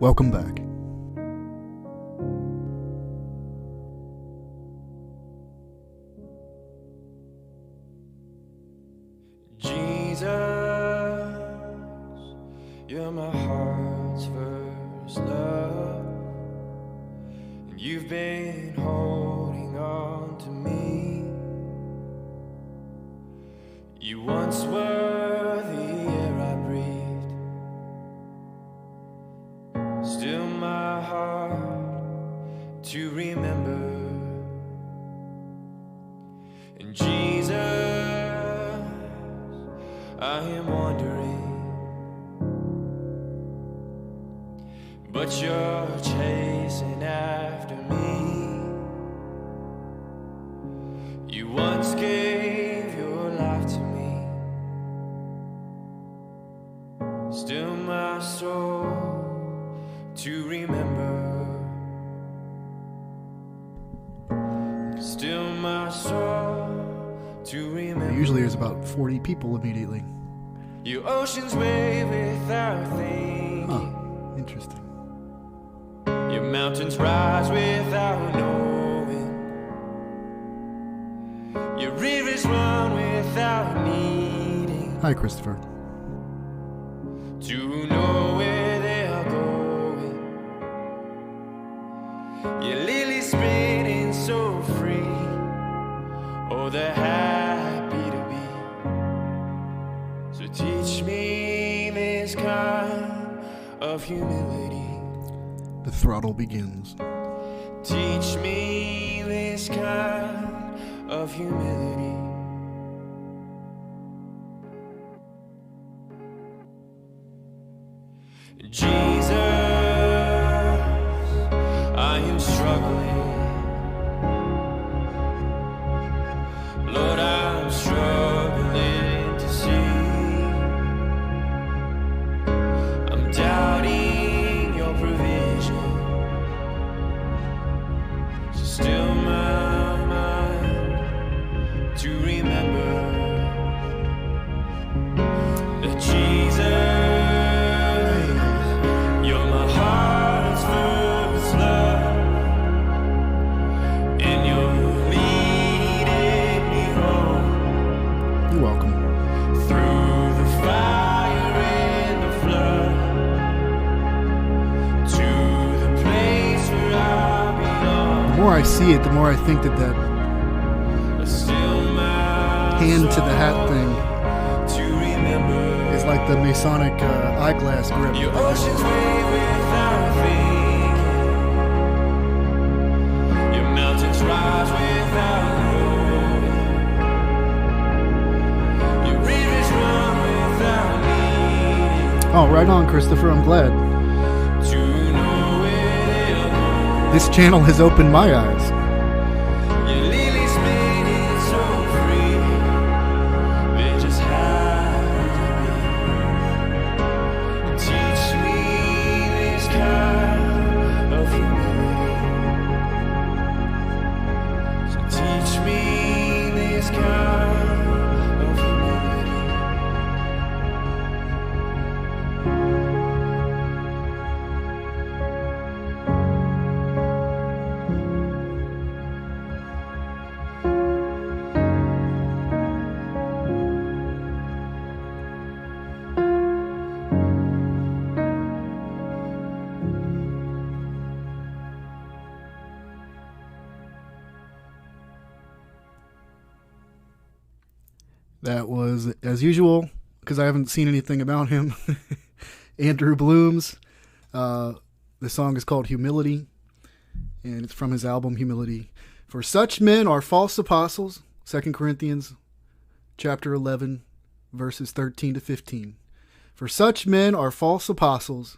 Welcome back. Jesus, you're my heart's first love, and you've been holding on to me. You once were the air I breathed, still my heart to remember. And Jesus, I am wandering, but you're chasing after me. You once gave your life to me, still my soul to remember, still my soul to remember. Usually there's about 40 people immediately. Your oceans wave without thinking. Huh, interesting. Your mountains rise without knowing. Your rivers run without needing. Hi, Christopher. To know where they're going. Your lilies spinning so free. Oh, they're happy to be. So teach me this kind of humility. The throttle begins. Teach me this kind of humility. Jesus, I am struggling. Lord, I'm struggling to see. I'm doubting your provision. So still my mind to remember that Jesus, you're my heart's first love, and you're leading me home. You're welcome. Through the fire and the flood, to the place where I belong. The more I see it, the more I think that Still my hand to the hat thing to remember. is like the Masonic eyeglass grip. Your oceans wave without thinking. Your mountains rise without knowing. Your rivers run without needing. Oh, right on, Christopher. I'm glad. To know where they're going. This channel has opened my eyes. Your lilies spinning so free. They just happen to be. Teach me this kind of humility. So teach me this kind of humility. That was, as usual, because I haven't seen anything about him, Andrew Bloom's. The song is called Humility, and it's from his album Humility. For such men are false apostles, 2 Corinthians chapter 11, verses 13 to 15. For such men are false apostles,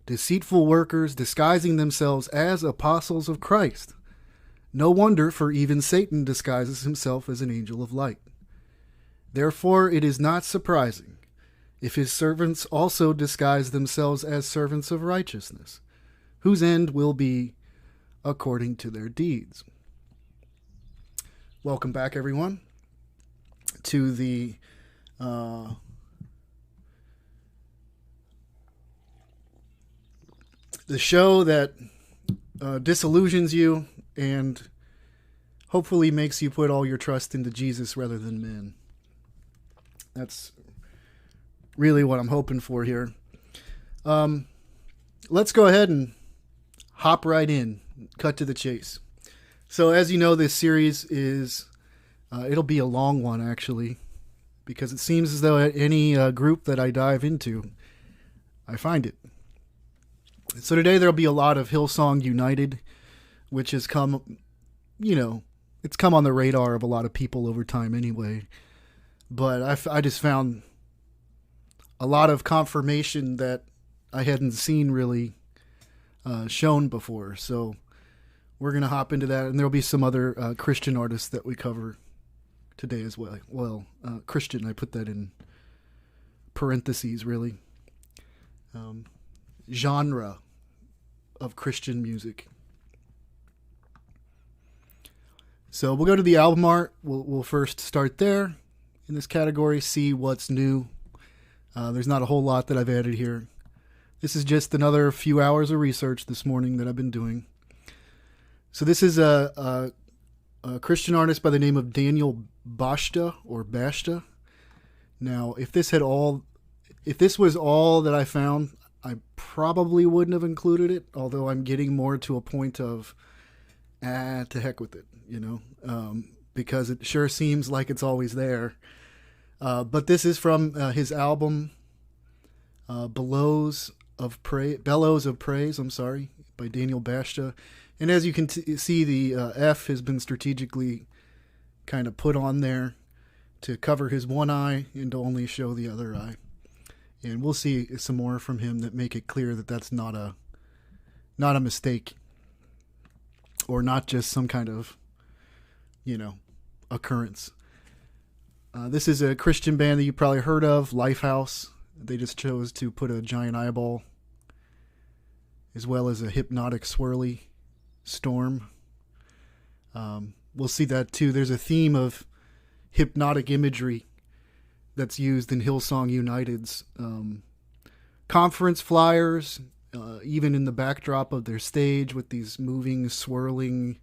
deceitful workers, disguising themselves as apostles of Christ. No wonder, for even Satan disguises himself as an angel of light. Therefore it is not surprising if his servants also disguise themselves as servants of righteousness, whose end will be according to their deeds. Welcome back, everyone, to the the show that disillusions you and hopefully makes you put all your trust into Jesus rather than men. That's really what I'm hoping for here. Let's go ahead and hop right in, cut to the chase. So as you know, this series is, it'll be a long one actually, because it seems as though any group that I dive into, I find it. So today there'll be a lot of Hillsong United, which has come, it's come on the radar of a lot of people over time anyway. But I just found a lot of confirmation that I hadn't seen really shown before. So we're going to hop into that. And there'll be some other Christian artists that we cover today as well. Well, Christian, I put that in parentheses, really. Genre of Christian music. So we'll go to the album art. We'll first start there in this category, see what's new. There's not a whole lot that I've added here. This is just another few hours of research this morning that I've been doing. So this is a Christian artist by the name of Daniel Bashta or Bashta. Now, if this was all that I found, I probably wouldn't have included it, although I'm getting more to a point of, to heck with it, because it sure seems like it's always there. But this is from his album, Bellows of Praise, by Daniel Bashta. And as you can see, the F has been strategically kind of put on there to cover his one eye and to only show the other eye. And we'll see some more from him that make it clear that that's not a mistake, or not just some kind of, occurrence. This is a Christian band that you probably heard of, Lifehouse. They just chose to put a giant eyeball, as well as a hypnotic swirly storm. We'll see that too. There's a theme of hypnotic imagery that's used in Hillsong United's conference flyers, even in the backdrop of their stage with these moving, swirling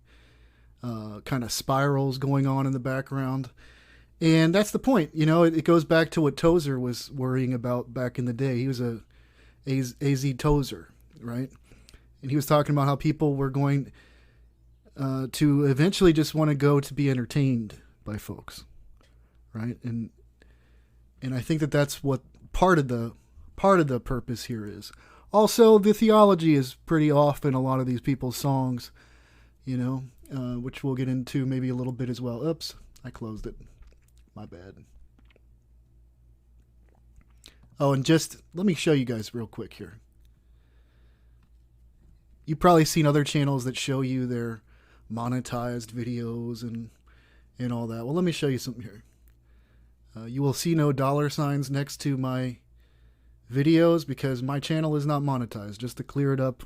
kind of spirals going on in the background. And that's the point. It goes back to what Tozer was worrying about back in the day. He was a AZ Tozer, right? And he was talking about how people were going to eventually just want to go to be entertained by folks, right? And I think that that's what part of the purpose here is. Also, the theology is pretty off in a lot of these people's songs, which we'll get into maybe a little bit as well. Oops, I closed it. My bad. Oh, and just let me show you guys real quick here. You've probably seen other channels that show you their monetized videos and all that. Well, let me show you something here. You will see no dollar signs next to my videos because my channel is not monetized, just to clear it up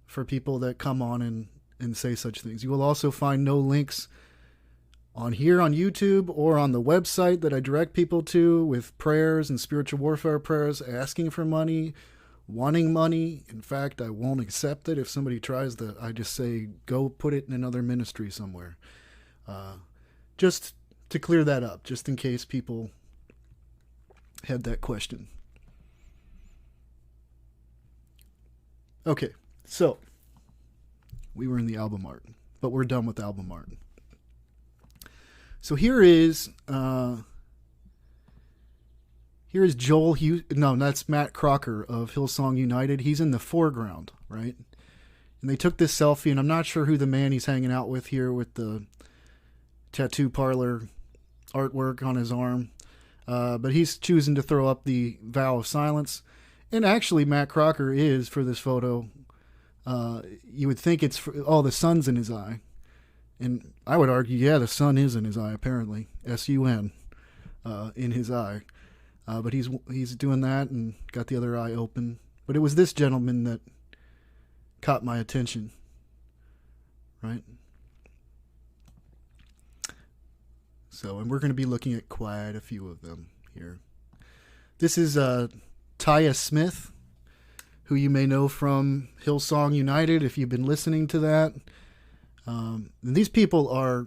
for people that come on and say such things. You will also find no links on here on YouTube or on the website that I direct people to with prayers and spiritual warfare prayers, asking for money, wanting money. In fact, I won't accept it. If somebody tries that, I just say, go put it in another ministry somewhere. Just to clear that up, just in case people had that question. Okay, so we were in the album art, but we're done with album art. So here is Joel that's Matt Crocker of Hillsong United. He's in the foreground, right? And they took this selfie, and I'm not sure who the man he's hanging out with here with the tattoo parlor artwork on his arm. But he's choosing to throw up the vow of silence. And actually, Matt Crocker is, for this photo, you would think it's, the sun's in his eye. And I would argue, yeah, the sun is in his eye, apparently. S-U-N, in his eye. But he's doing that and got the other eye open. But it was this gentleman that caught my attention, right? So, and we're going to be looking at quite a few of them here. This is Taya Smith, who you may know from Hillsong United if you've been listening to that. And these people are,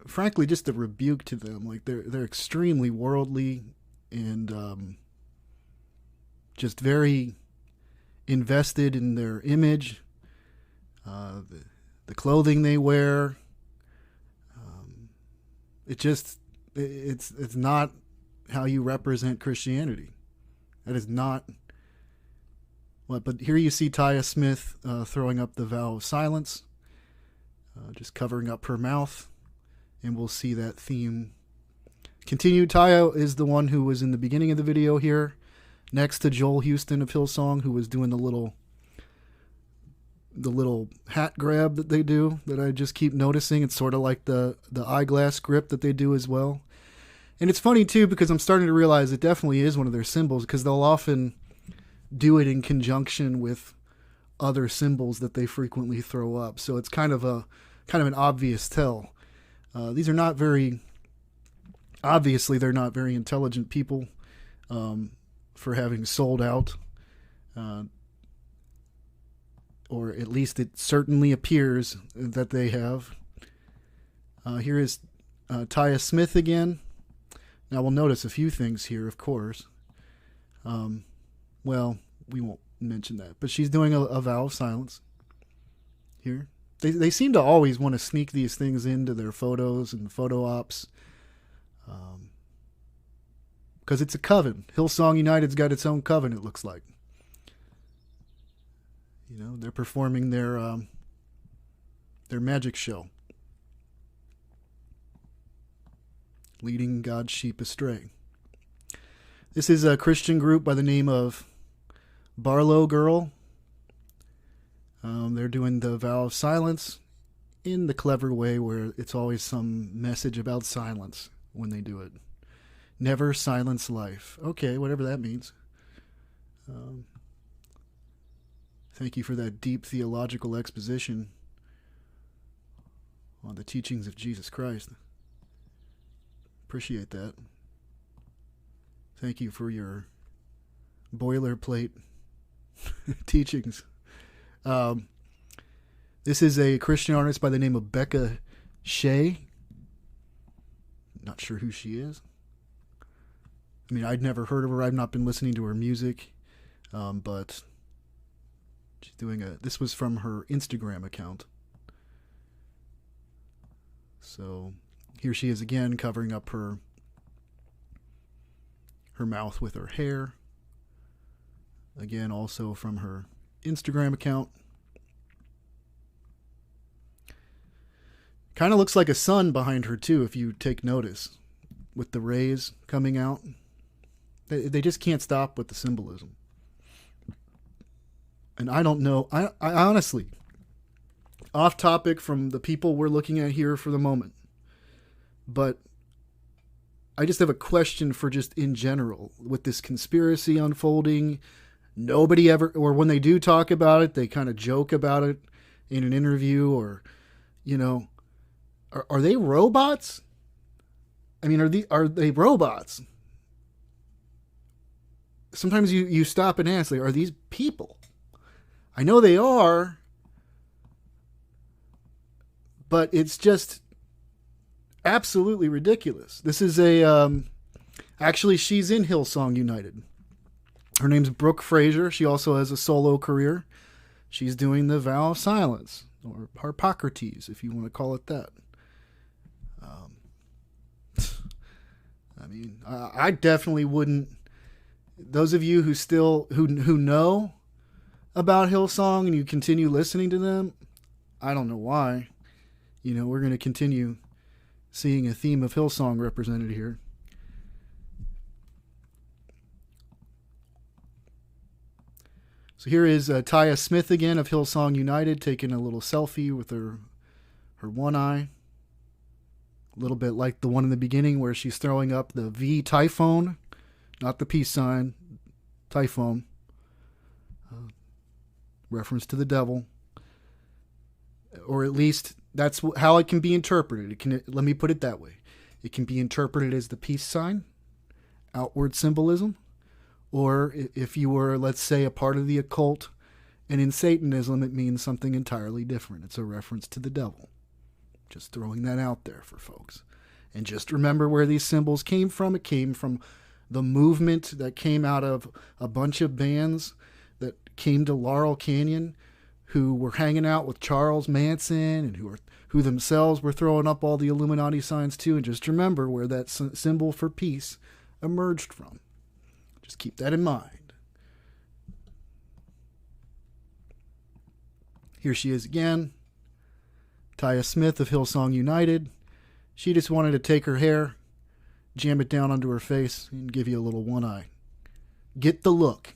frankly, just a rebuke to them. Like they're extremely worldly and just very invested in their image, the clothing they wear. It's not how you represent Christianity. That is not what. But here you see Taya Smith throwing up the vow of silence, just covering up her mouth, and we'll see that theme continue. Taya is the one who was in the beginning of the video here, next to Joel Houston of Hillsong, who was doing the little hat grab that they do that I just keep noticing. It's sort of like the eyeglass grip that they do as well. And it's funny too, because I'm starting to realize it definitely is one of their symbols, because they'll often do it in conjunction with other symbols that they frequently throw up. So it's kind of an obvious tell. These are not obviously they're not very intelligent people for having sold out. Or at least it certainly appears that they have. Here is Taya Smith again. Now we'll notice a few things here, of course. Well, we won't mention that, but she's doing a vow of silence here. They seem to always want to sneak these things into their photos and photo ops. Because it's a coven. Hillsong United's got its own coven, it looks like. You know, they're performing their magic show, leading God's sheep astray. This is a Christian group by the name of Barlow Girl. They're doing the vow of silence in the clever way where it's always some message about silence when they do it. Never silence life. Okay, whatever that means. Thank you for that deep theological exposition on the teachings of Jesus Christ. Appreciate that. Thank you for your boilerplate teachings. This is a Christian artist by the name of Becca Shea. Not sure who she is. I mean, I'd never heard of her. I've not been listening to her music, but she's doing this was from her Instagram account. So here she is again, covering up her mouth with her hair. Again, also from her Instagram account. Kind of looks like a sun behind her too, if you take notice, with the rays coming out. They just can't stop with the symbolism. And I don't know, I honestly, off topic from the people we're looking at here for the moment, but I just have a question for just in general with this conspiracy unfolding. Nobody ever, or when they do talk about it, they kind of joke about it in an interview, or, you know, are they robots? I mean, are they robots? Sometimes you stop and ask, like, are these people? I know they are, but it's just absolutely ridiculous. This is actually, she's in Hillsong United. Her name's Brooke Fraser. She also has a solo career. She's doing the vow of silence, or Harpocrates, if you want to call it that. I mean, I definitely wouldn't. Those of you who know about Hillsong and you continue listening to them, I don't know why. You know, we're going to continue seeing a theme of Hillsong represented here. So here is Taya Smith again of Hillsong United, taking a little selfie with her one eye. A little bit like the one in the beginning where she's throwing up the V typhoon, not the peace sign, typhoon. Reference to the devil. Or at least that's how it can be interpreted. Let me put it that way. It can be interpreted as the peace sign, outward symbolism, Or if you were, let's say, a part of the occult, and in Satanism it means something entirely different. It's a reference to the devil. Just throwing that out there for folks. And just remember where these symbols came from. It came from the movement that came out of a bunch of bands that came to Laurel Canyon who were hanging out with Charles Manson and who themselves were throwing up all the Illuminati signs too. And just remember where that symbol for peace emerged from. Just keep that in mind. Here she is again. Taya Smith of Hillsong United. She just wanted to take her hair, jam it down onto her face, and give you a little one eye. Get the look.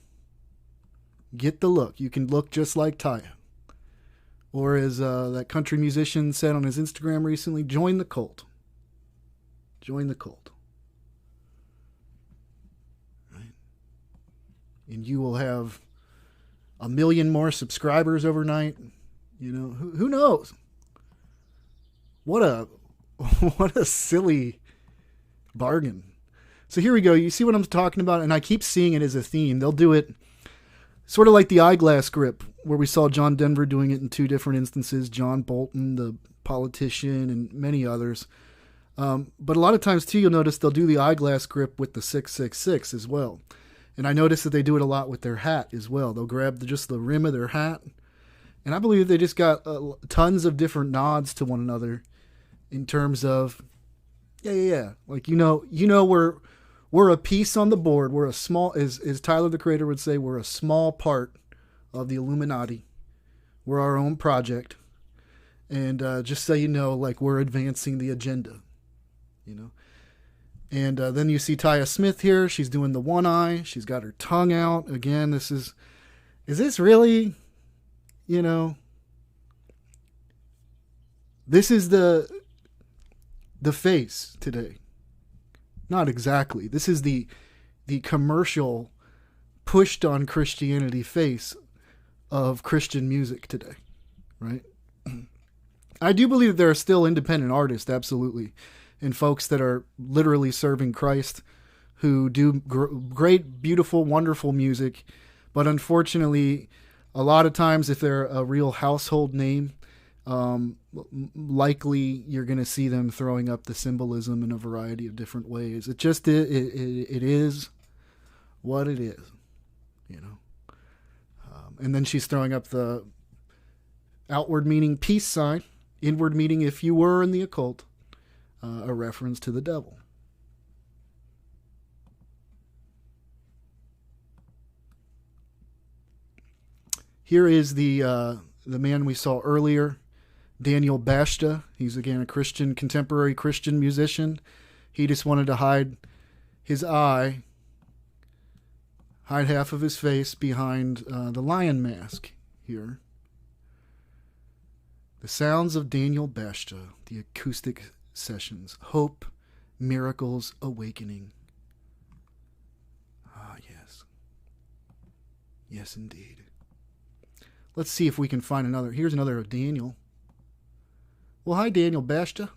Get the look. You can look just like Taya. Or as that country musician said on his Instagram recently, join the cult. Join the cult. Right? And you will have 1 million more subscribers overnight. You know, who knows? What a silly bargain. So here we go. You see what I'm talking about? And I keep seeing it as a theme. They'll do it sort of like the eyeglass grip, where we saw John Denver doing it in 2 different instances, John Bolton, the politician, and many others. But a lot of times, too, you'll notice they'll do the eyeglass grip with the 666 as well. And I notice that they do it a lot with their hat as well. They'll grab just the rim of their hat. And I believe they just got tons of different nods to one another in terms of, yeah. Like, we're a piece on the board. We're a small, as Tyler the Creator would say, we're a small part of the Illuminati. We're our own project. And just so you know, like, we're advancing the agenda, And then you see Taya Smith here. She's doing the one eye. She's got her tongue out. Again, is this really, this is the face today. Not exactly. This is the commercial pushed on Christianity face of Christian music today, right? I do believe that there are still independent artists, absolutely, and folks that are literally serving Christ who do great, beautiful, wonderful music. But unfortunately, a lot of times if they're a real household name, likely you're going to see them throwing up the symbolism in a variety of different ways. It just it is what it is, and then she's throwing up the outward meaning peace sign, inward meaning if you were in the occult, a reference to the devil. Here is the man we saw earlier, Daniel Bashta. He's again a contemporary Christian musician. He just wanted to hide his eye, hide half of his face behind the lion mask here. The sounds of Daniel Bashta, the acoustic sessions. Hope, miracles, awakening. Ah, yes. Yes, indeed. Let's see if we can find another. Here's another of Daniel. Well, hi, Daniel Bashta.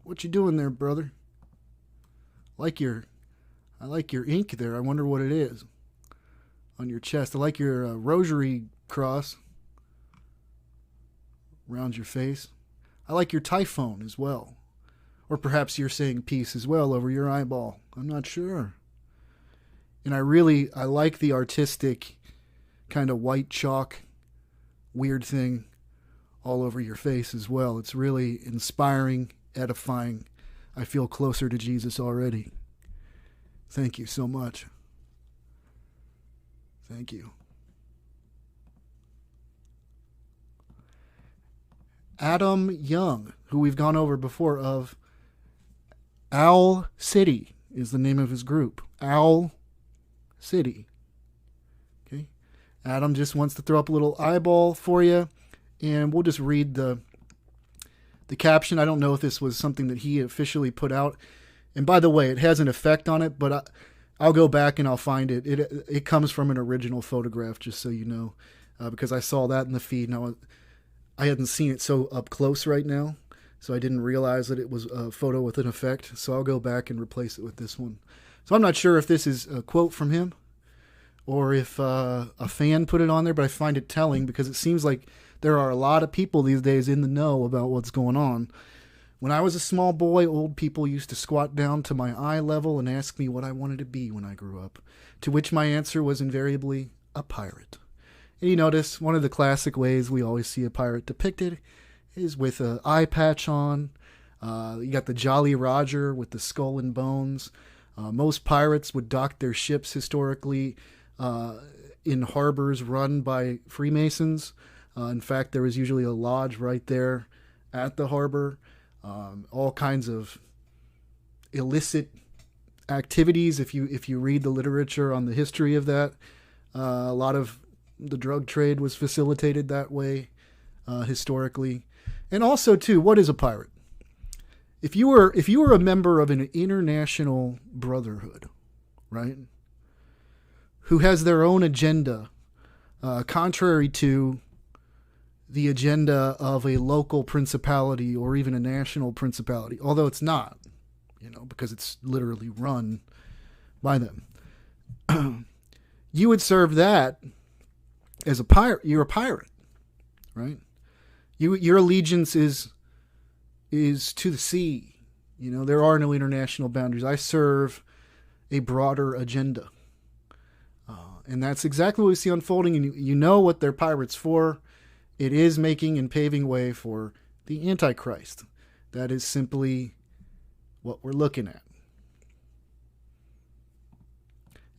What you doing there, brother? I like your ink there. I wonder what it is on your chest. I like your rosary cross around your face. I like your typhoon as well. Or perhaps you're saying peace as well over your eyeball. I'm not sure. And I like the artistic kind of white chalk weird thing all over your face as well. It's really inspiring, edifying. I feel closer to Jesus already. Thank you so much. Thank you. Adam Young, who we've gone over before, of Owl City is the name of his group. Owl City. Okay. Adam just wants to throw up a little eyeball for you, and we'll just read the caption. I don't know if this was something that he officially put out. And by the way, it has an effect on it, but I'll go back and I'll find it. It comes from an original photograph, just so you know, because I saw that in the feed, and I hadn't seen it so up close right now, so I didn't realize that it was a photo with an effect. So I'll go back and replace it with this one. So I'm not sure if this is a quote from him or if a fan put it on there, but I find it telling because it seems like there are a lot of people these days in the know about what's going on. When I was a small boy, old people used to squat down to my eye level and ask me what I wanted to be when I grew up, to which my answer was invariably a pirate. And you notice one of the classic ways we always see a pirate depicted is with an eye patch on. You got the Jolly Roger with the skull and bones. Most pirates would dock their ships historically in harbors run by Freemasons. In fact, there was usually a lodge right there at the harbor. All kinds of illicit activities. If you read the literature on the history of that, a lot of the drug trade was facilitated that way historically. And also, too, what is a pirate? If you were a member of an international brotherhood, right, who has their own agenda, contrary to the agenda of a local principality or even a national principality, although it's not, because it's literally run by them. You would serve that as a pirate. You're a pirate, right? Your allegiance is to the sea. There are no international boundaries. I serve a broader agenda. And that's exactly what we see unfolding. And you know what they're pirates for. It is making and paving way for the Antichrist. That is simply what we're looking at.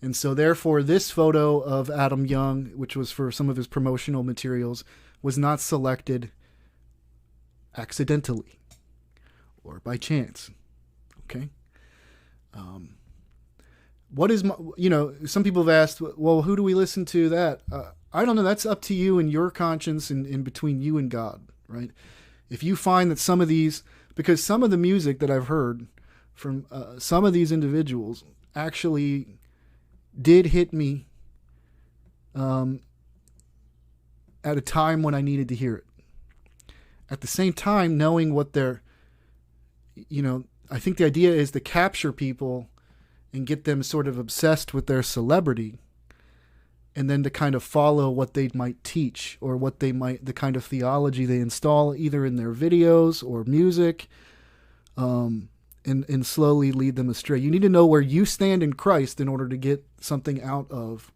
And so therefore, this photo of Adam Young, which was for some of his promotional materials, was not selected accidentally or by chance. Okay? What is, some people have asked, well, who do we listen to that? I don't know. That's up to you and your conscience and in between you and God, right? If you find that some of these, because some of the music that I've heard from some of these individuals actually did hit me at a time when I needed to hear it. At the same time, knowing what they're, I think the idea is to capture people and get them sort of obsessed with their celebrity, and then to kind of follow what they might teach or the kind of theology they install either in their videos or music, and slowly lead them astray. You need to know where you stand in Christ in order to get something out of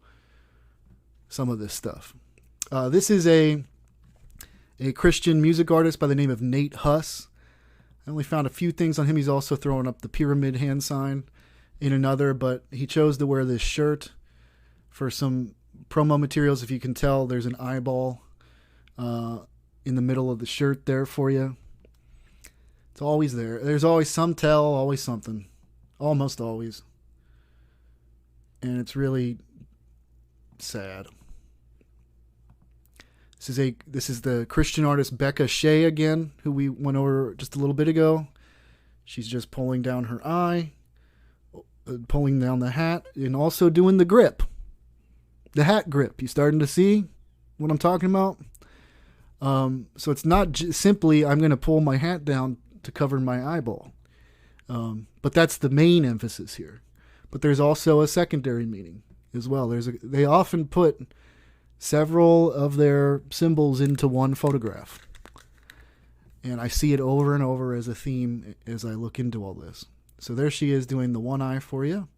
some of this stuff. This is a Christian music artist by the name of Nate Huss. I only found a few things on him. He's also throwing up the pyramid hand sign in another, but he chose to wear this shirt for some promo materials. If you can tell, there's an eyeball in the middle of the shirt there for you. It's always there. There's always some tell, always something. Almost always. And it's really sad. This is the Christian artist Becca Shea again, who we went over just a little bit ago. She's just pulling down her eye, pulling down the hat, and also doing the grip. The hat grip. You starting to see what I'm talking about? So it's not simply I'm going to pull my hat down to cover my eyeball. But that's the main emphasis here. But there's also a secondary meaning as well. They often put several of their symbols into one photograph. And I see it over and over as a theme as I look into all this. So there she is doing the one eye for you.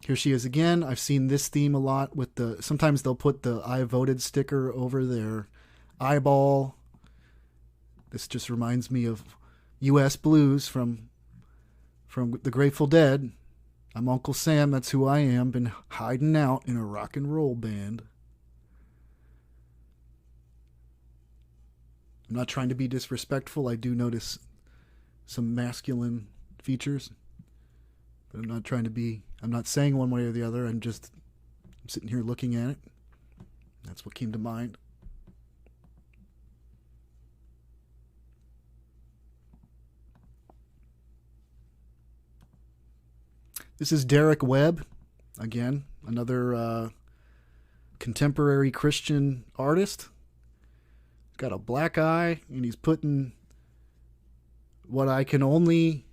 Here she is again. I've seen this theme a lot with sometimes they'll put the I voted sticker over their eyeball. This just reminds me of U.S. Blues from the Grateful Dead. I'm Uncle Sam, that's who I am. Been hiding out in a rock and roll band. I'm not trying to be disrespectful. I do notice some masculine features. But I'm not saying one way or the other. I'm sitting here looking at it. That's what came to mind. This is Derek Webb, again, another contemporary Christian artist. He's got a black eye, and he's putting what I can only,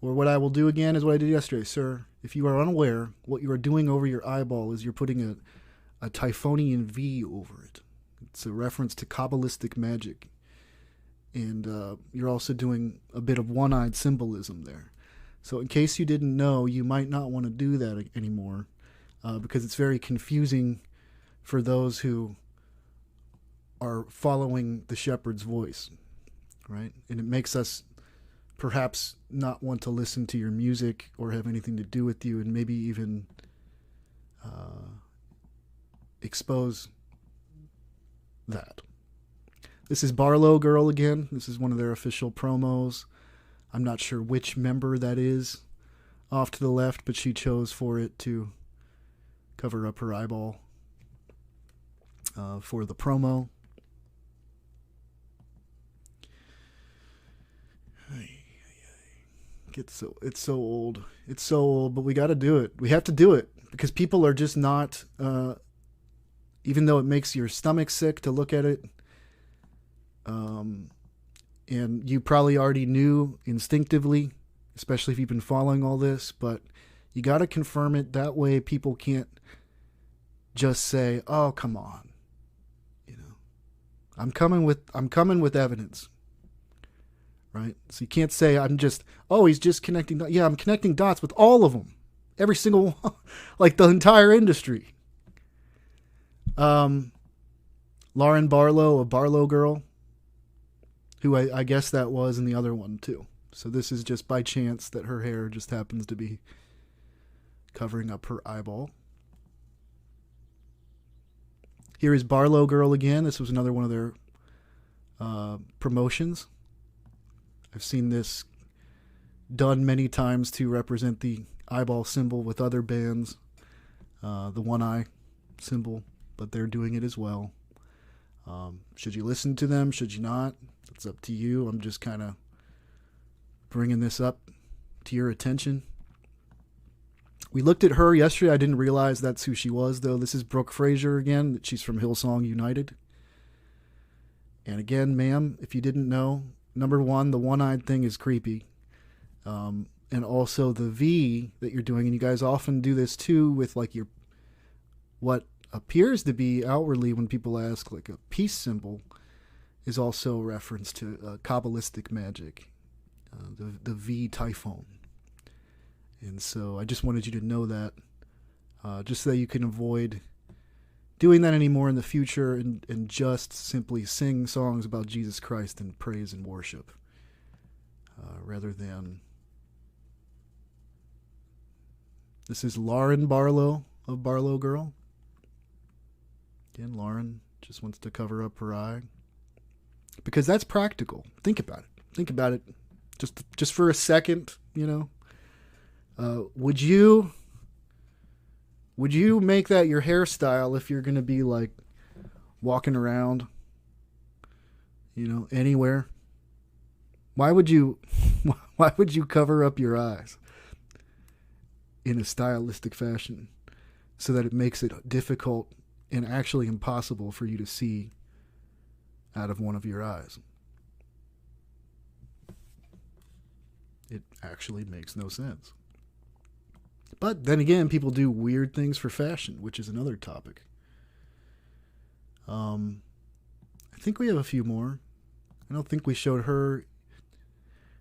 or what I will do again is what I did yesterday. Sir, if you are unaware, what you are doing over your eyeball is you're putting a Typhonian V over it. It's a reference to Kabbalistic magic. And you're also doing a bit of one-eyed symbolism there. So in case you didn't know, you might not want to do that anymore because it's very confusing for those who are following the shepherd's voice, right? And it makes us perhaps not want to listen to your music or have anything to do with you, and maybe even expose that. This is Barlow Girl again. This is one of their official promos. I'm not sure which member that is off to the left, but she chose for it to cover up her eyeball for the promo. It's so old. It's so old, but we got to do it. We have to do it because people are just not, even though it makes your stomach sick to look at it, and you probably already knew instinctively, especially if you've been following all this, but you got to confirm it. That way people can't just say, oh, come on. You know, I'm coming with evidence. Right? So you can't say he's just connecting dots. Yeah, I'm connecting dots with all of them. Every single one, like the entire industry. Lauren Barlow, a Barlow girl, who I guess that was in the other one too. So this is just by chance that her hair just happens to be covering up her eyeball. Here is Barlow Girl again. This was another one of their promotions. I've seen this done many times to represent the eyeball symbol with other bands, the one eye symbol, but they're doing it as well. Should you listen to them? Should you not? It's up to you. I'm just kind of bringing this up to your attention. We looked at her yesterday. I didn't realize that's who she was, though. This is Brooke Fraser again. She's from Hillsong United. And again, ma'am, if you didn't know, number one, the one-eyed thing is creepy. And also the V that you're doing, and you guys often do this too with like your, what appears to be outwardly when people ask like a peace symbol is also a reference to Kabbalistic magic, the V typhon. And so I just wanted you to know that, just so that you can avoid doing that anymore in the future and just simply sing songs about Jesus Christ and praise and worship, rather than. This is Lauren Barlow of Barlow Girl. Again, Lauren just wants to cover up her eye because that's practical. Think about it. Think about it just for a second, you know. Would you make that your hairstyle if you're going to be like walking around, you know, anywhere? Why would you cover up your eyes in a stylistic fashion so that it makes it difficult and actually impossible for you to see out of one of your eyes? It actually makes no sense. But then again, people do weird things for fashion, which is another topic. I think we have a few more. I don't think we showed her.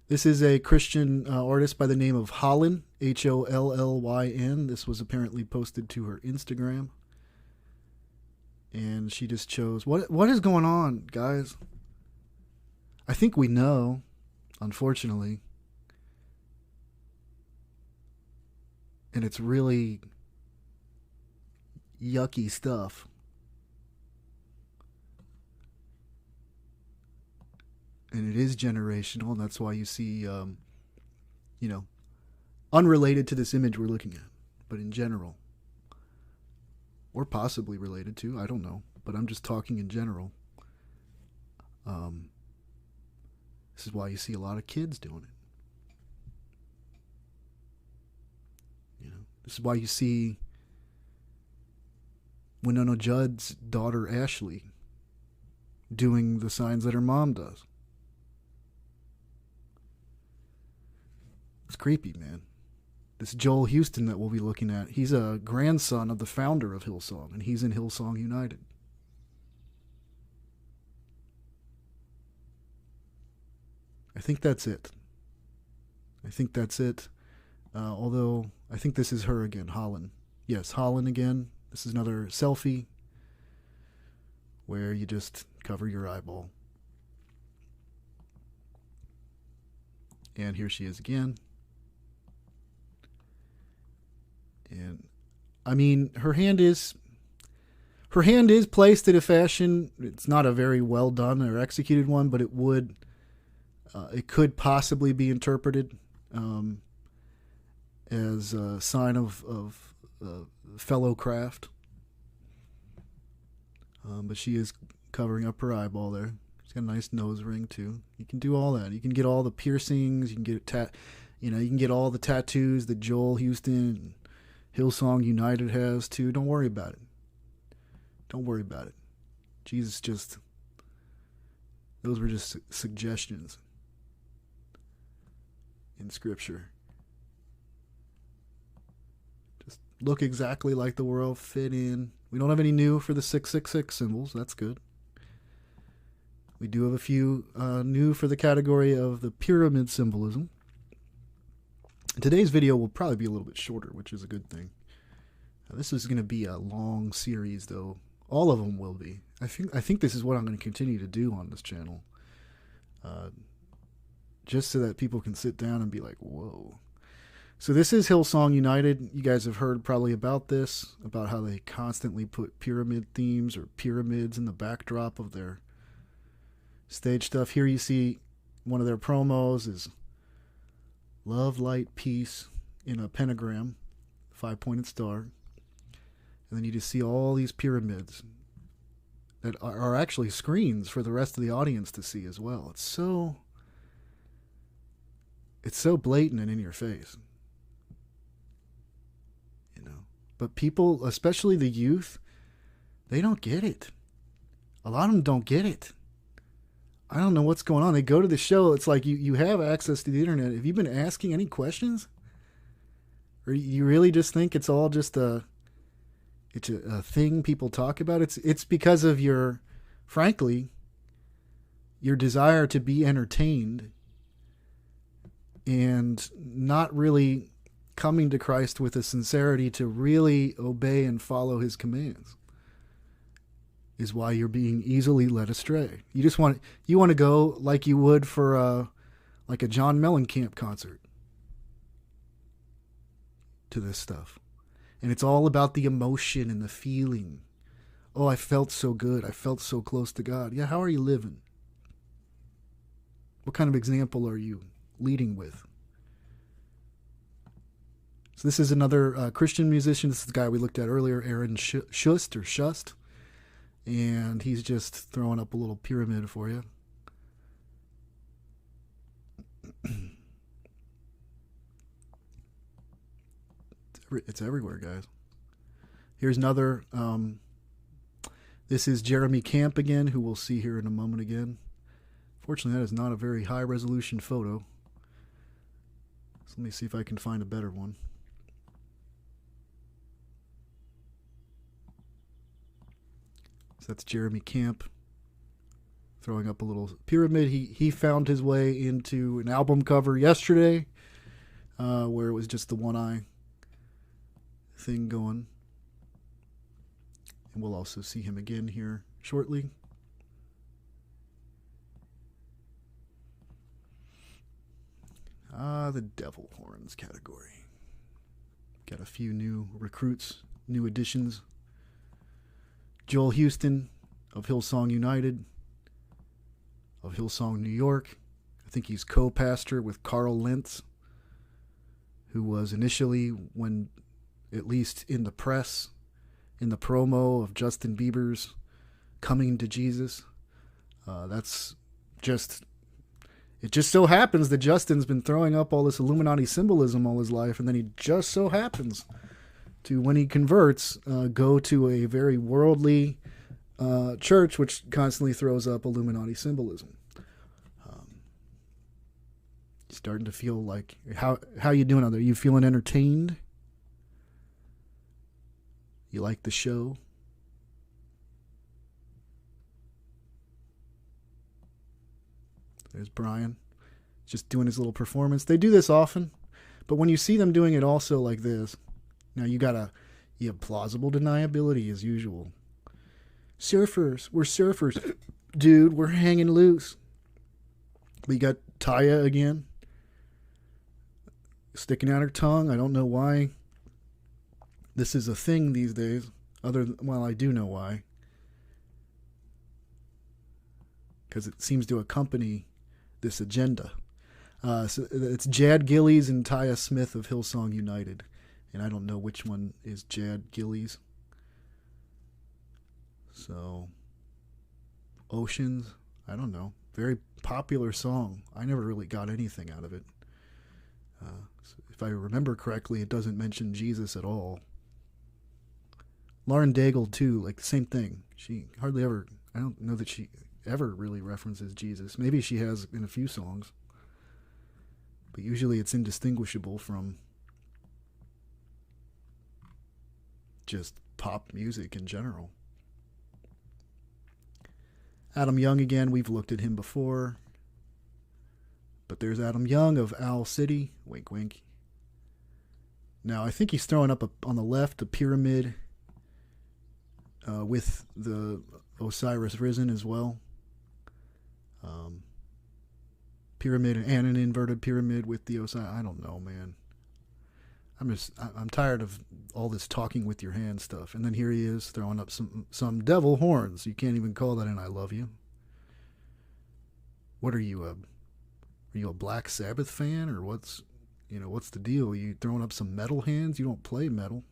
This is a Christian artist by the name of Hollyn, Hollyn. This was apparently posted to her Instagram. And she just chose... What is going on, guys? I think we know, unfortunately. And it's really yucky stuff. And it is generational, and that's why you see, unrelated to this image we're looking at, but in general. Or possibly related to, I don't know, but I'm just talking in general. This is why you see a lot of kids doing it. This is why you see Winona Judd's daughter Ashley doing the signs that her mom does. It's creepy, man. This Joel Houston that we'll be looking at, he's a grandson of the founder of Hillsong, and he's in Hillsong United. I think that's it. Although, I think this is her again, Holland. Yes, Holland again. This is another selfie where you just cover your eyeball. And here she is again. And I mean, her hand is placed in a fashion. It's not a very well done or executed one, but it could possibly be interpreted as a sign of fellow craft. But she is covering up her eyeball there. She's got a nice nose ring too. You can do all that. You can get all the piercings. You can get you can get all the tattoos that Joel Houston and Hillsong United has too. Don't worry about it. Don't worry about it. Those were just suggestions in Scripture. Just look exactly like the world, fit in. We don't have any new for the 666 symbols. That's good. We do have a few new for the category of the pyramid symbolism. Today's video will probably be a little bit shorter, which is a good thing. This is going to be a long series, though. All of them will be. I think this is what I'm going to continue to do on this channel. Just so that people can sit down and be like, whoa. So this is Hillsong United. You guys have heard probably about this, about how they constantly put pyramid themes or pyramids in the backdrop of their stage stuff. Here you see one of their promos is love, light, peace in a pentagram, 5-pointed star. And then you just see all these pyramids that are actually screens for the rest of the audience to see as well. It's so blatant and in your face. But people, especially the youth, they don't get it. A lot of them don't get it. I don't know what's going on. They go to the show. It's like you have access to the internet. Have you been asking any questions? Or you really just think it's all just a thing people talk about? It's because of frankly, your desire to be entertained and not really coming to Christ with a sincerity to really obey and follow his commands is why you're being easily led astray. You want to go like you would for like a John Mellencamp concert to this stuff. And it's all about the emotion and the feeling. Oh, I felt so good. I felt so close to God. Yeah, how are you living? What kind of example are you leading with? So this is another Christian musician. This is the guy we looked at earlier, Aaron Shust. And he's just throwing up a little pyramid for you. It's everywhere, guys. Here's another. This is Jeremy Camp again, who we'll see here in a moment again. Fortunately, that is not a very high resolution photo. So let me see if I can find a better one. So that's Jeremy Camp throwing up a little pyramid. He found his way into an album cover yesterday where it was just the one eye thing going. And we'll also see him again here shortly. The devil horns category. Got a few new recruits, new additions. Joel Houston of Hillsong United, of Hillsong New York. I think he's co-pastor with Carl Lentz, who was initially, when at least in the press, in the promo of Justin Bieber's Coming to Jesus. That's just... It just so happens that Justin's been throwing up all this Illuminati symbolism all his life, and then he just so happens to, when he converts, go to a very worldly church which constantly throws up Illuminati symbolism. Starting to feel like how you doing out there? You feeling entertained? You like the show? There's Brian, just doing his little performance. They do this often, but when you see them doing it also like this, now you have plausible deniability as usual. Surfers, we're surfers, dude. We're hanging loose. We got Taya again, sticking out her tongue. I don't know why this is a thing these days. Well, I do know why, because it seems to accompany this agenda. So it's Jad Gillies and Taya Smith of Hillsong United, and I don't know which one is Jad Gillies. So, Oceans, I don't know. Very popular song. I never really got anything out of it. If I remember correctly, it doesn't mention Jesus at all. Lauren Daigle, too, like the same thing. She hardly ever, I don't know that she ever really references Jesus. Maybe she has in a few songs, but usually it's indistinguishable from just pop music in general. Adam Young again, we've looked at him before, but there's Adam Young of Owl City, wink wink. Now I think he's throwing up on the left a pyramid with the Osiris Risen as well. Pyramid and an inverted pyramid with the Osiris. I don't know, man. I'm tired of all this talking with your hand stuff. And then here he is throwing up some devil horns. You can't even call that an I love you. What are you a Black Sabbath fan, or what's the deal? Are you throwing up some metal hands? You don't play metal.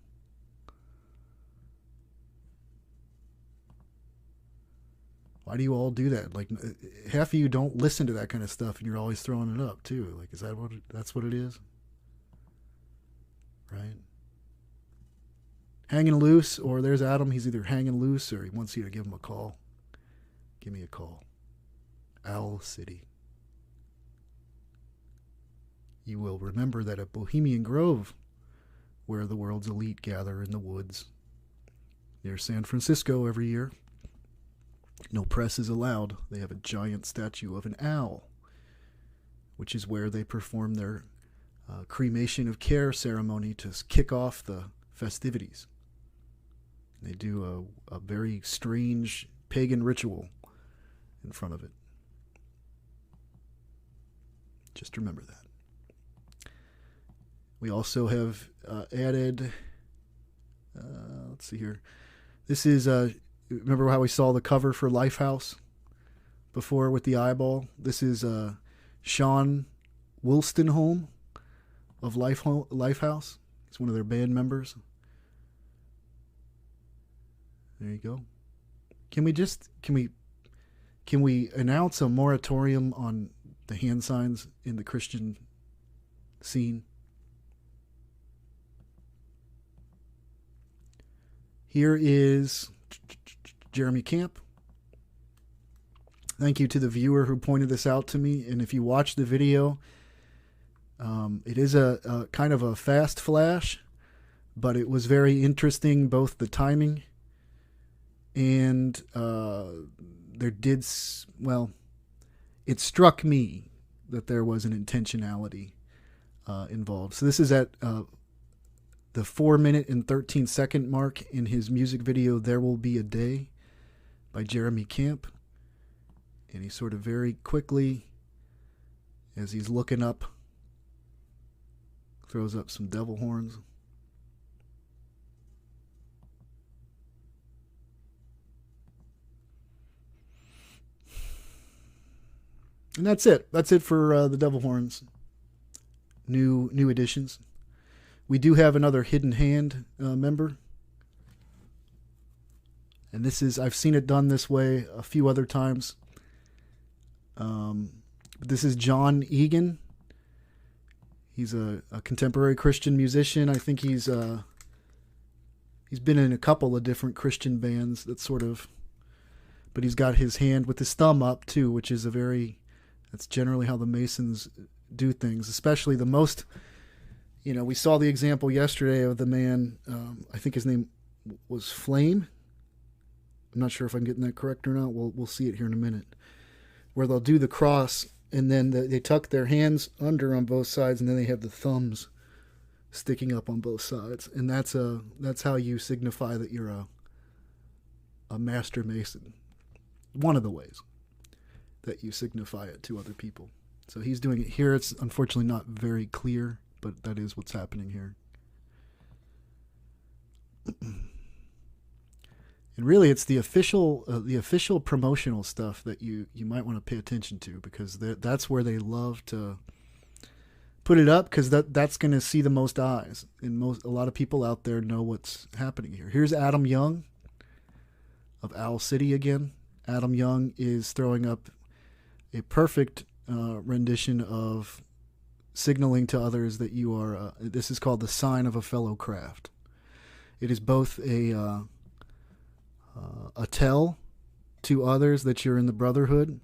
Why do you all do that? Like, half of you don't listen to that kind of stuff, and you're always throwing it up too. Like, is that's what it is? Right? Hanging loose, or there's Adam. He's either hanging loose or he wants you to give him a call. Give me a call. Owl City. You will remember that at Bohemian Grove, where the world's elite gather in the woods near San Francisco every year, no press is allowed. They have a giant statue of an owl, which is where they perform their cremation of care ceremony to kick off the festivities. They do a very strange pagan ritual in front of it. Just remember that. We also have added, let's see here. This is, remember how we saw the cover for Lifehouse before with the eyeball? This is Sean Wolstenholme of Lifehouse. He's one of their band members. There you go. Can we announce a moratorium on the hand signs in the Christian scene? Here is Jeremy Camp. Thank you to the viewer who pointed this out to me. And if you watch the video, it is a kind of a fast flash, but it was very interesting, both the timing and it struck me that there was an intentionality involved. So this is at the 4-minute and 13-second mark in his music video, There Will Be a Day, by Jeremy Camp. And he sort of very quickly, as he's looking up, throws up some devil horns. And that's it. That's it for the devil horns. New additions. We do have another Hidden Hand member. And I've seen it done this way a few other times. This is John Egan. He's a contemporary Christian musician. I think he's been in a couple of different Christian bands but he's got his hand with his thumb up too, which is that's generally how the Masons do things, especially the most, we saw the example yesterday of the man, I think his name was Flame. I'm not sure if I'm getting that correct or not. We'll see it here in a minute. Where they'll do the cross, and then they tuck their hands under on both sides, and then they have the thumbs sticking up on both sides. And that's how you signify that you're a master mason. One of the ways that you signify it to other people. So he's doing it here. It's unfortunately not very clear, but that is what's happening here. And really, it's the official promotional stuff that you might want to pay attention to, because that's where they love to put it up, because that's going to see the most eyes, and a lot of people out there know what's happening here. Here's Adam Young of Owl City again. Adam Young is throwing up a perfect rendition of signaling to others that you are. This is called the sign of a fellow craft. It is both a tell to others that you're in the brotherhood.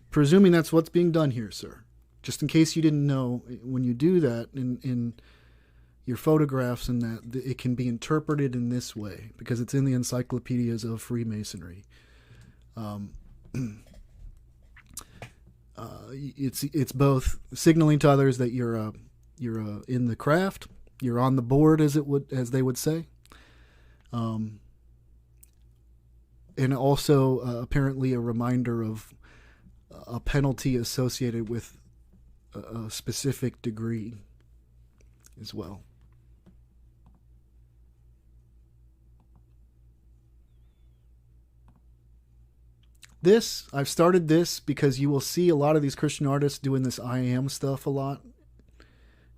Presuming that's what's being done here, sir. Just in case you didn't know, when you do that in your photographs and that, it can be interpreted in this way, because it's in the encyclopedias of Freemasonry. It's both signaling to others that you're in the craft, you're on the board, as they would say. And also apparently a reminder of a penalty associated with a specific degree as well. I've started this because you will see a lot of these Christian artists doing this I am stuff a lot.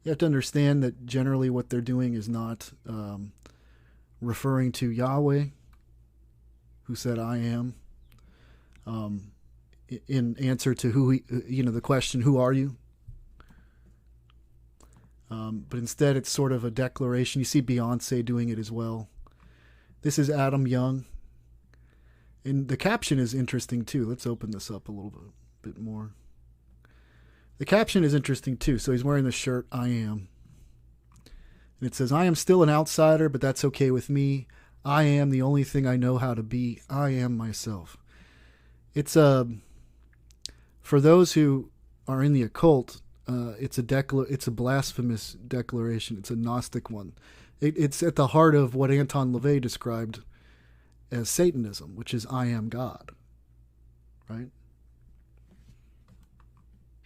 You have to understand that generally what they're doing is not referring to Yahweh, who said I am, in answer to the question, who are you? But instead it's sort of a declaration. You see Beyonce doing it as well. This is Adam Young. And the caption is interesting too. Let's open this up a little bit more. The caption is interesting too. So he's wearing the shirt, I am. And it says, I am still an outsider, but that's okay with me. I am the only thing I know how to be. I am myself. It's for those who are in the occult, it's a blasphemous declaration. It's a Gnostic one. It's at the heart of what Anton LaVey described as Satanism, which is I am God, right?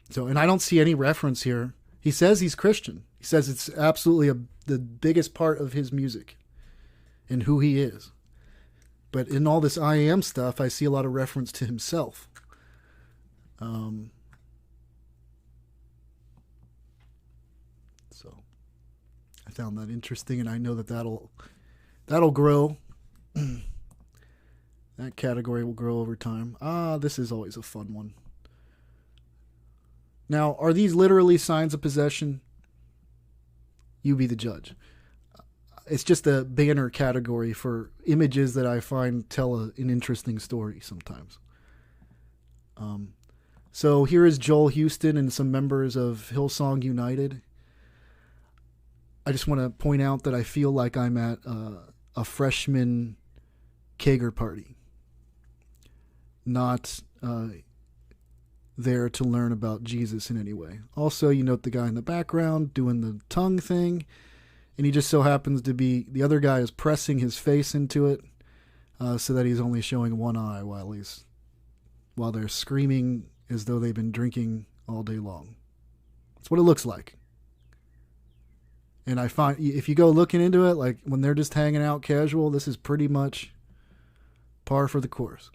So, and I don't see any reference here. He says he's Christian. He says it's absolutely the biggest part of his music and who he is. But in all this I am stuff, I see a lot of reference to himself. So I found that interesting, and I know that'll grow. That category will grow over time. This is always a fun one. Now, are these literally signs of possession? You be the judge. It's just a banner category for images that I find tell an interesting story sometimes. So here is Joel Houston and some members of Hillsong United. I just want to point out that I feel like I'm at a freshman kegger party, not there to learn about Jesus in any way. Also, you note the guy in the background doing the tongue thing, and he just so happens to be, the other guy is pressing his face into it so that he's only showing one eye while they're screaming as though they've been drinking all day long. That's what it looks like. And I find, if you go looking into it, like when they're just hanging out casual, this is pretty much par for the course.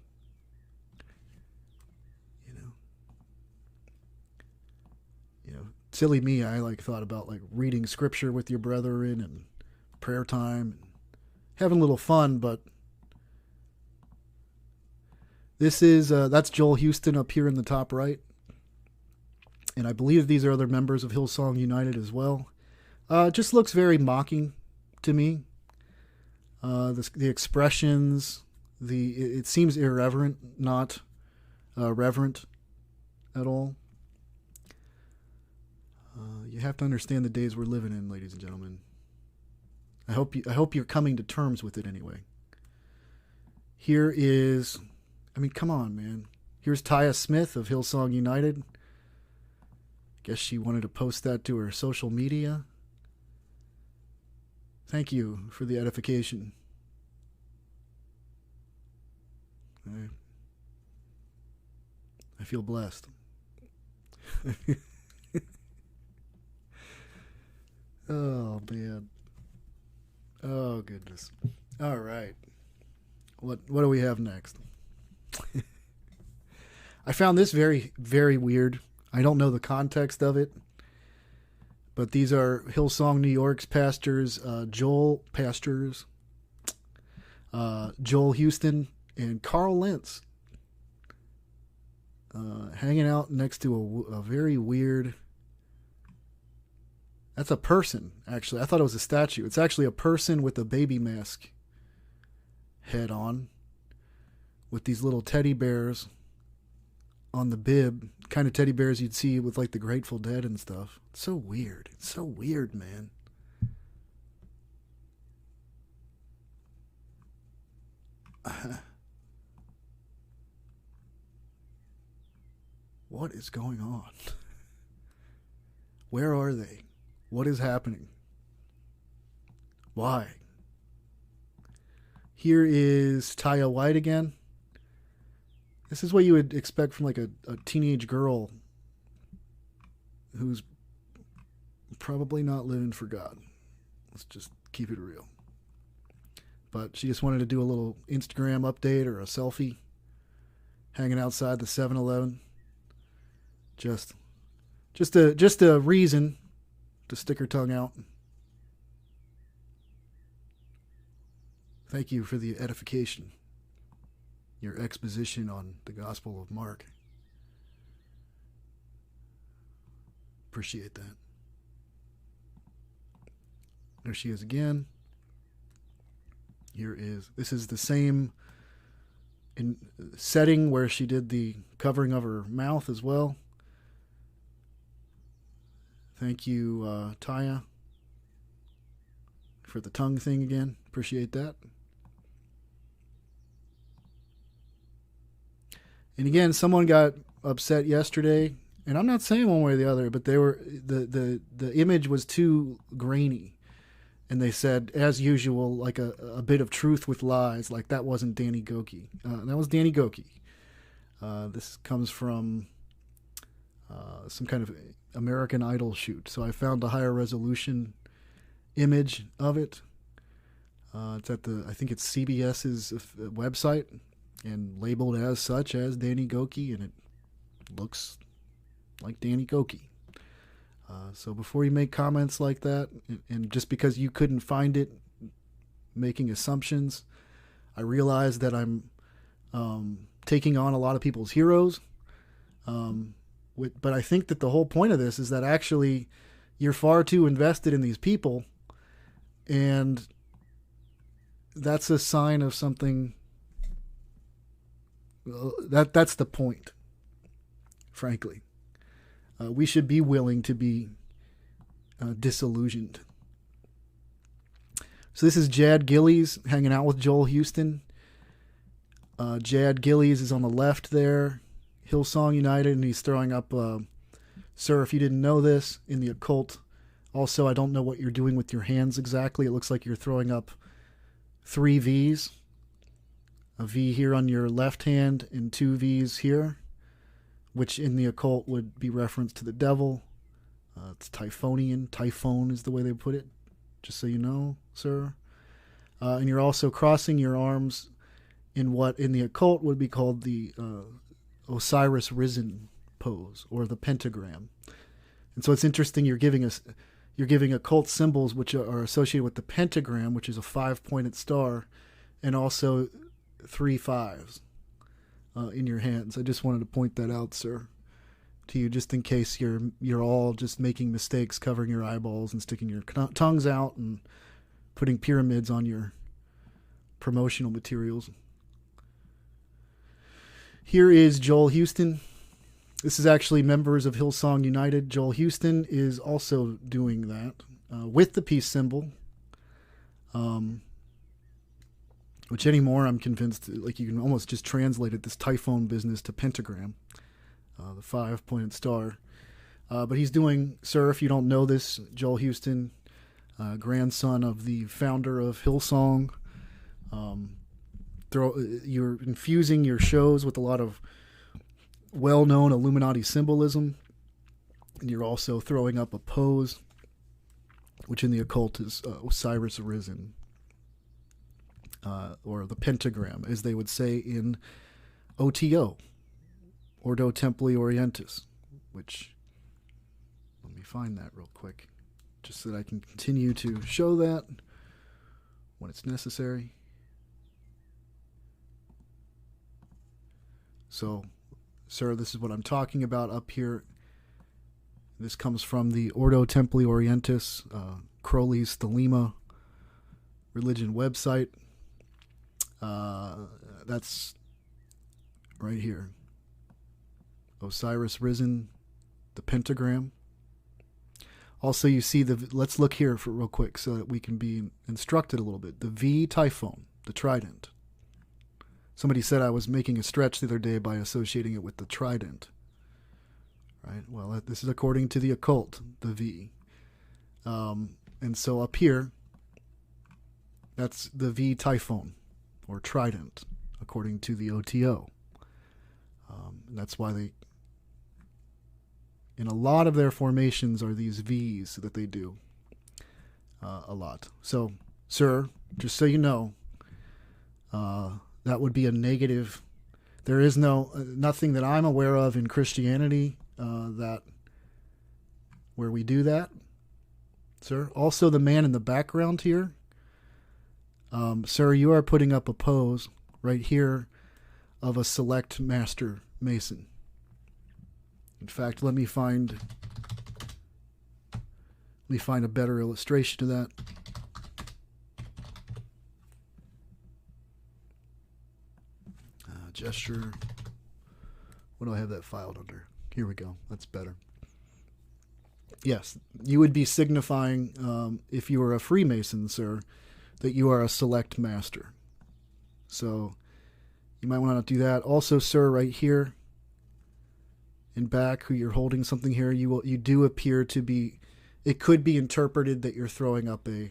Silly me, I thought about reading scripture with your brethren and prayer time, and having a little fun, but this is that's Joel Houston up here in the top right, and I believe these are other members of Hillsong United as well. It just looks very mocking to me. The expressions, it seems irreverent, not reverent at all. You have to understand the days we're living in, ladies and gentlemen. I hope you're coming to terms with it anyway. Here is, I mean, come on, man. Here's Taya Smith of Hillsong United. Guess she wanted to post that to her social media. Thank you for the edification. I feel blessed. Oh, man. Oh, goodness. All right. What do we have next? I found this very, very weird. I don't know the context of it, but these are Hillsong New York's pastors, Joel Houston and Carl Lentz, hanging out next to a very weird. That's a person, actually. I thought it was a statue. It's actually a person with a baby mask head on, with these little teddy bears on the bib, kind of teddy bears you'd see with like the Grateful Dead and stuff. It's so weird. It's so weird, man. What is going on? Where are they? What is happening? Why? Here is Taya White again. This is what you would expect from like a teenage girl who's probably not living for God. Let's just keep it real. But she just wanted to do a little Instagram update or a selfie hanging outside the 7-Eleven. Just a reason to stick her tongue out. Thank you for the edification, your exposition on the Gospel of Mark. Appreciate that. There she is again. This is the same setting where she did the covering of her mouth as well. Thank you, Taya, for the tongue thing again. Appreciate that. And again, someone got upset yesterday, and I'm not saying one way or the other, but they were the image was too grainy, and they said, as usual, like a bit of truth with lies, like that wasn't Danny Gokey. That was Danny Gokey. This comes from some kind of American Idol shoot, so I found a higher resolution image of it. It's at I think it's CBS's website, and labeled as such as Danny Gokey, and it looks like Danny Gokey. So before you make comments like that, and just because you couldn't find it, making assumptions, I realize that I'm taking on a lot of people's heroes. But I think that the whole point of this is that actually you're far too invested in these people, and that's a sign of something. That's the point, frankly. We should be willing to be disillusioned. So this is Jad Gillies hanging out with Joel Houston. Jad Gillies is on the left there, Hillsong United, and he's throwing up, sir, if you didn't know this, in the occult. Also, I don't know what you're doing with your hands exactly. It looks like you're throwing up 3 V's. A V here on your left hand and 2 V's here, which in the occult would be reference to the devil. It's Typhonian. Typhon is the way they put it, just so you know, sir. And you're also crossing your arms in what in the occult would be called the Osiris Risen pose, or the pentagram. And so it's interesting, you're giving occult symbols which are associated with the pentagram, which is a 5-pointed star, and also 3 5s in your hands. I just wanted to point that out, sir, to you, just in case you're all just making mistakes, covering your eyeballs and sticking your tongues out and putting pyramids on your promotional materials. Here is Joel Houston This is actually members of Hillsong United. Joel Houston is also doing that with the peace symbol. Which anymore, I'm convinced, like you can almost just translate it, this typhoon business, to pentagram, the 5-pointed star. But he's doing, sir, if you don't know this, Joel Houston, grandson of the founder of Hillsong. You're infusing your shows with a lot of well-known Illuminati symbolism, and you're also throwing up a pose, which in the occult is Osiris Arisen. Or the pentagram, as they would say in OTO, Ordo Templi Orientis, which, let me find that real quick, just so that I can continue to show that when it's necessary. So, sir, this is what I'm talking about up here. This comes from the Ordo Templi Orientis, Crowley's Thelema religion website. That's right here. Osiris Risen, the pentagram. Also, you see let's look here for real quick so that we can be instructed a little bit. The V typhon, the trident. Somebody said I was making a stretch the other day by associating it with the trident. Right? Well, this is according to the occult, the V. And so up here, that's the V typhon, or trident, according to the OTO. And that's why they, in a lot of their formations, are these V's that they do a lot. So, sir, just so you know, that would be a negative. There is nothing that I'm aware of in Christianity that where we do that, sir. Also, the man in the background here, sir, you are putting up a pose right here of a select master mason. In fact, let me find a better illustration of that. Gesture. What do I have that filed under? Here we go. That's better. Yes, you would be signifying, if you were a Freemason, sir, that you are a select master. So you might want to do that. Also, sir, right here in back, who you're holding something here, you do appear to be. It could be interpreted that you're throwing up a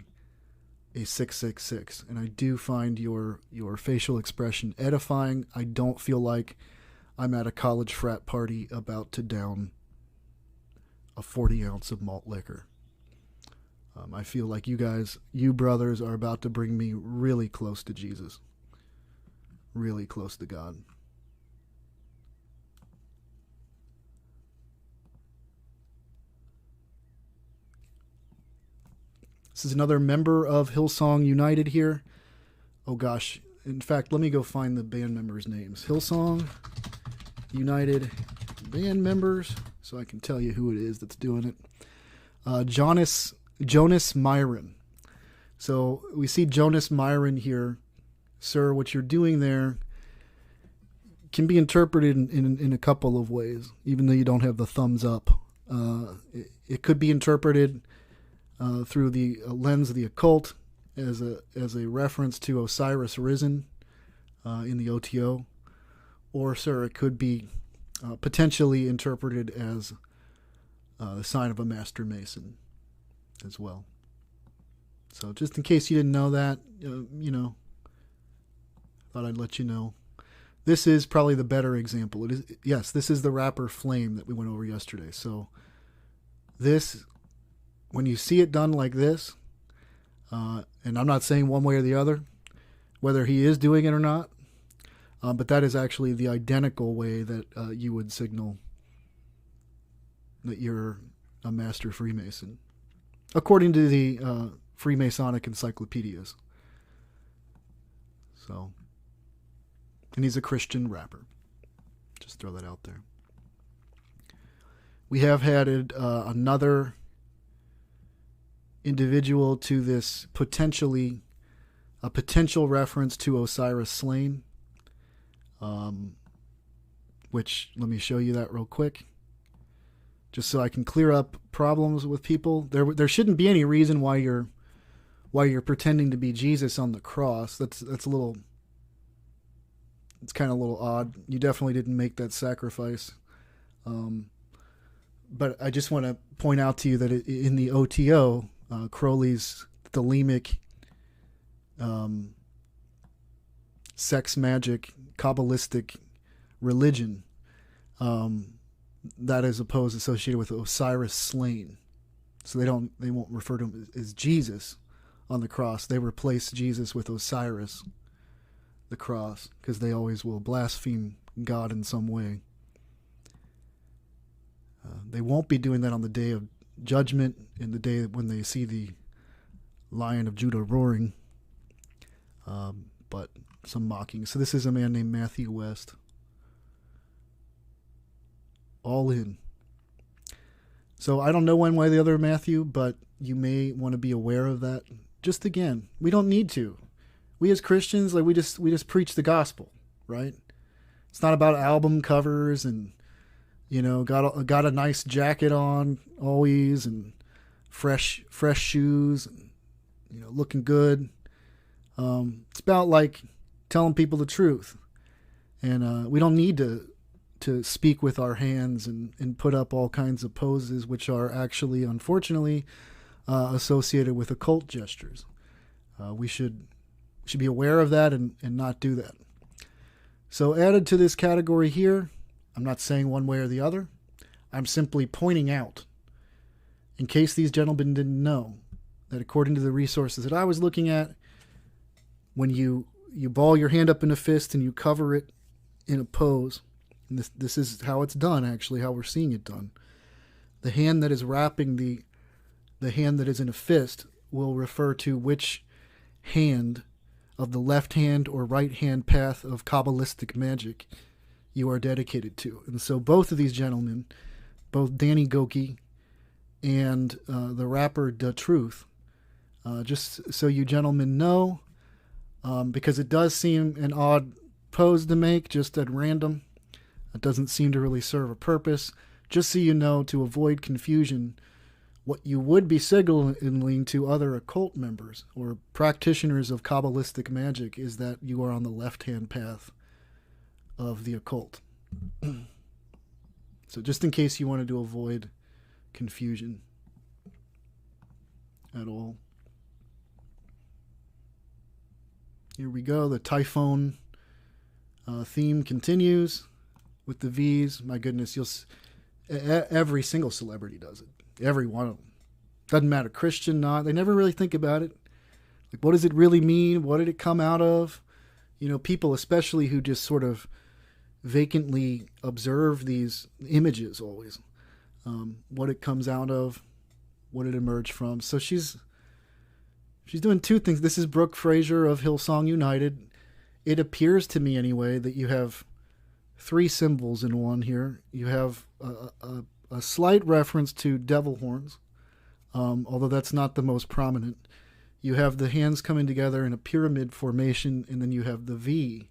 666, and I do find your facial expression edifying. I don't feel like I'm at a college frat party about to down a 40 ounce of malt liquor. I feel like you brothers are about to bring me really close to Jesus, really close to God. This is another member of Hillsong United here. Oh gosh. In fact, let me go find the band members' names. Hillsong United band members, so I can tell you who it is that's doing it. Jonas Myron. So we see Jonas Myron here. Sir, what you're doing there can be interpreted in a couple of ways, even though you don't have the thumbs up. It could be interpreted through the lens of the occult as a reference to Osiris Risen in the OTO, or, sir, it could be potentially interpreted as the sign of a Master Mason as well. So just in case you didn't know that, thought I'd let you know. This is probably the better example. This is the rapper Flame that we went over yesterday. So this, when you see it done like this, and I'm not saying one way or the other, whether he is doing it or not, but that is actually the identical way that you would signal that you're a master Freemason, according to the Freemasonic encyclopedias. So, and he's a Christian rapper. Just throw that out there. We have added another individual to this a potential reference to Osiris Slain. which let me show you that real quick, just so I can clear up problems with people. There shouldn't be any reason why you're pretending to be Jesus on the cross. That's a little. It's kind of a little odd. You definitely didn't make that sacrifice. But I just want to point out to you that in the OTO, Crowley's thelemic, sex magic, Kabbalistic religion, that is associated with Osiris slain. So they won't refer to him as Jesus on the cross. They replace Jesus with Osiris, the cross, because they always will blaspheme God in some way. They won't be doing that on the day of judgment, in the day when they see the Lion of Judah roaring, but some mocking. So this is a man named Matthew West. All in. So I don't know one way or the other, Matthew, but you may want to be aware of that. Just again, we don't need to. We as Christians, we just preach the gospel, right? It's not about album covers and, got a nice jacket on always, and fresh shoes, and, looking good. It's about telling people the truth, and we don't need to speak with our hands and put up all kinds of poses, which are actually, unfortunately, associated with occult gestures. We should be aware of that and not do that. So added to this category here, I'm not saying one way or the other. I'm simply pointing out, in case these gentlemen didn't know, that according to the resources that I was looking at, when you ball your hand up in a fist and you cover it in a pose, and this is how it's done, actually, how we're seeing it done. The hand that is wrapping the hand that is in a fist will refer to which hand of the left hand or right hand path of Kabbalistic magic you are dedicated to. And so both of these gentlemen, both Danny Goki and the rapper Da Truth, just so you gentlemen know, because it does seem an odd pose to make just at random. It doesn't seem to really serve a purpose. Just so you know, to avoid confusion, what you would be signaling to other occult members or practitioners of Kabbalistic magic is that you are on the left-hand path of the occult. So just in case you wanted to avoid confusion at all. Here we go. The Typhon theme continues with the V's. My goodness, every single celebrity does it. Every one of them. Doesn't matter, Christian, not. They never really think about it. What does it really mean? What did it come out of? People especially who just sort of vacantly observe these images always. What it comes out of, what it emerged from. So she's doing two things. This is Brooke Fraser of Hillsong United. It appears to me anyway that you have three symbols in one here. You have a slight reference to devil horns, although that's not the most prominent. You have the hands coming together in a pyramid formation, and then you have the V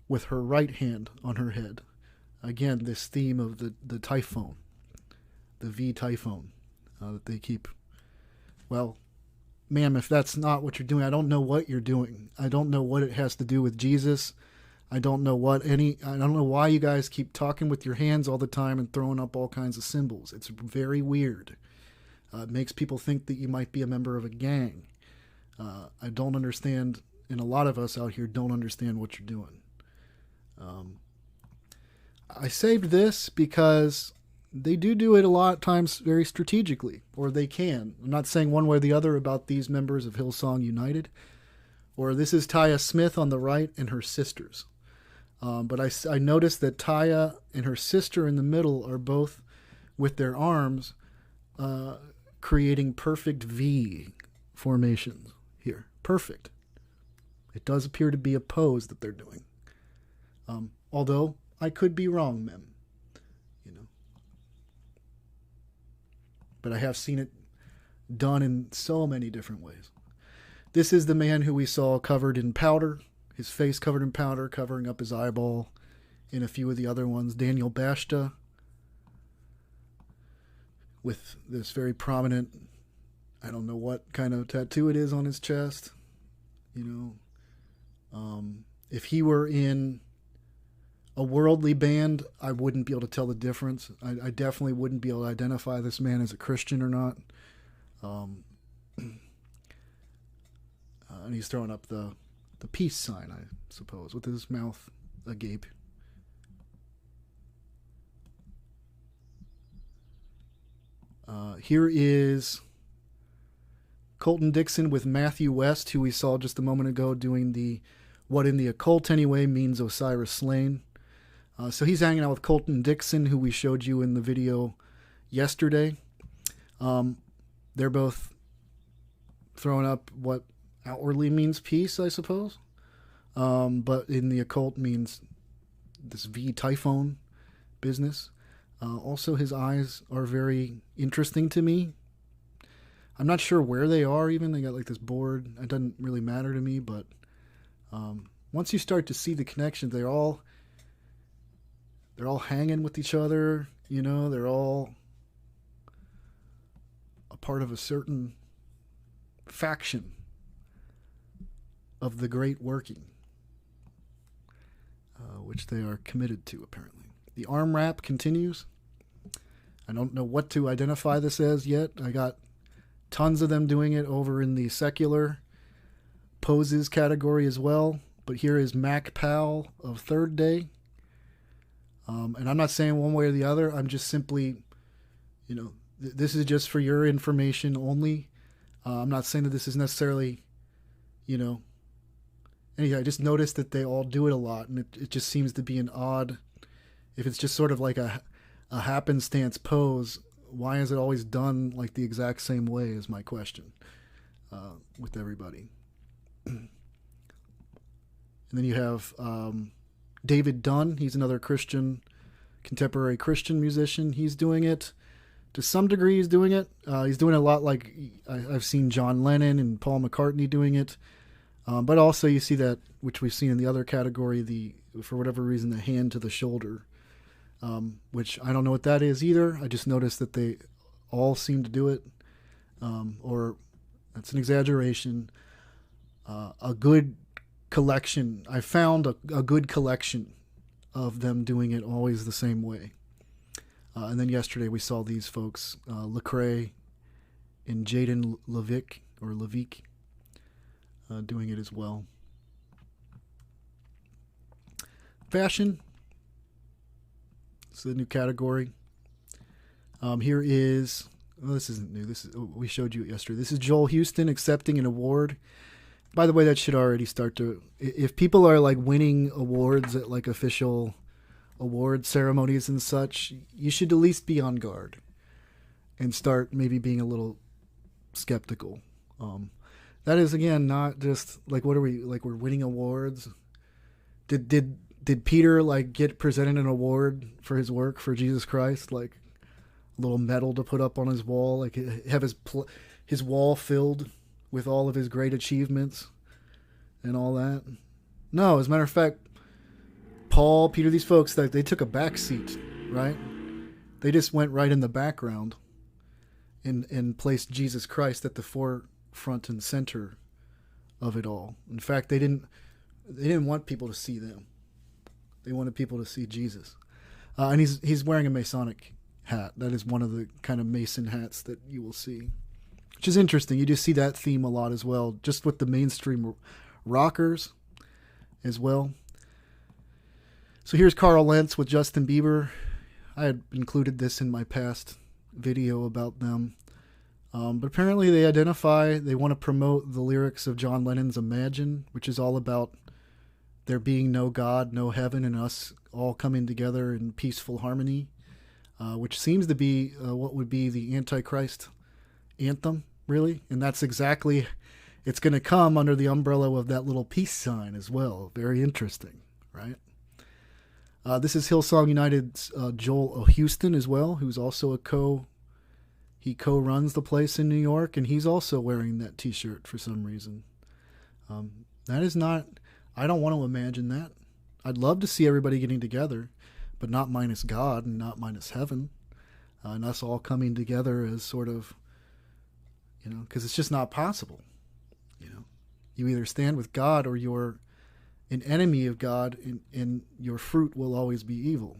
with her right hand on her head. Again, this theme of the typhoon, the V typhoon that they keep. Well, ma'am, if that's not what you're doing, I don't know what you're doing. I don't know what it has to do with Jesus. I don't know why you guys keep talking with your hands all the time and throwing up all kinds of symbols. It's very weird. It makes people think that you might be a member of a gang. I don't understand, and a lot of us out here don't understand what you're doing. I saved this because they do it a lot of times very strategically, or they can. I'm not saying one way or the other about these members of Hillsong United, or this is Taya Smith on the right and her sisters. But I noticed that Taya and her sister in the middle are both with their arms creating perfect V formations here. Perfect. It does appear to be a pose that they're doing. Although I could be wrong, ma'am. But I have seen it done in so many different ways. This is the man who we saw covered in powder. his face covered in powder, covering up his eyeball, and a few of the other ones. Daniel Bashta, with this very prominent, I don't know what kind of tattoo it is on his chest. If he were in a worldly band, I wouldn't be able to tell the difference. I definitely wouldn't be able to identify this man as a Christian or not. And he's throwing up the peace sign, I suppose, with his mouth agape. Here is Colton Dixon with Matthew West, who we saw just a moment ago doing the What in the Occult Anyway Means Osiris Slain. So he's hanging out with Colton Dixon, who we showed you in the video yesterday. They're both throwing up what outwardly means peace, I suppose. But in the occult means this V Typhon business. Also, his eyes are very interesting to me. I'm not sure where they are even. They got like this board. It doesn't really matter to me, but once you start to see the connections, they're all hanging with each other. They're all a part of a certain faction of the Great Working, which they are committed to, apparently. The arm wrap continues. I don't know what to identify this as yet. I got tons of them doing it over in the secular poses category as well. But here is Mac Powell of Third Day. And I'm not saying one way or the other. I'm just simply, this is just for your information only. I'm not saying that this is necessarily, anyhow, I just noticed that they all do it a lot. And it just seems to be an odd, if it's just sort of like a happenstance pose, why is it always done like the exact same way is my question with everybody. And then you have David Dunn. He's another contemporary Christian musician. He's doing it. To some degree, he's doing it. He's doing it a lot like I've seen John Lennon and Paul McCartney doing it. But also you see that, which we've seen in the other category, for whatever reason, the hand to the shoulder, which I don't know what that is either. I just noticed that they all seem to do it, or that's an exaggeration. A good collection. I found a good collection of them doing it always the same way. And then yesterday we saw these folks, Lecrae and Jaden Levick, doing it as well. Fashion. It's the new category. Here is, this isn't new. We showed you it yesterday. This is Joel Houston accepting an award. By the way, that should already start to, if people are like winning awards at like official award ceremonies and such, you should at least be on guard and start maybe being a little skeptical. That is, again, not just like, what are we, like, we're winning awards. Did Peter like get presented an award for his work for Jesus Christ? Like a little medal to put up on his wall, like have his wall filled with all of his great achievements and all that? No, as a matter of fact, Paul, Peter, these folks, they took a back seat, right? They just went right in the background and placed Jesus Christ at the forefront and center of it all. In fact, they didn't want people to see them. They wanted people to see Jesus. And he's wearing a Masonic hat. That is one of the kind of Mason hats that you will see, which is interesting. You just see that theme a lot as well, just with the mainstream rockers as well. So here's Carl Lentz with Justin Bieber. I had included this in my past video about them. But apparently they want to promote the lyrics of John Lennon's Imagine, which is all about there being no God, no heaven, and us all coming together in peaceful harmony, which seems to be what would be the Antichrist anthem, really. And that's exactly, it's going to come under the umbrella of that little peace sign as well. Very interesting, right? This is Hillsong United's Joel Houston as well, who's also he co-runs the place in New York, and he's also wearing that t-shirt for some reason. That is not, I don't want to imagine that. I'd love to see everybody getting together, but not minus God and not minus heaven, and us all coming together as sort of, because it's just not possible. You either stand with God or you're an enemy of God, and your fruit will always be evil.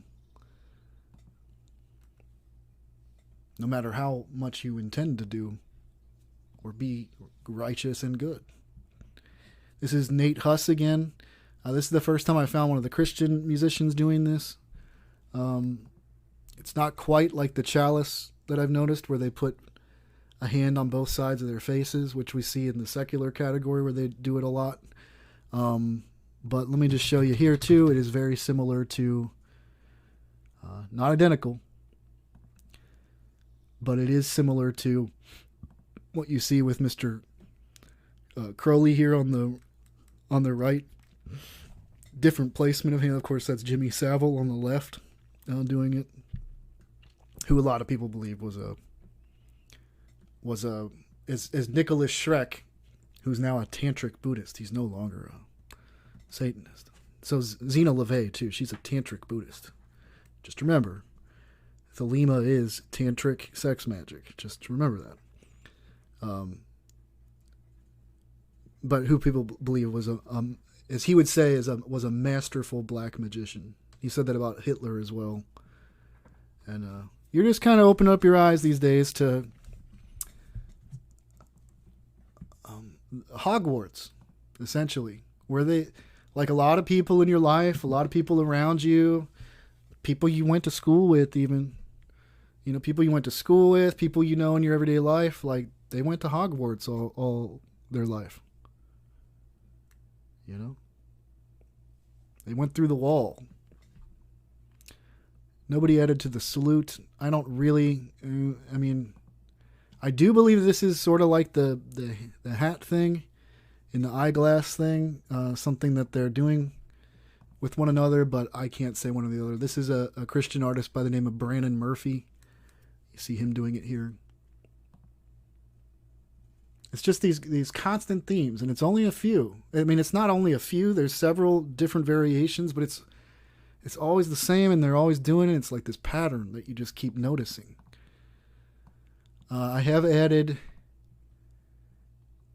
No matter how much you intend to do or be righteous and good. This is Nate Huss again. This is the first time I found one of the Christian musicians doing this. It's not quite like the chalice that I've noticed where they put a hand on both sides of their faces, which we see in the secular category where they do it a lot. But let me just show you here too. It is very similar to, not identical, but it is similar to what you see with Mr. Crowley here on the right. Different placement of him. Of course, that's Jimmy Savile on the left doing it, who a lot of people believe was Nicholas Schreck, who's now a tantric Buddhist. He's no longer a Satanist. So Zena LaVey too. She's a tantric Buddhist. Just remember, Thelema is tantric sex magic. Just remember that. But who people believe was as he would say, was a masterful black magician. He said that about Hitler as well. And you're just kind of opening up your eyes these days to Hogwarts, essentially, where they, like a lot of people in your life, a lot of people around you, people you went to school with, even, people you went to school with, people in your everyday life, like they went to Hogwarts all their life. They went through the wall. Nobody added to the salute. I don't really, I do believe this is sort of like the hat thing and the eyeglass thing, something that they're doing with one another, but I can't say one or the other. This is a Christian artist by the name of Brandon Murphy. You see him doing it here. It's just these constant themes, and it's only a few. It's not only a few. There's several different variations, but it's always the same, and they're always doing it. It's like this pattern that you just keep noticing. I have added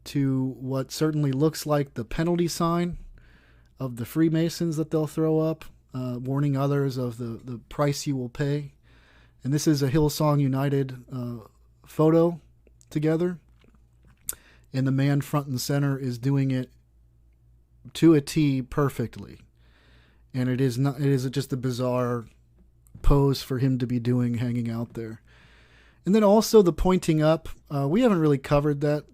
to what certainly looks like the penalty sign of the Freemasons that they'll throw up, warning others of the price you will pay. And this is a Hillsong United photo together. And the man front and center is doing it to a T perfectly. And it is just a bizarre pose for him to be doing, hanging out there. And then also the pointing up. We haven't really covered that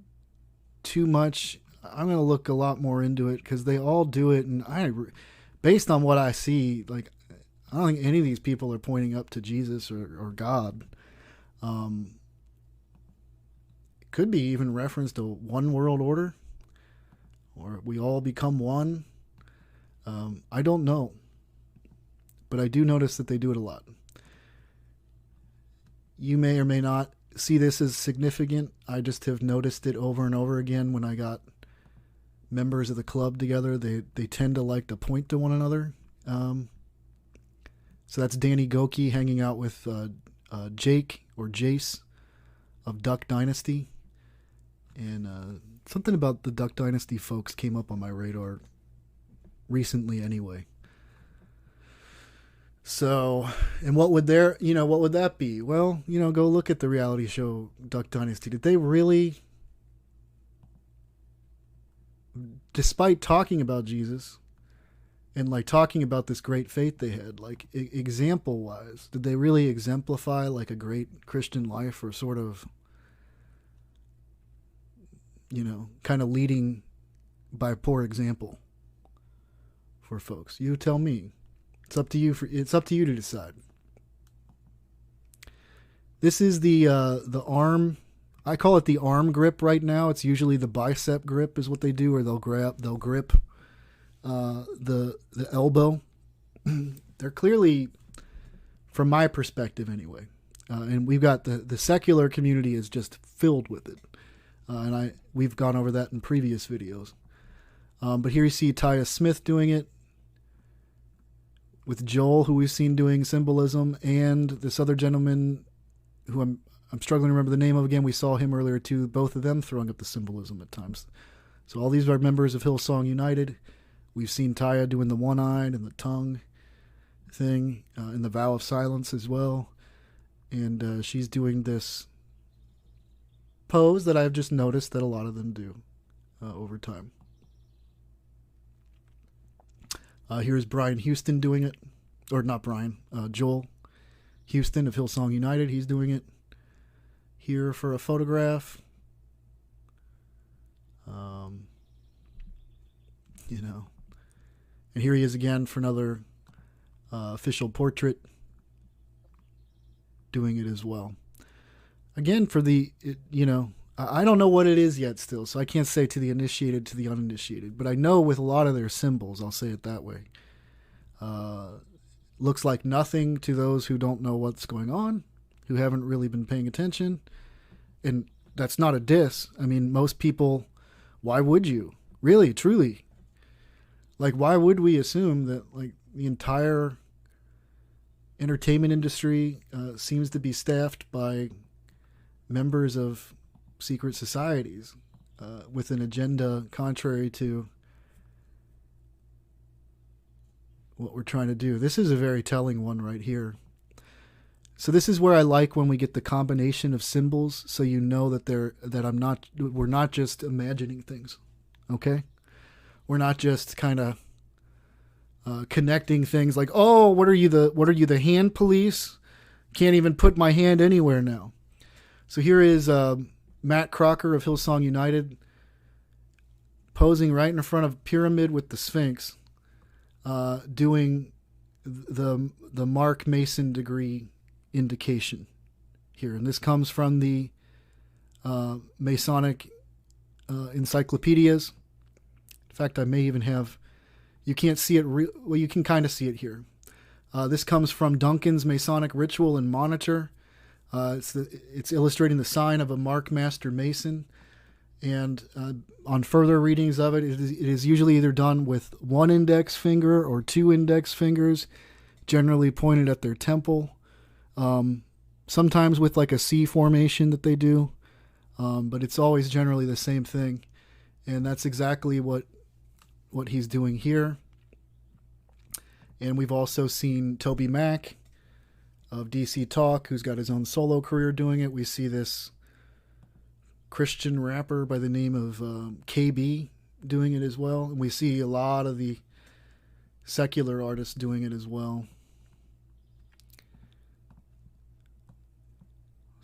too much. I'm going to look a lot more into it because they all do it. And based on what I see, like, I don't think any of these people are pointing up to Jesus or God. Could be even reference to one world order, or we all become one. I don't know, but I do notice that they do it a lot. You may or may not see this as significant. I just have noticed it over and over again when I got members of the club together. They tend to like to point to one another. So that's Danny Goki hanging out with Jake or Jace of Duck Dynasty. And something about the Duck Dynasty folks came up on my radar recently anyway. So, and what would that be? Well, go look at the reality show Duck Dynasty. Did they really, despite talking about Jesus and like talking about this great faith they had, like example wise, did they really exemplify like a great Christian life, or sort of, kind of leading by poor example for folks? You tell me. It's up to you to decide. This is the arm. I call it the arm grip right now. It's usually the bicep grip is what they do, or they'll grip the elbow. They're clearly, from my perspective anyway, and we've got the secular community is just filled with it. And we've gone over that in previous videos. But here you see Taya Smith doing it with Joel, who we've seen doing symbolism, and this other gentleman who I'm struggling to remember the name of again. We saw him earlier too. Both of them throwing up the symbolism at times. So all these are members of Hillsong United. We've seen Taya doing the one-eyed and the tongue thing, and the vow of silence as well. And she's doing this pose that I've just noticed that a lot of them do over time. Here's Brian Houston doing it. Or not Brian, Joel Houston of Hillsong United. He's doing it here for a photograph. And here he is again for another official portrait, doing it as well. Again, for I don't know what it is yet still, so I can't say to the initiated, to the uninitiated, but I know with a lot of their symbols, I'll say it that way, looks like nothing to those who don't know what's going on, who haven't really been paying attention. And that's not a diss. I mean, most people, why would you? Really, truly. Like, why would we assume that, like, the entire entertainment industry seems to be staffed by members of secret societies with an agenda contrary to what we're trying to do? This is a very telling one right here. So this is where I like when we get the combination of symbols, so you know that we're not just imagining things, okay? We're not just kind of connecting things like, oh, what are you, the hand police? Can't even put my hand anywhere now. So here is Matt Crocker of Hillsong United posing right in front of a pyramid with the Sphinx, doing the Mark Mason degree indication here. And this comes from the Masonic encyclopedias. In fact, I may even have, you can't see it, well, you can kind of see it here. This comes from Duncan's Masonic Ritual and Monitor. It's illustrating the sign of a Mark Master Mason. And on further readings of it, it is usually either done with one index finger or two index fingers, generally pointed at their temple. Sometimes with like a C formation that they do, but it's always generally the same thing. And that's exactly what he's doing here. And we've also seen Toby Mac of DC Talk, who's got his own solo career doing it. We see this Christian rapper by the name of KB doing it as well. And we see a lot of the secular artists doing it as well.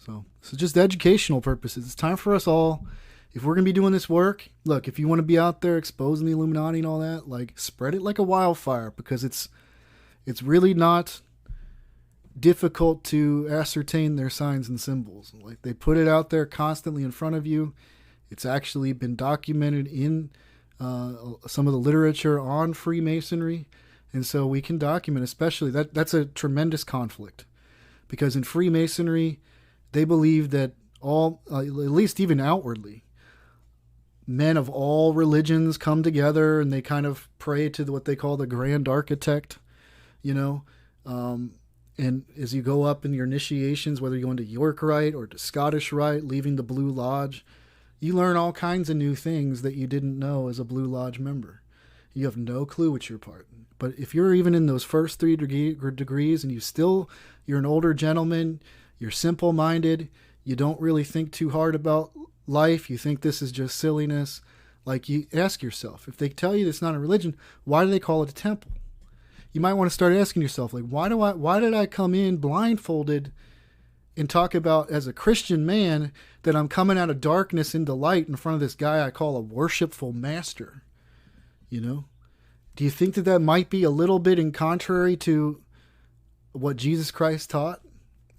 So just educational purposes. It's time for us all, if we're going to be doing this work, look, if you want to be out there exposing the Illuminati and all that, like, spread it like a wildfire, because it's really not difficult to ascertain their signs and symbols. Like, they put it out there constantly in front of you. It's actually been documented in some of the literature on Freemasonry. And so we can document, especially that's a tremendous conflict, because in Freemasonry, they believe that all, at least even outwardly, men of all religions come together and they kind of pray to what they call the Grand Architect, and as you go up in your initiations, whether you're going to York Rite or to Scottish Rite, leaving the Blue Lodge, you learn all kinds of new things that you didn't know as a Blue Lodge member. You have no clue what your part. But if you're even in those first 3 degrees and you're an older gentleman, you're simple-minded, you don't really think too hard about life, you think this is just silliness, like, you ask yourself, if they tell you it's not a religion, why do they call it a temple? You might want to start asking yourself, like, why did I come in blindfolded and talk about, as a Christian man, that I'm coming out of darkness into light in front of this guy I call a worshipful master? Do you think that might be a little bit in contrary to what Jesus Christ taught?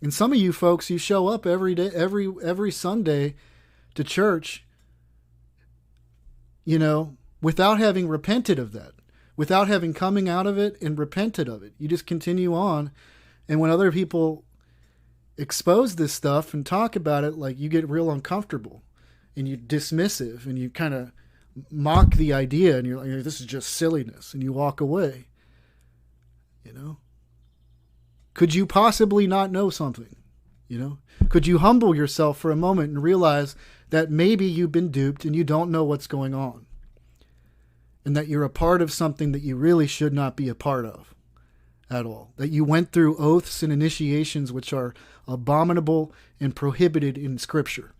And some of you folks, you show up every day, every Sunday to church, without having repented of that, without having coming out of it and repented of it. You just continue on. And when other people expose this stuff and talk about it, like, you get real uncomfortable and you dismissive and you kind of mock the idea, and you're like, this is just silliness, and you walk away. You know? Could you possibly not know something? You know? Could you humble yourself for a moment and realize that maybe you've been duped and you don't know what's going on? And that you're a part of something that you really should not be a part of at all. That you went through oaths and initiations which are abominable and prohibited in Scripture.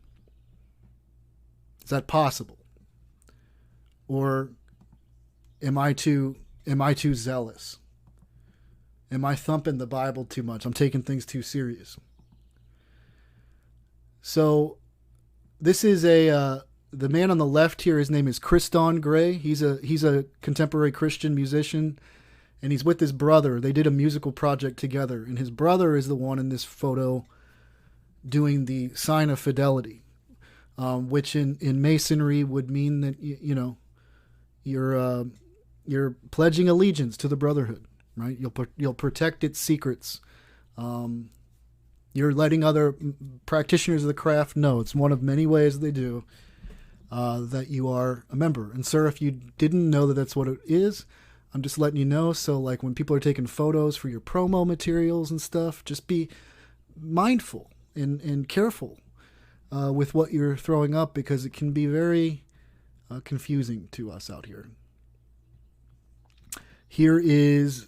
Is that possible? Or am I too zealous? Am I thumping the Bible too much? I'm taking things too serious. So this is the man on the left here. His name is Christon Gray. He's a contemporary Christian musician, and he's with his brother. They did a musical project together, and his brother is the one in this photo doing the sign of fidelity, which in Masonry would mean that you're pledging allegiance to the brotherhood, right? You'll protect its secrets. You're letting other practitioners of the craft know. It's one of many ways they do that you are a member. And sir, if you didn't know that that's what it is, I'm just letting you know. So like when people are taking photos for your promo materials and stuff, just be mindful and careful with what you're throwing up, because it can be very confusing to us out here. Here is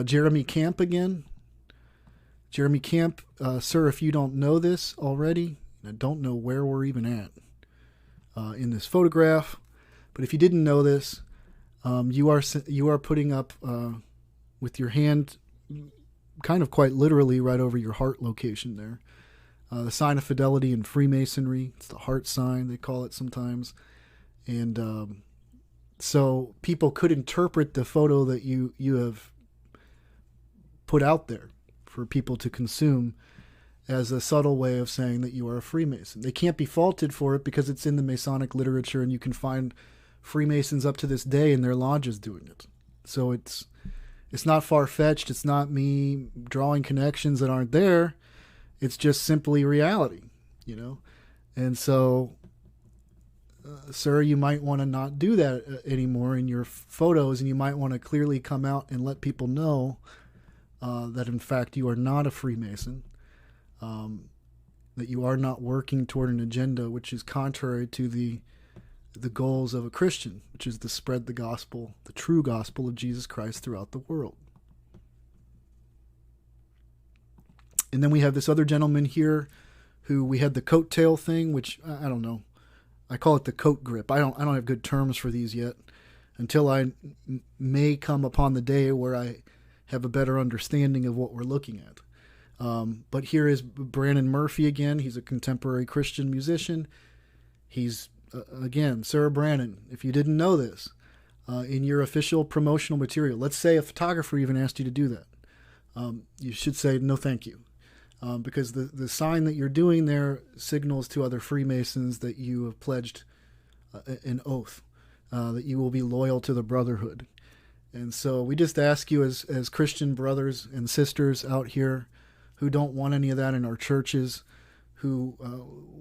Jeremy Camp again. Jeremy Camp, sir, if you don't know this already, I don't know where we're even at in this photograph, but if you didn't know this, you are putting up with your hand kind of quite literally right over your heart location there. The sign of fidelity in Freemasonry. It's the heart sign, they call it sometimes. And so people could interpret the photo that you have put out there for people to consume as a subtle way of saying that you are a Freemason. They can't be faulted for it because it's in the Masonic literature, and you can find Freemasons up to this day in their lodges doing it. So it's not far-fetched. It's not me drawing connections that aren't there. It's just simply reality, you know? And so, sir, you might want to not do that anymore in your photos, and you might want to clearly come out and let people know that, in fact, you are not a Freemason, that you are not working toward an agenda which is contrary to the goals of a Christian, which is to spread the gospel, the true gospel of Jesus Christ throughout the world. And then we have this other gentleman here who we had the coattail thing, which I don't know. I call it the coat grip. I don't have good terms for these yet until I may come upon the day where I have a better understanding of what we're looking at. But here is Brandon Murphy again. He's a contemporary Christian musician. He's, again, Sir Brandon, if you didn't know this, in your official promotional material, let's say a photographer even asked you to do that, you should say, no thank you. Because the sign that you're doing there signals to other Freemasons that you have pledged an oath, that you will be loyal to the brotherhood. And so we just ask you as Christian brothers and sisters out here who don't want any of that in our churches, who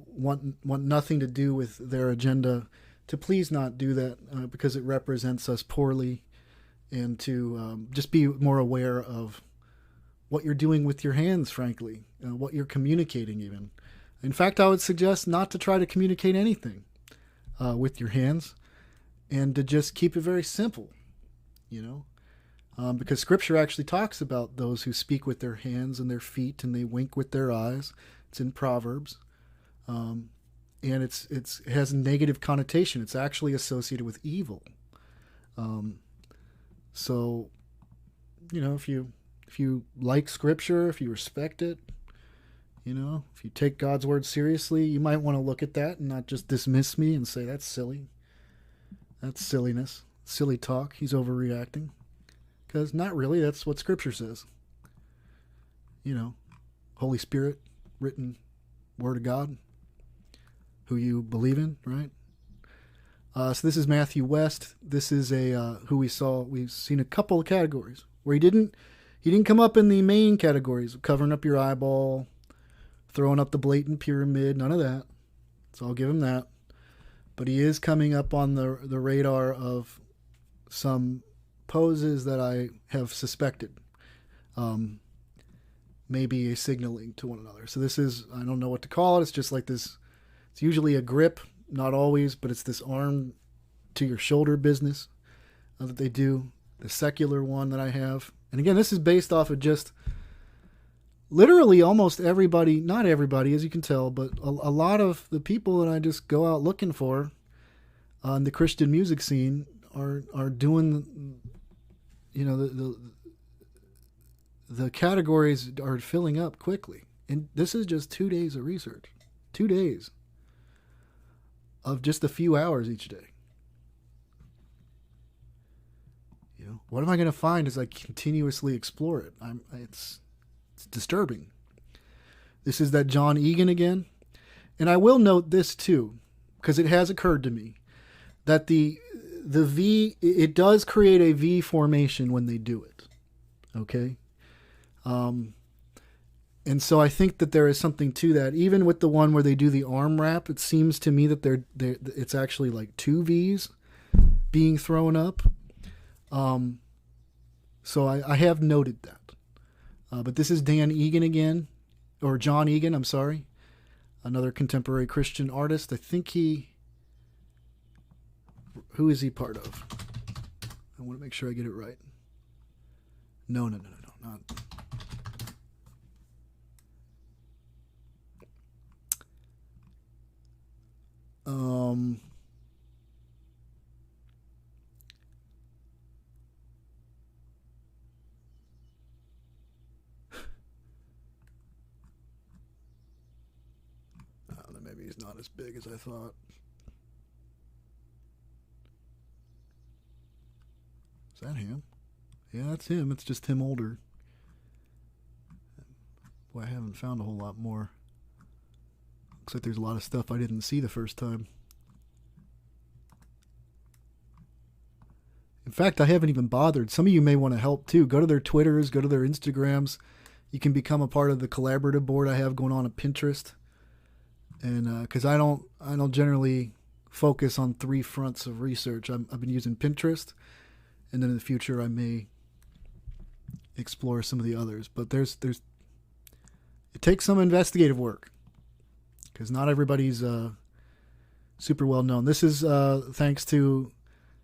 want nothing to do with their agenda, to please not do that because it represents us poorly, and to just be more aware of what you're doing with your hands, frankly, what you're communicating even. In fact, I would suggest not to try to communicate anything with your hands, and to just keep it very simple, you know, because Scripture actually talks about those who speak with their hands and their feet, and they wink with their eyes. It's in Proverbs, and it has a negative connotation. It's actually associated with evil. So, you know, if you like Scripture, if you respect it, you know, if you take God's word seriously, you might want to look at that and not just dismiss me and say, that's silly. That's silliness. Silly talk. He's overreacting. Because not really. That's what Scripture says. You know, Holy Spirit, written Word of God, who you believe in, right? So this is Matthew West. This is who we saw. We've seen a couple of categories where he didn't come up in the main categories, covering up your eyeball, throwing up the blatant pyramid, none of that. So I'll give him that. but he is coming up on the radar of some poses that I have suspected may be a signaling to one another. So this is, I don't know what to call it. It's just like this. It's usually a grip, not always, but it's this arm to your shoulder business that they do. The secular one that I have. And again, this is based off of just literally almost everybody, not everybody, as you can tell, but a lot of the people that I just go out looking for on the Christian music scene are doing, you know, the categories are filling up quickly. And this is just 2 days of research. 2 days of just a few hours each day. You know, what am I going to find as I continuously explore it? It's disturbing. This is that John Egan again. And I will note this too, because it has occurred to me that the V, it does create a V formation when they do it. Okay. And so I think that there is something to that. Even with the one where they do the arm wrap, it seems to me that it's actually like two V's being thrown up. So I have noted that. But this is Dan Egan again, or John Egan, I'm sorry. Another contemporary Christian artist. I think who is he part of? I want to make sure I get it right. No, not. Maybe he's not as big as I thought. Is that him? Yeah, that's him. It's just him older. Boy, I haven't found a whole lot more. Looks like there's a lot of stuff I didn't see the first time. In fact, I haven't even bothered. Some of you may want to help too. Go to their Twitters, go to their Instagrams. You can become a part of the collaborative board I have going on at Pinterest. And because I don't generally focus on three fronts of research. I've been using Pinterest, and then in the future I may explore some of the others. But it takes some investigative work because not everybody's super well known. This is thanks to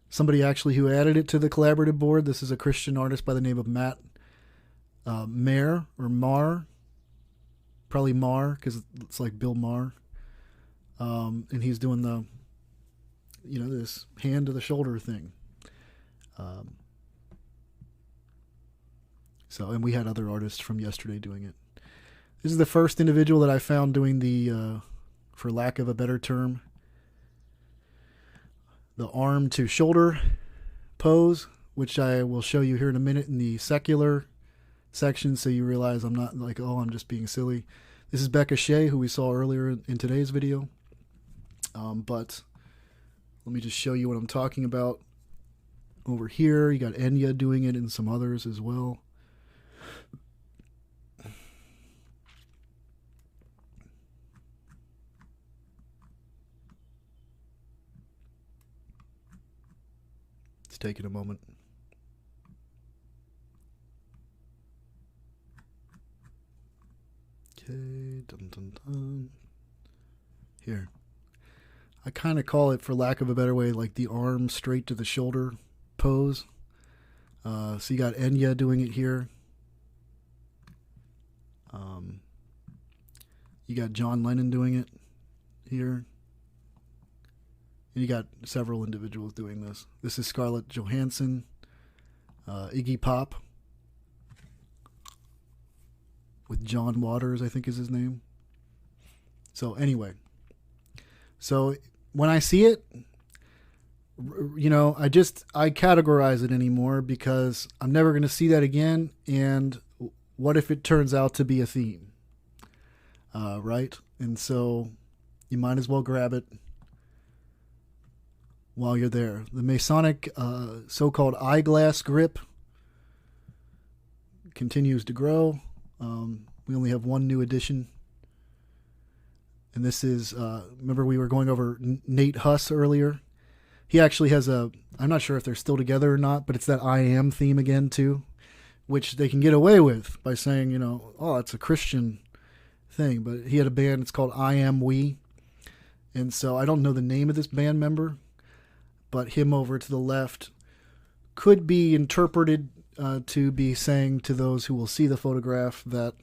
somebody actually who added it to the collaborative board. This is a Christian artist by the name of Matt Maher or Marr, probably Marr because it's like Bill Maher. And he's doing this hand to the shoulder thing. And we had other artists from yesterday doing it. This is the first individual that I found doing the, for lack of a better term, the arm to shoulder pose, which I will show you here in a minute in the secular section, so you realize I'm not like, oh, I'm just being silly. This is Becca Shea, who we saw earlier in today's video. But let me just show you what I'm talking about. Over here, you got Enya doing it and some others as well. It's taking a moment. Okay, dun dun dun. Here. I kind of call it, for lack of a better way, like the arm straight to the shoulder pose. So you got Enya doing it here. You got John Lennon doing it here. And you got several individuals doing this. This is Scarlett Johansson, Iggy Pop, with John Waters, I think is his name. So anyway. So when I see it, you know, I categorize it anymore because I'm never going to see that again. And what if it turns out to be a theme? Right? And so you might as well grab it while you're there. The Masonic so-called eyeglass grip continues to grow. We only have one new edition. And this is, remember we were going over Nate Huss earlier? He actually has I'm not sure if they're still together or not, but it's that I Am theme again too, which they can get away with by saying, oh, it's a Christian thing. But he had a band, it's called I Am We. And so I don't know the name of this band member, but him over to the left could be interpreted to be saying to those who will see the photograph that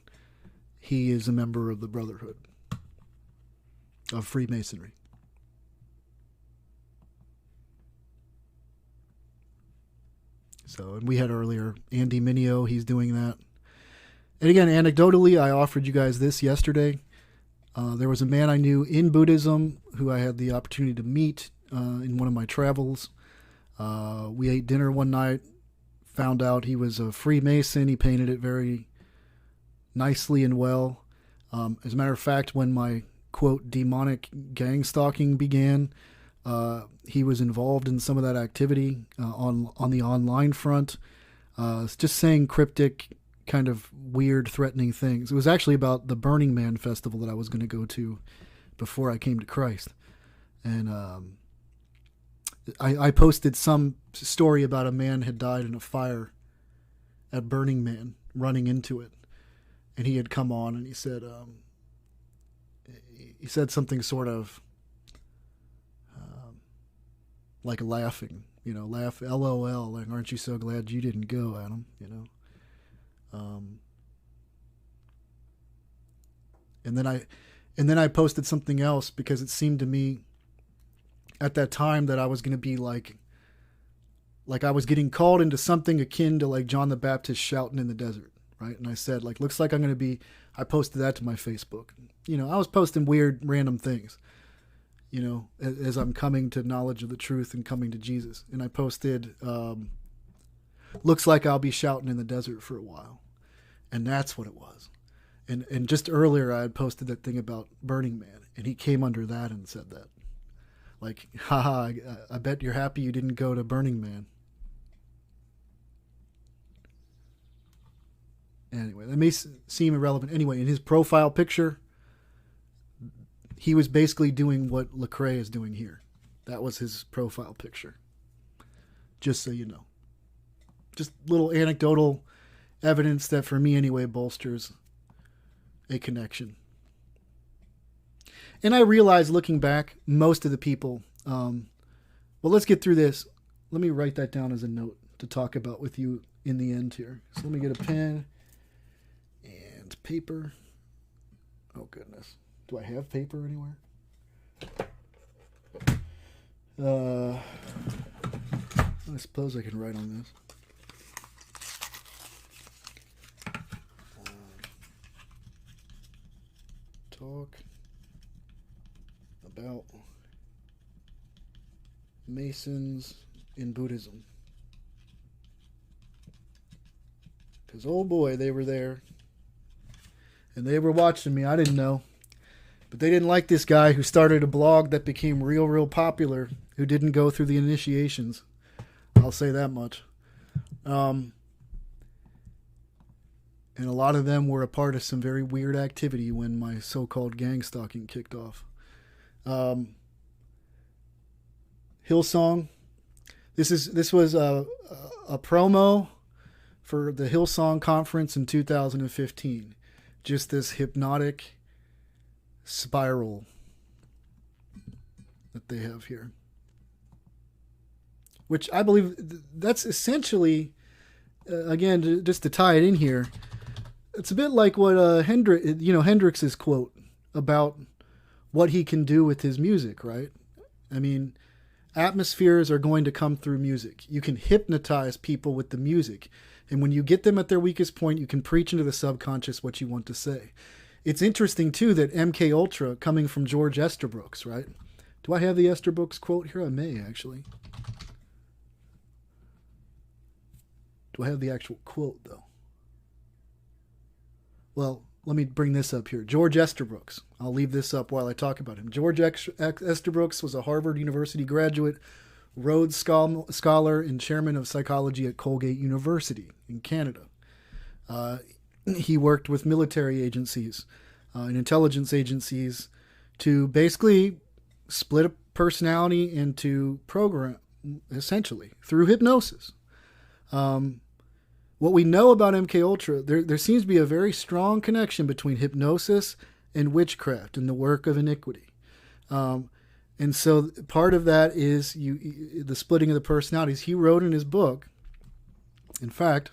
he is a member of the Brotherhood of Freemasonry. So, and we had earlier Andy Mineo, he's doing that. And again, anecdotally, I offered you guys this yesterday. There was a man I knew in Buddhism who I had the opportunity to meet in one of my travels. We ate dinner one night, found out he was a Freemason. He painted it very nicely and well. As a matter of fact, when my, quote, demonic gang stalking began, he was involved in some of that activity on the online front, just saying cryptic, kind of weird, threatening things. It was actually about the Burning Man festival that I was going to go to before I came to Christ. And I posted some story about a man had died in a fire at Burning Man, running into it. And he had come on and he said something sort of like laughing, laugh, LOL, like, aren't you so glad you didn't go, Adam, And then I posted something else because it seemed to me at that time that I was going to be like I was getting called into something akin to like John the Baptist shouting in the desert, right? And I said, like, looks like I'm going to be, I posted that to my Facebook. I was posting weird, random things, as I'm coming to knowledge of the truth and coming to Jesus. And I posted, looks like I'll be shouting in the desert for a while. And that's what it was. And just earlier I had posted that thing about Burning Man, and he came under that and said that. Like, haha, I bet you're happy you didn't go to Burning Man. Anyway, that may seem irrelevant. Anyway, in his profile picture, he was basically doing what Lecrae is doing here. That was his profile picture. Just so you know. Just little anecdotal evidence that, for me anyway, bolsters a connection. And I realize, looking back, most of the people, well, let's get through this. Let me write that down as a note to talk about with you in the end here. So let me get a pen and paper. Oh, goodness. Do I have paper anywhere? I suppose I can write on this. Talk about Masons in Buddhism. Because, oh boy, they were there. And they were watching me. I didn't know. But they didn't like this guy who started a blog that became real popular, who didn't go through the initiations. I'll say that much. And a lot of them were a part of some very weird activity when my so-called gang stalking kicked off. Hillsong. This was a promo for the Hillsong conference in 2015. Just this hypnotic spiral that they have here, which I believe that's essentially, again, just to tie it in here, it's a bit like what Hendrix's quote about what he can do with his music, right? I mean, atmospheres are going to come through music. You can hypnotize people with the music, and when you get them at their weakest point, you can preach into the subconscious what you want to say. It's interesting, too, that MK Ultra, coming from George Esterbrookes, right? Do I have the Esterbrookes quote here? I may, actually. Do I have the actual quote, though? Well, let me bring this up here. George Esterbrookes. I'll leave this up while I talk about him. George Esterbrookes was a Harvard University graduate, Rhodes Scholar, and chairman of psychology at Colgate University in Canada. He worked with military agencies and intelligence agencies. to basically split a personality into program, essentially, through hypnosis. What we know about MK Ultra, there seems to be a very strong connection between hypnosis and witchcraft and the work of iniquity. And so part of that is the splitting of the personalities. He wrote in his book, in fact,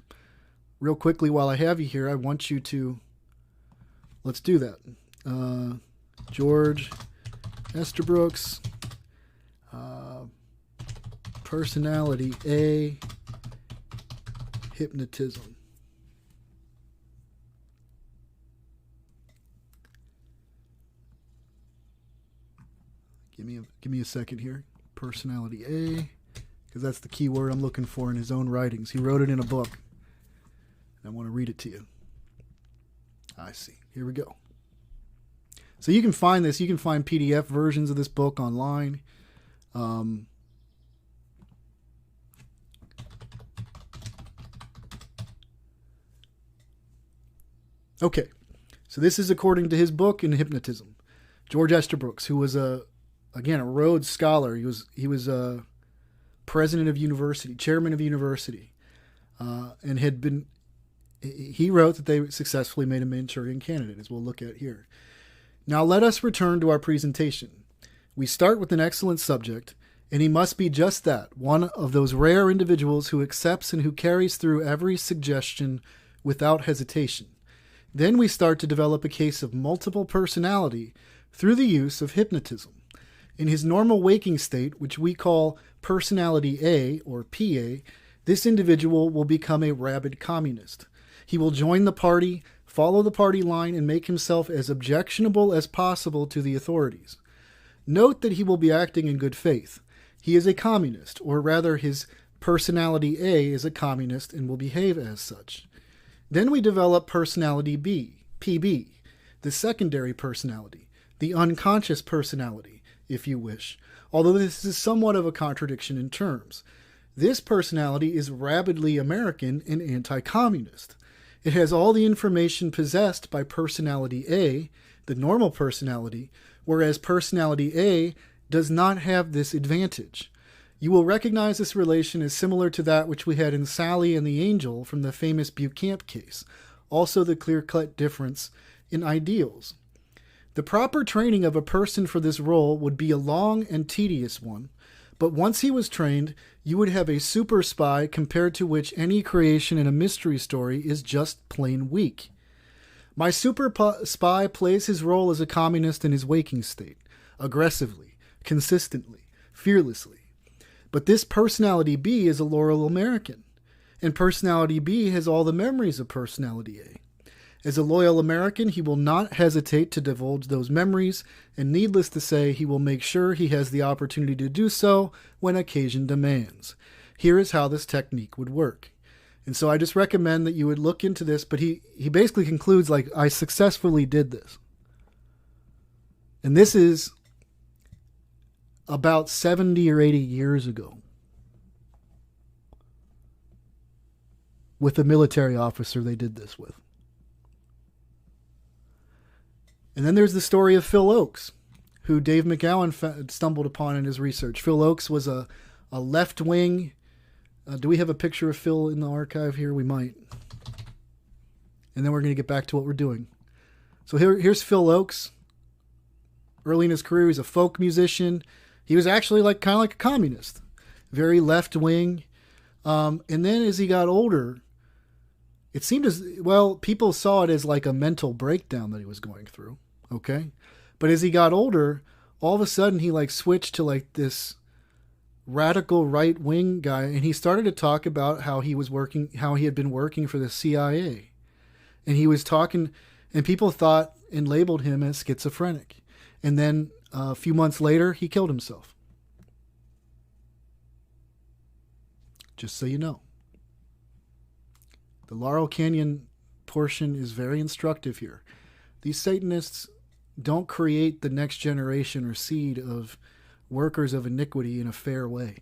real quickly while I have you here, I want you to, let's do that. George Estabrooks, Personality A, Hypnotism. Give me a second here. Personality A, because that's the key word I'm looking for in his own writings. He wrote it in a book. I want to read it to you. I see. Here we go. So you can find this. You can find PDF versions of this book online. Okay. So this is according to his book in Hypnotism. George Estabrooks, who was a Rhodes Scholar. He was a president of university, chairman of university, and had been. He wrote that they successfully made a Manchurian candidate, as we'll look at here. Now let us return to our presentation. We start with an excellent subject, and he must be just that, one of those rare individuals who accepts and who carries through every suggestion without hesitation. Then we start to develop a case of multiple personality through the use of hypnotism. In his normal waking state, which we call Personality A, or PA, this individual will become a rabid communist. He will join the party, follow the party line, and make himself as objectionable as possible to the authorities. Note that he will be acting in good faith. He is a communist, or rather his Personality A is a communist and will behave as such. Then we develop Personality B, PB, the secondary personality, the unconscious personality, if you wish, although this is somewhat of a contradiction in terms. This personality is rabidly American and anti-communist. It has all the information possessed by Personality A, the normal personality, whereas Personality A does not have this advantage. You will recognize this relation as similar to that which we had in Sally and the Angel from the famous Bucamp case, also the clear-cut difference in ideals. The proper training of a person for this role would be a long and tedious one, but once he was trained, you would have a super spy compared to which any creation in a mystery story is just plain weak. My super spy plays his role as a communist in his waking state, aggressively, consistently, fearlessly. But this Personality B is a loyal American, and Personality B has all the memories of Personality A. As a loyal American, he will not hesitate to divulge those memories, and needless to say, he will make sure he has the opportunity to do so when occasion demands. Here is how this technique would work. And so I just recommend that you would look into this, but he basically concludes like, I successfully did this. And this is about 70 or 80 years ago with a military officer they did this with. And then there's the story of Phil Oakes, who Dave McGowan stumbled upon in his research. Phil Oakes was a left-wing. Do we have a picture of Phil in the archive here? We might. And then we're going to get back to what we're doing. So here's Phil Oakes. Early in his career, he's a folk musician. He was actually kind of like a communist, very left-wing. And then as he got older, it seemed people saw it as like a mental breakdown that he was going through. Okay. But as he got older, all of a sudden he switched to this radical right wing guy. And he started to talk about how he had been working for the CIA, and he was talking, and people thought and labeled him as schizophrenic. And then a few months later, he killed himself. Just so you know. The Laurel Canyon portion is very instructive here. These Satanists don't create the next generation or seed of workers of iniquity in a fair way.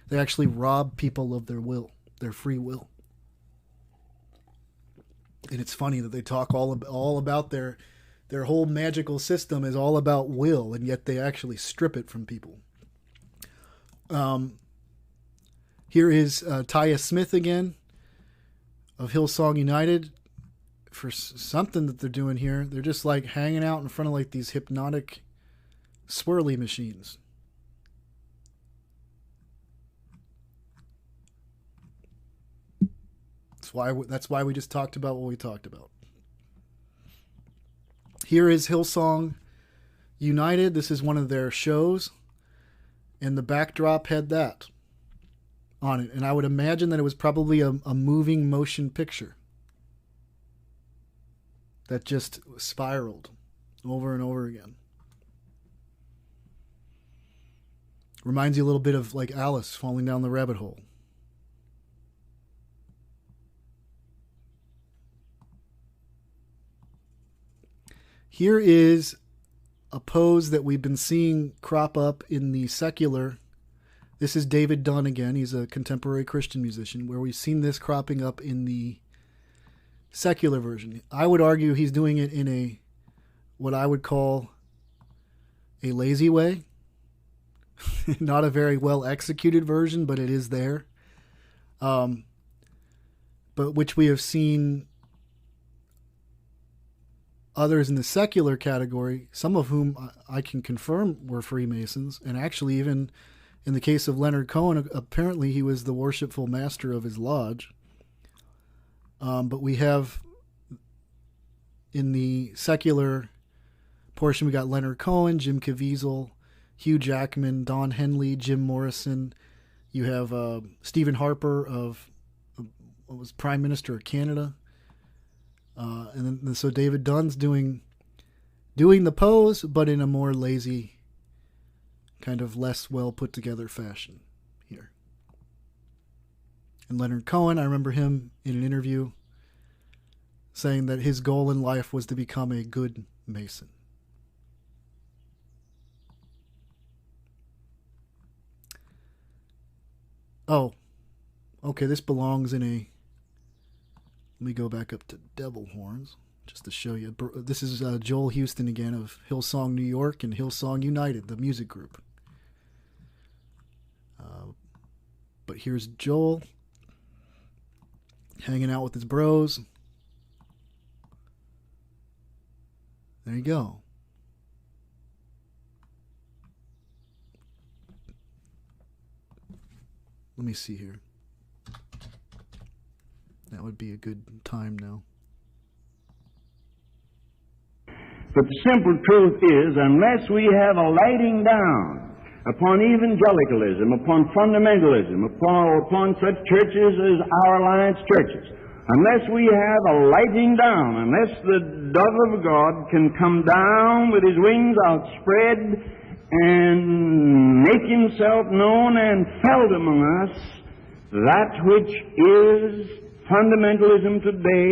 They actually rob people of their will, their free will. And it's funny that they talk all about their Their whole magical system is all about will, and yet they actually strip it from people. Here is Taya Smith again of Hillsong United for something that they're doing here. They're just like hanging out in front of like these hypnotic swirly machines. That's why we just talked about what we talked about. Here is Hillsong United. This is one of their shows, and the backdrop had that on it. And I would imagine that it was probably a moving motion picture that just spiraled over and over again. Reminds you a little bit of like Alice falling down the rabbit hole. Here is a pose that we've been seeing crop up in the secular. This is David Dunn again. He's a contemporary Christian musician, where we've seen this cropping up in the secular version. I would argue he's doing it in a, what I would call a lazy way. Not a very well executed version, but it is there. But which we have seen others in the secular category, some of whom I can confirm were Freemasons, and actually even in the case of Leonard Cohen, apparently he was the worshipful master of his lodge. But we have in the secular portion, we got Leonard Cohen, Jim Caviezel, Hugh Jackman, Don Henley, Jim Morrison. You have Stephen Harper of what was Prime Minister of Canada. And then so David Dunn's doing the pose, but in a more lazy, kind of less well put together fashion here. And Leonard Cohen, I remember him in an interview saying that his goal in life was to become a good Mason. Oh, okay, this belongs in a... Let me go back up to Devil Horns just to show you. This is Joel Houston again of Hillsong New York and Hillsong United, the music group. But here's Joel hanging out with his bros. There you go. Let me see here. That would be a good time now. But the simple truth is, unless we have a lighting down upon evangelicalism, upon fundamentalism, upon such churches as our Alliance churches, unless we have a lighting down, unless the dove of God can come down with his wings outspread and make himself known and felt among us, that which is fundamentalism today,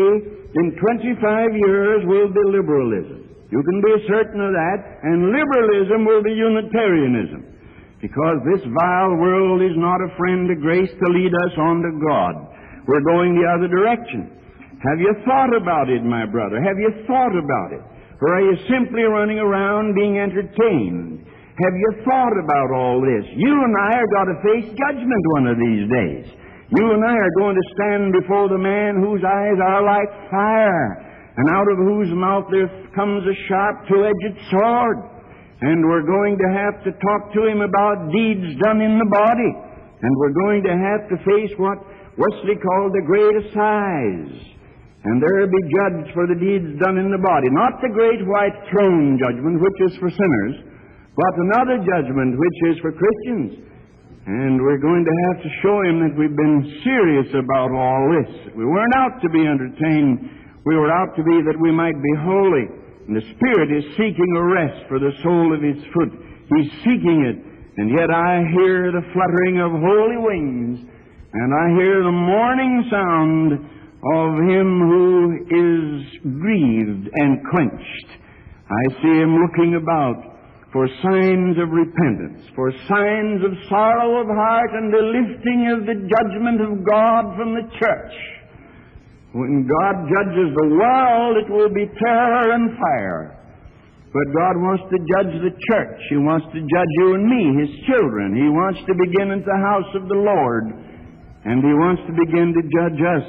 in 25 years will be liberalism. You can be certain of that, and liberalism will be Unitarianism, because this vile world is not a friend to grace to lead us on to God. We're going the other direction. Have you thought about it, my brother? Have you thought about it? Or are you simply running around being entertained? Have you thought about all this? You and I are going to face judgment one of these days. You and I are going to stand before the man whose eyes are like fire, and out of whose mouth there comes a sharp two-edged sword. And we're going to have to talk to him about deeds done in the body. And we're going to have to face what Wesley called the great assize. And there be judged for the deeds done in the body. Not the great white throne judgment, which is for sinners, but another judgment, which is for Christians. And we're going to have to show him that we've been serious about all this. We weren't out to be entertained. We were out to be that we might be holy. And the Spirit is seeking a rest for the sole of his foot. He's seeking it. And yet I hear the fluttering of holy wings, and I hear the morning sound of him who is grieved and quenched. I see him looking about for signs of repentance, for signs of sorrow of heart and the lifting of the judgment of God from the church. When God judges the world, it will be terror and fire. But God wants to judge the church. He wants to judge you and me, His children. He wants to begin at the house of the Lord, and He wants to begin to judge us.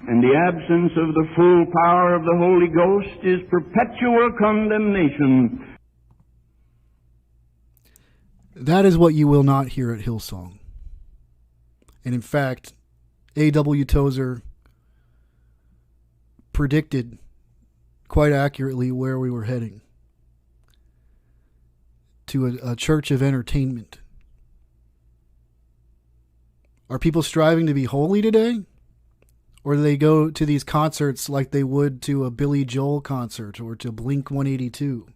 And the absence of the full power of the Holy Ghost is perpetual condemnation. That is what you will not hear at Hillsong. And in fact, A.W. Tozer predicted quite accurately where we were heading. To a church of entertainment. Are people striving to be holy today? Or do they go to these concerts like they would to a Billy Joel concert or to Blink 182?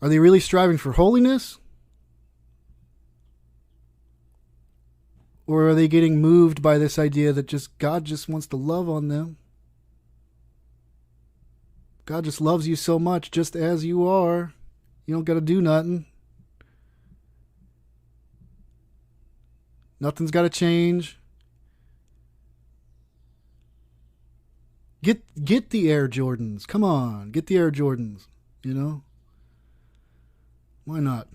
Are they really striving for holiness? Or are they getting moved by this idea that God just wants to love on them? God just loves you so much just as you are. You don't got to do nothing. Nothing's got to change. Get the Air Jordans. Come on, get the Air Jordans, you know? Why not?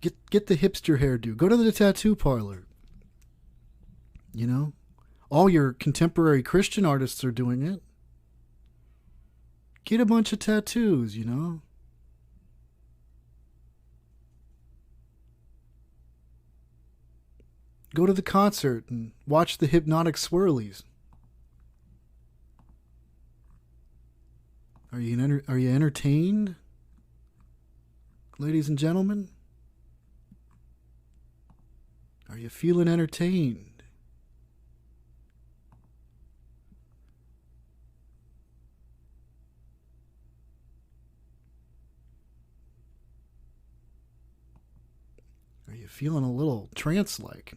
Get the hipster hairdo. Go to the tattoo parlor. You know? All your contemporary Christian artists are doing it. Get a bunch of tattoos, you know? Go to the concert and watch the hypnotic swirlies. Are you entertained, ladies and gentlemen? Are you feeling entertained? Are you feeling a little trance-like?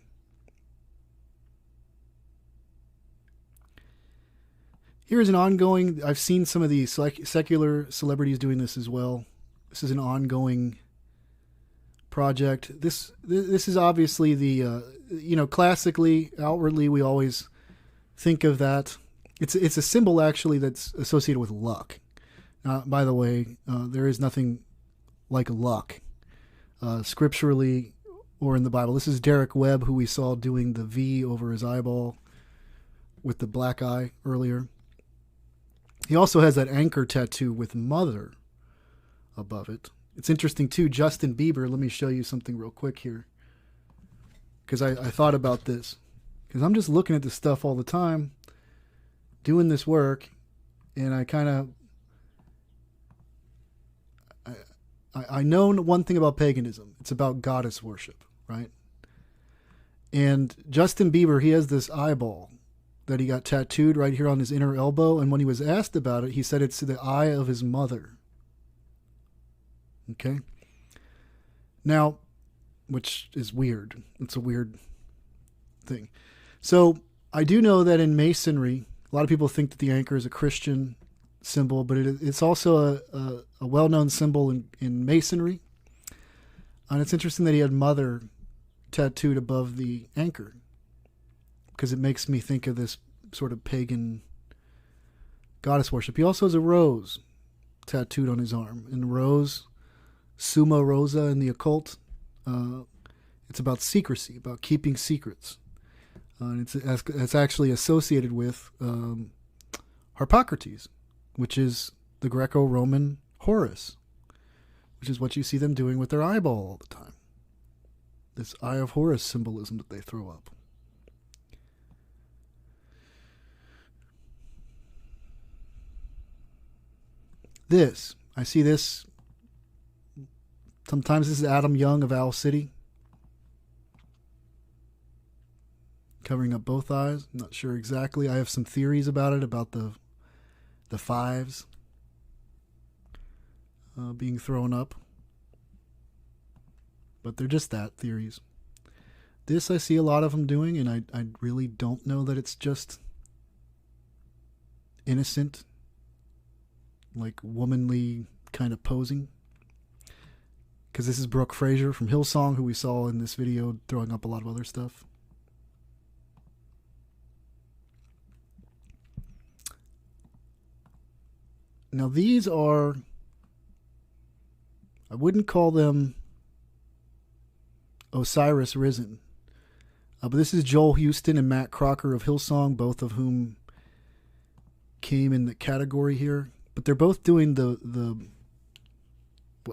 Here's an ongoing, I've seen some of these secular celebrities doing this as well. This is an ongoing project. This is obviously the, classically, outwardly, we always think of that. It's a symbol actually that's associated with luck. By the way, there is nothing like luck, scripturally or in the Bible. This is Derek Webb, who we saw doing the V over his eyeball with the black eye earlier. He also has that anchor tattoo with Mother above it. It's interesting too, Justin Bieber, let me show you something real quick here. Because I thought about this. Because I'm just looking at this stuff all the time, doing this work, and I kind of... I know one thing about paganism. It's about goddess worship, right? And Justin Bieber, he has this eyeball that he got tattooed right here on his inner elbow. And when he was asked about it, he said it's the eye of his mother. Okay? Now, which is weird. It's a weird thing. So I do know that in Masonry, a lot of people think that the anchor is a Christian symbol, but it's also a well-known symbol in Masonry. And it's interesting that he had Mother tattooed above the anchor, because it makes me think of this sort of pagan goddess worship. He also has a rose tattooed on his arm. And the rose, Summa Rosa in the occult, it's about secrecy, about keeping secrets. And it's actually associated with Harpocrates, which is the Greco-Roman Horus, which is what you see them doing with their eyeball all the time. This Eye of Horus symbolism that they throw up. I see this. Sometimes this is Adam Young of Owl City, covering up both eyes. I'm not sure exactly. I have some theories about it, about the fives being thrown up. But they're just that, theories. This I see a lot of them doing, and I really don't know that it's just innocent, like womanly kind of posing. Because this is Brooke Fraser from Hillsong, who we saw in this video throwing up a lot of other stuff. Now these are, I wouldn't call them Osiris Risen. But this is Joel Houston and Matt Crocker of Hillsong, both of whom came in the category here. But they're both doing the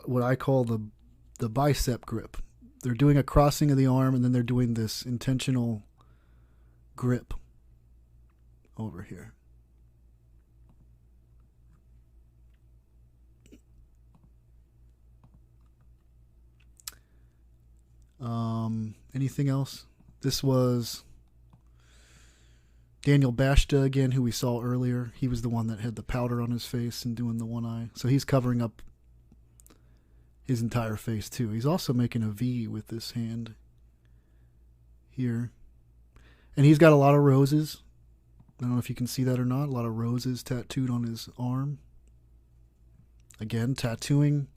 what I call the bicep grip. They're doing a crossing of the arm, and then they're doing this intentional grip over here. Anything else? This was Daniel Bashta again, who we saw earlier. He was the one that had the powder on his face and doing the one eye. So he's covering up his entire face too. He's also making a V with this hand here. And he's got a lot of roses. I don't know if you can see that or not. A lot of roses tattooed on his arm. Again, tattooing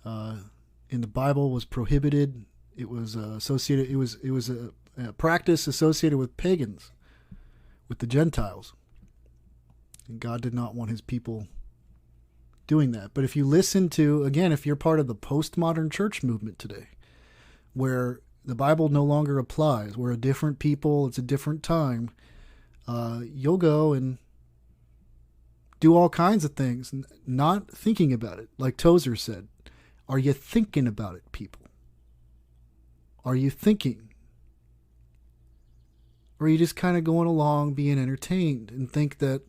in the Bible was prohibited. It was associated. It was a practice associated with pagans, with the Gentiles, and God did not want His people doing that. But if you listen to, again, if you're part of the postmodern church movement today, where the Bible no longer applies, we're a different people, it's a different time, you'll go and do all kinds of things, not thinking about it. Like Tozer said, are you thinking about it, people? Are you thinking? Or are you just kind of going along being entertained and think that,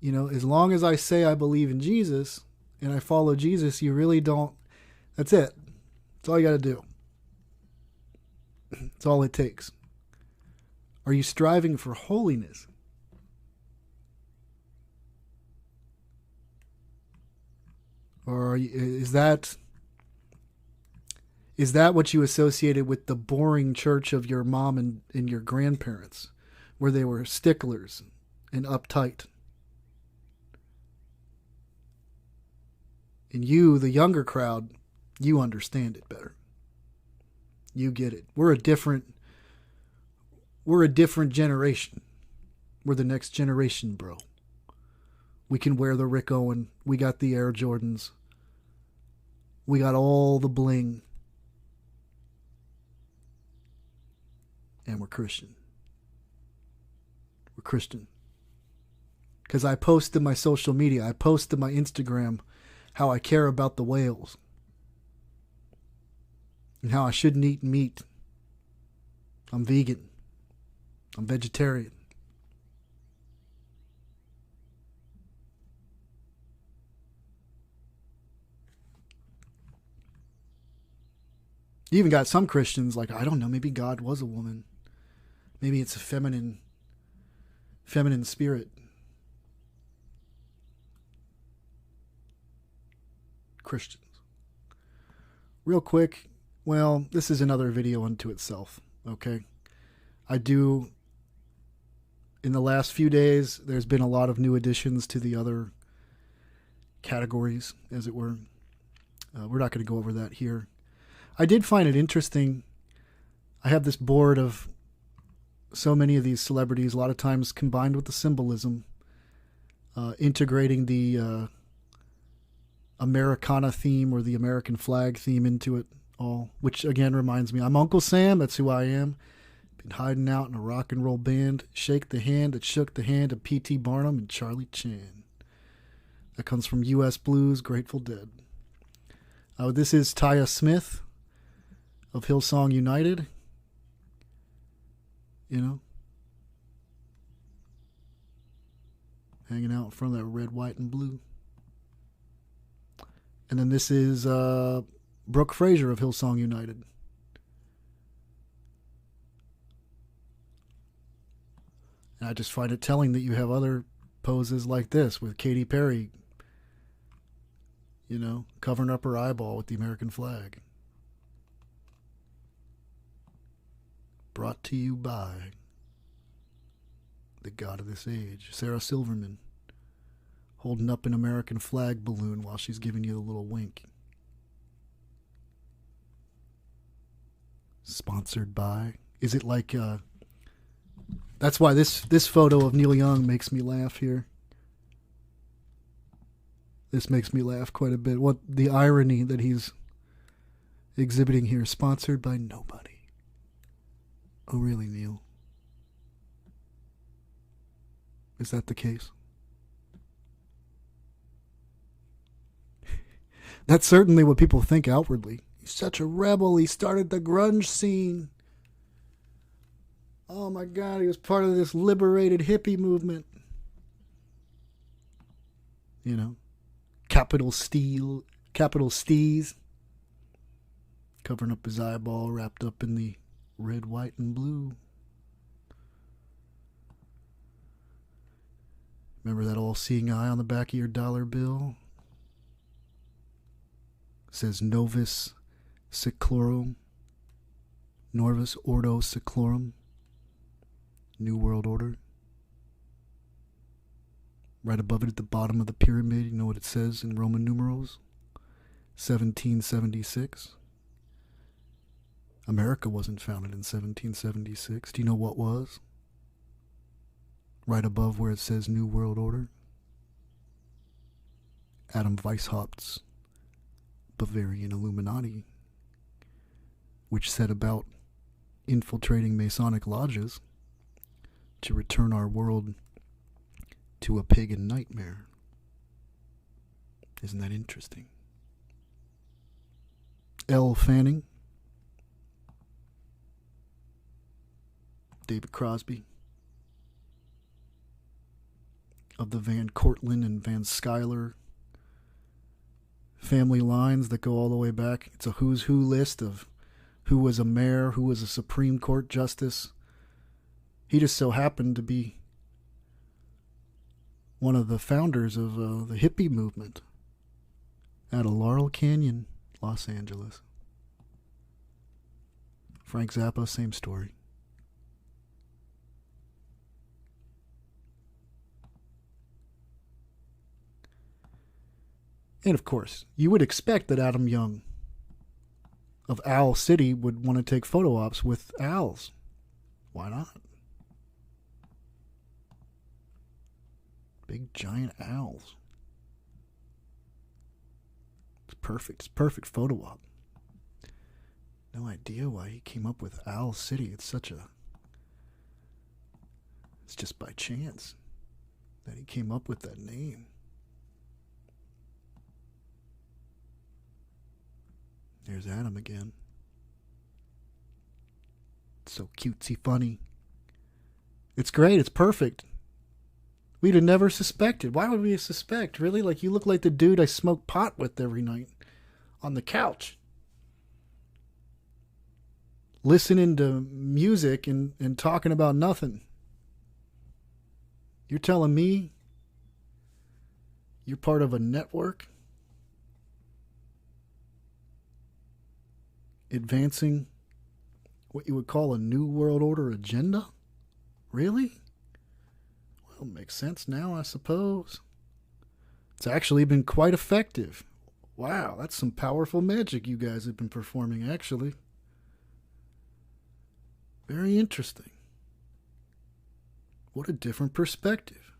you know, as long as I say I believe in Jesus and I follow Jesus, you really don't, that's it. That's all you got to do. That's all it takes. Are you striving for holiness? Or are you, is that what you associated with the boring church of your mom and your grandparents, where they were sticklers and uptight? And you, the younger crowd, you understand it better. You get it. We're a different generation. We're the next generation, bro. We can wear the Rick Owen. We got the Air Jordans. We got all the bling. And we're Christian. We're Christian. Because I post in my social media, I post in my Instagram how I care about the whales. And how I shouldn't eat meat. I'm vegan. I'm vegetarian. You even got some Christians like, I don't know, maybe God was a woman. Maybe it's a feminine spirit. Christians. Real quick, well, this is another video unto itself, okay? In the last few days, there's been a lot of new additions to the other categories, as it were. We're not going to go over that here. I did find it interesting. I have this board of so many of these celebrities, a lot of times combined with the symbolism, integrating the Americana theme or the American flag theme into it all, which again reminds me, I'm Uncle Sam, that's who I am. Been hiding out in a rock and roll band, shake the hand that shook the hand of P.T. Barnum and Charlie Chan. That comes from U.S. Blues, Grateful Dead. This is Taya Smith of Hillsong United. You know, hanging out in front of that red, white, and blue. And then this is Brooke Fraser of Hillsong United. And I just find it telling that you have other poses like this with Katy Perry, you know, covering up her eyeball with the American flag. Brought to you by the God of this age, Sarah Silverman, holding up an American flag balloon while she's giving you a little wink. Sponsored by. Is it like, that's why this photo of Neil Young makes me laugh here. This makes me laugh quite a bit. What the irony that he's exhibiting here, sponsored by nobody. Oh, really, Neil? Is that the case? That's certainly what people think outwardly. He's such a rebel. He started the grunge scene. Oh my God, he was part of this liberated hippie movement. You know, capital steez, covering up his eyeball, wrapped up in the red, white, and blue. Remember that all-seeing eye on the back of your dollar bill? It says Novus Seclorum, Norvis Ordo Seclorum, New World Order. Right above it at the bottom of the pyramid, you know what it says in Roman numerals? 1776. America wasn't founded in 1776. Do you know what was? Right above where it says New World Order? Adam Weishaupt's Bavarian Illuminati, which set about infiltrating Masonic lodges to return our world to a pagan nightmare. Isn't that interesting? Elle Fanning, David Crosby, of the Van Cortlandt and Van Schuyler family lines that go all the way back. It's a who's who list of who was a mayor, who was a Supreme Court justice. He just so happened to be one of the founders of the hippie movement out of Laurel Canyon, Los Angeles. Frank Zappa, same story. And of course, you would expect that Adam Young of Owl City would want to take photo ops with owls. Why not? Big giant owls. It's perfect. It's perfect photo op. No idea why he came up with Owl City. It's just by chance that he came up with that name. There's Adam again. It's so cutesy funny. It's great. It's perfect. We'd have never suspected. Why would we suspect? Really? Like, you look like the dude I smoke pot with every night on the couch. Listening to music and talking about nothing. You're telling me you're part of a network advancing what you would call a New World Order agenda? Really? Well, it makes sense now, I suppose. It's actually been quite effective. Wow, that's some powerful magic you guys have been performing, actually. Very interesting. What a different perspective.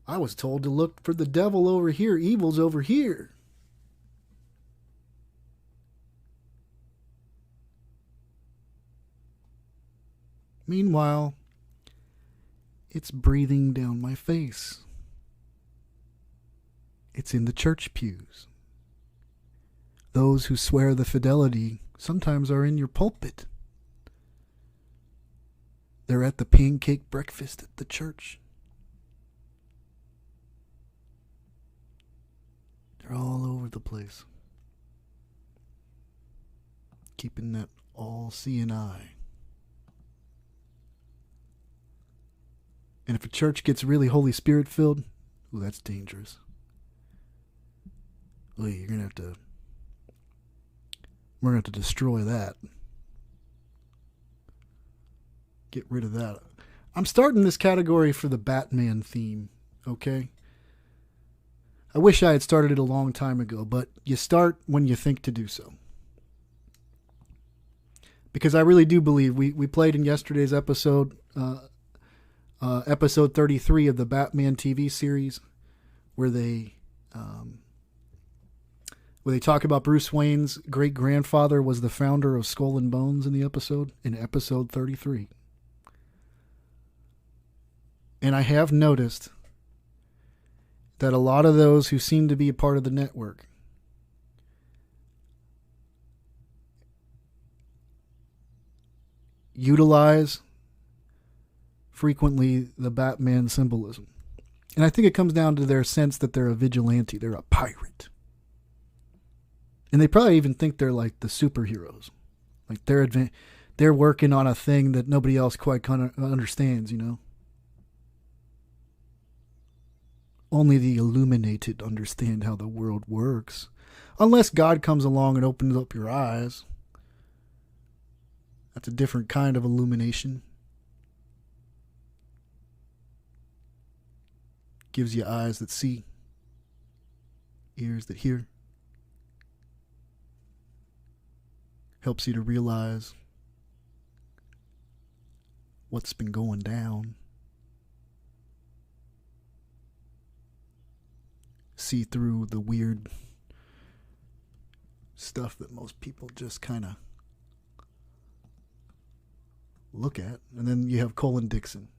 I was told to look for the devil over here, evil's over here. Meanwhile, it's breathing down my face. It's in the church pews. Those who swear the fidelity sometimes are in your pulpit. They're at the pancake breakfast at the church. They're all over the place. Keeping that all-seeing eye. And if a church gets really Holy Spirit filled, ooh, that's dangerous. Ooh, we're gonna have to destroy that. Get rid of that. I'm starting this category for the Batman theme, okay? I wish I had started it a long time ago, but you start when you think to do so. Because I really do believe we played in yesterday's episode, episode 33 of the Batman TV series, where they Where they talk about Bruce Wayne's great-grandfather was the founder of Skull and Bones in episode 33. And I have noticed that a lot of those who seem to be a part of the network utilize frequently the Batman symbolism. And I think it comes down to their sense that they're a vigilante, they're a pirate. And they probably even think they're like the superheroes. Like they're working on a thing that nobody else quite kind of understands, you know? Only the illuminated understand how the world works. Unless God comes along and opens up your eyes. That's a different kind of illumination. Gives you eyes that see, ears that hear. Helps you to realize what's been going down. See through the weird stuff that most people just kind of look at. And then you have Colin Dixon.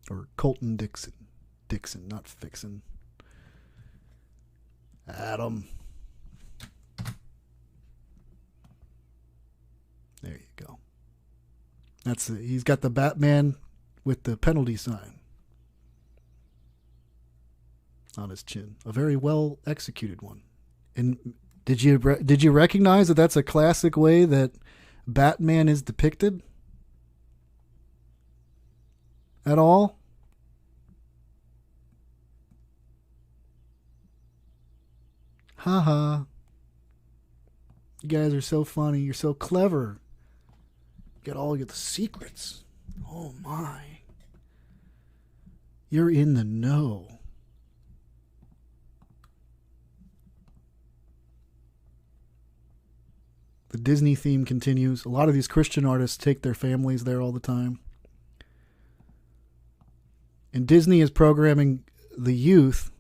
Or Colton Dixon. Dixon, not Fixin. Adam. There you go. That's it. He's got the Batman with the penalty sign on his chin. A very well executed one. And did you recognize that that's a classic way that Batman is depicted? At all? Haha. You guys are so funny. You're so clever. Get all your secrets. Oh my. You're in the know. The Disney theme continues. A lot of these Christian artists take their families there all the time. And Disney is programming the youth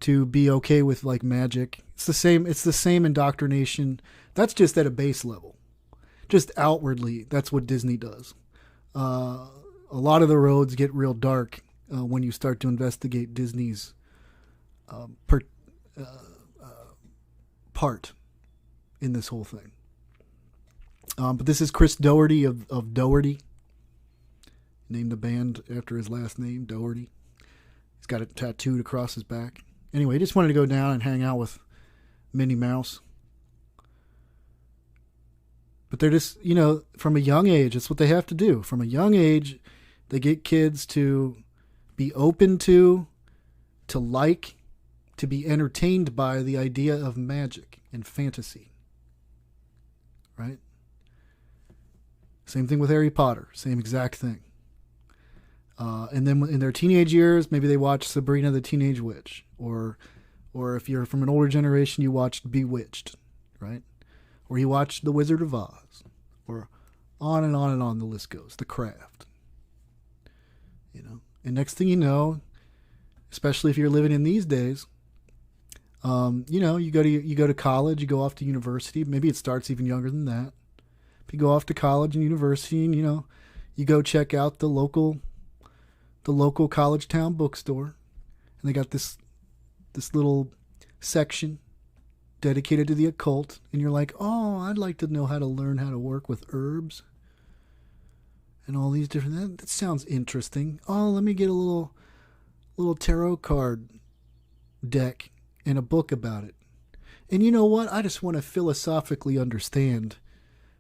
to be okay with like magic. It's the same indoctrination. That's just at a base level. Just outwardly, that's what Disney does. A lot of the roads get real dark when you start to investigate Disney's part in this whole thing. But this is Chris Doherty of Doherty. Named the band after his last name, Doherty. He's got it tattooed across his back. Anyway, he just wanted to go down and hang out with Minnie Mouse. But they're just, from a young age, it's what they have to do. From a young age, they get kids to be open to like, to be entertained by the idea of magic and fantasy. Right? Same thing with Harry Potter. Same exact thing. And then in their teenage years, maybe they watch Sabrina the Teenage Witch. Or if you're from an older generation, you watched Bewitched, right? Or you watched The Wizard of Oz. Or on and on and on the list goes. The Craft. And next thing you know, especially if you're living in these days, you go to college, you go off to university. Maybe it starts even younger than that. But you go off to college and university and, you go check out the local college town bookstore, and they got this little section dedicated to the occult, and you're like, oh, I'd like to know how to learn how to work with herbs and all these different, that sounds interesting. Oh, let me get a little tarot card deck and a book about it. And you know what? I just want to philosophically understand,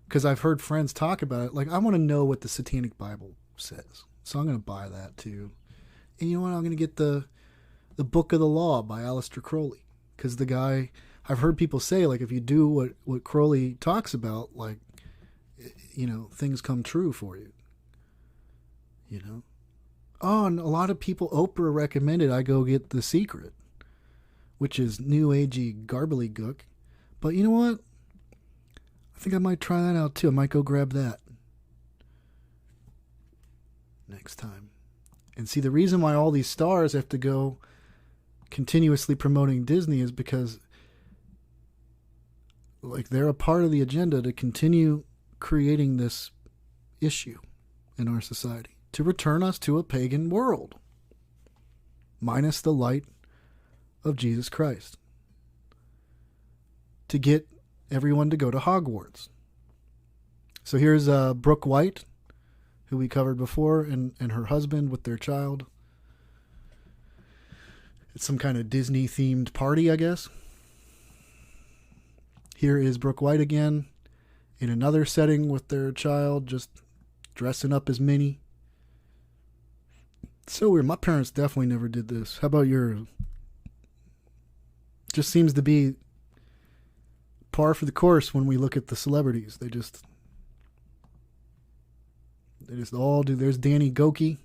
because I've heard friends talk about it. Like, I want to know what the Satanic Bible says. So I'm going to buy that too. And you know what? I'm going to get the Book of the Law by Aleister Crowley. Because the guy, I've heard people say, like, if you do what Crowley talks about, like, things come true for you. Oh, and a lot of people, Oprah recommended I go get The Secret, which is new agey garbly-gook. But you know what? I think I might try that out too. I might go grab that next time. And see, the reason why all these stars have to go continuously promoting Disney is because like they're a part of the agenda to continue creating this issue in our society, to return us to a pagan world, minus the light of Jesus Christ, to get everyone to go to Hogwarts. So here's Brooke White, who we covered before, and her husband with their child. It's some kind of Disney-themed party, I guess. Here is Brooke White again, in another setting with their child, just dressing up as Minnie. So weird. My parents definitely never did this. How about yours? Just seems to be par for the course when we look at the celebrities. They just all do. There's Danny Gokey.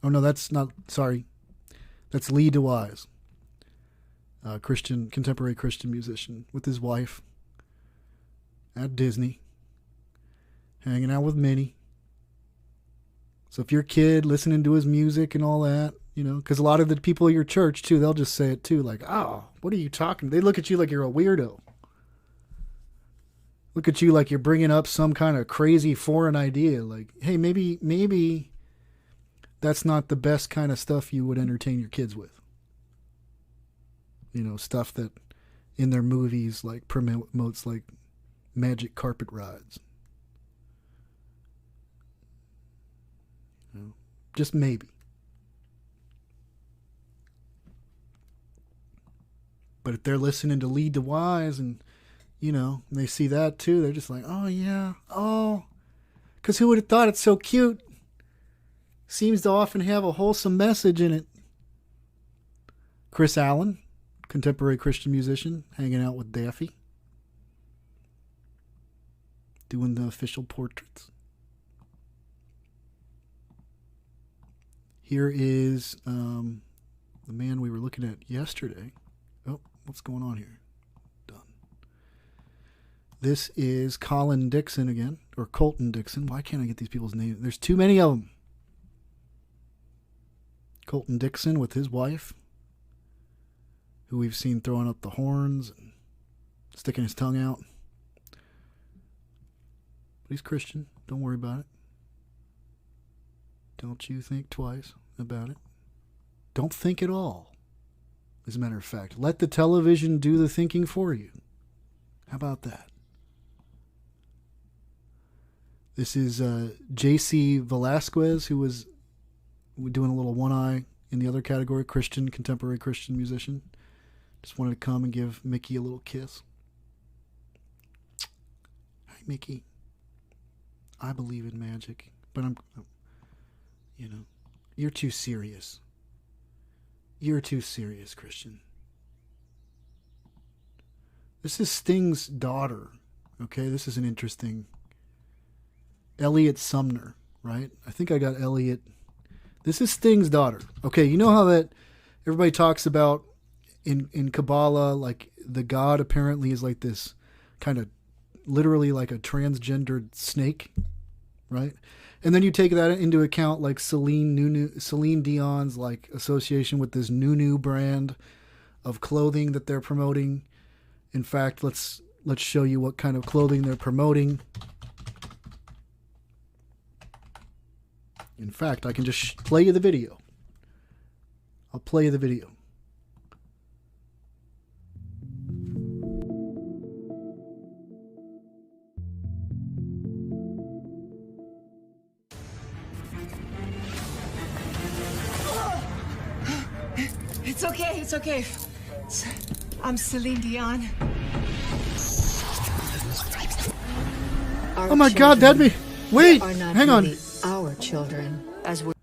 Oh no, that's not. Sorry, that's Lee DeWise, contemporary Christian musician, with his wife at Disney, hanging out with Minnie. So if your kid listening to his music and all that, you know, because a lot of the people at your church too, they'll just say it too, like, "Oh, what are you talking?" They look at you like you're a weirdo. Look at you like you're bringing up some kind of crazy foreign idea. Like, hey, maybe that's not the best kind of stuff you would entertain your kids with. You know, stuff that in their movies like promotes like magic carpet rides. You know, just maybe. But if they're listening to Lee DeWise and, you know, they see that too, they're just like, oh yeah, oh. Because who would have thought it's so cute? Seems to often have a wholesome message in it. Chris Allen, contemporary Christian musician, hanging out with Daffy, doing the official portraits. Here is the man we were looking at yesterday. Oh, what's going on here? Done. This is Colin Dixon again, or Colton Dixon. Why can't I get these people's names? There's too many of them. Colton Dixon with his wife, who we've seen throwing up the horns and sticking his tongue out. But he's Christian. Don't worry about it. Don't you think twice about it. Don't think at all. As a matter of fact, let the television do the thinking for you. How about that? This is J.C. Velasquez, who was doing a little one eye in the other category, contemporary Christian musician. Just wanted to come and give Mickey a little kiss. Hi, Mickey. I believe in magic, but you know, you're too serious. You're too serious, Christian. This is Sting's daughter. Okay, this is an interesting. Elliot Sumner, right? I think I got Elliot. This is Sting's daughter. Okay, you know how that everybody talks about in Kabbalah, like the god apparently is like this kind of literally like a transgendered snake, right? And then you take that into account, like Celine Dion's like association with this new brand of clothing that they're promoting. In fact, let's show you what kind of clothing they're promoting. In fact, I can just play you the video. I'll play you the video. It's okay, it's okay. I'm Celine Dion. Oh my God, that'd be... Wait, hang on. Our children, as we...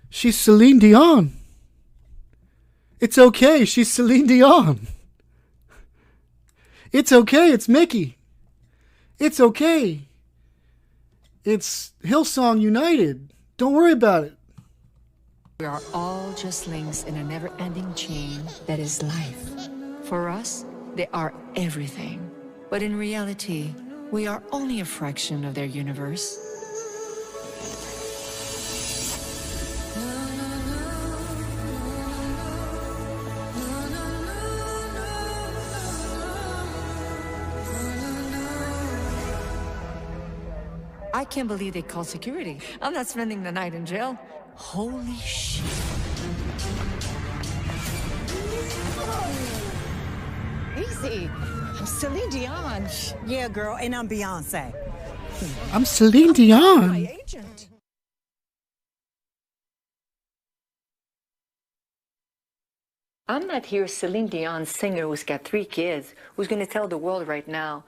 She's Celine Dion. It's okay, she's Celine Dion. It's okay, it's Mickey. It's okay. It's Hillsong United. Don't worry about it. We are all just links in a never-ending chain that is life. For us, they are everything. But in reality, we are only a fraction of their universe. I can't believe they called security. I'm not spending the night in jail. Holy shit. Easy. I'm Celine Dion. Yeah, girl, and I'm Beyonce. I'm Celine My Dion. agent. I'm not here Celine Dion singer who's got 3 kids, who's going to tell the world right now,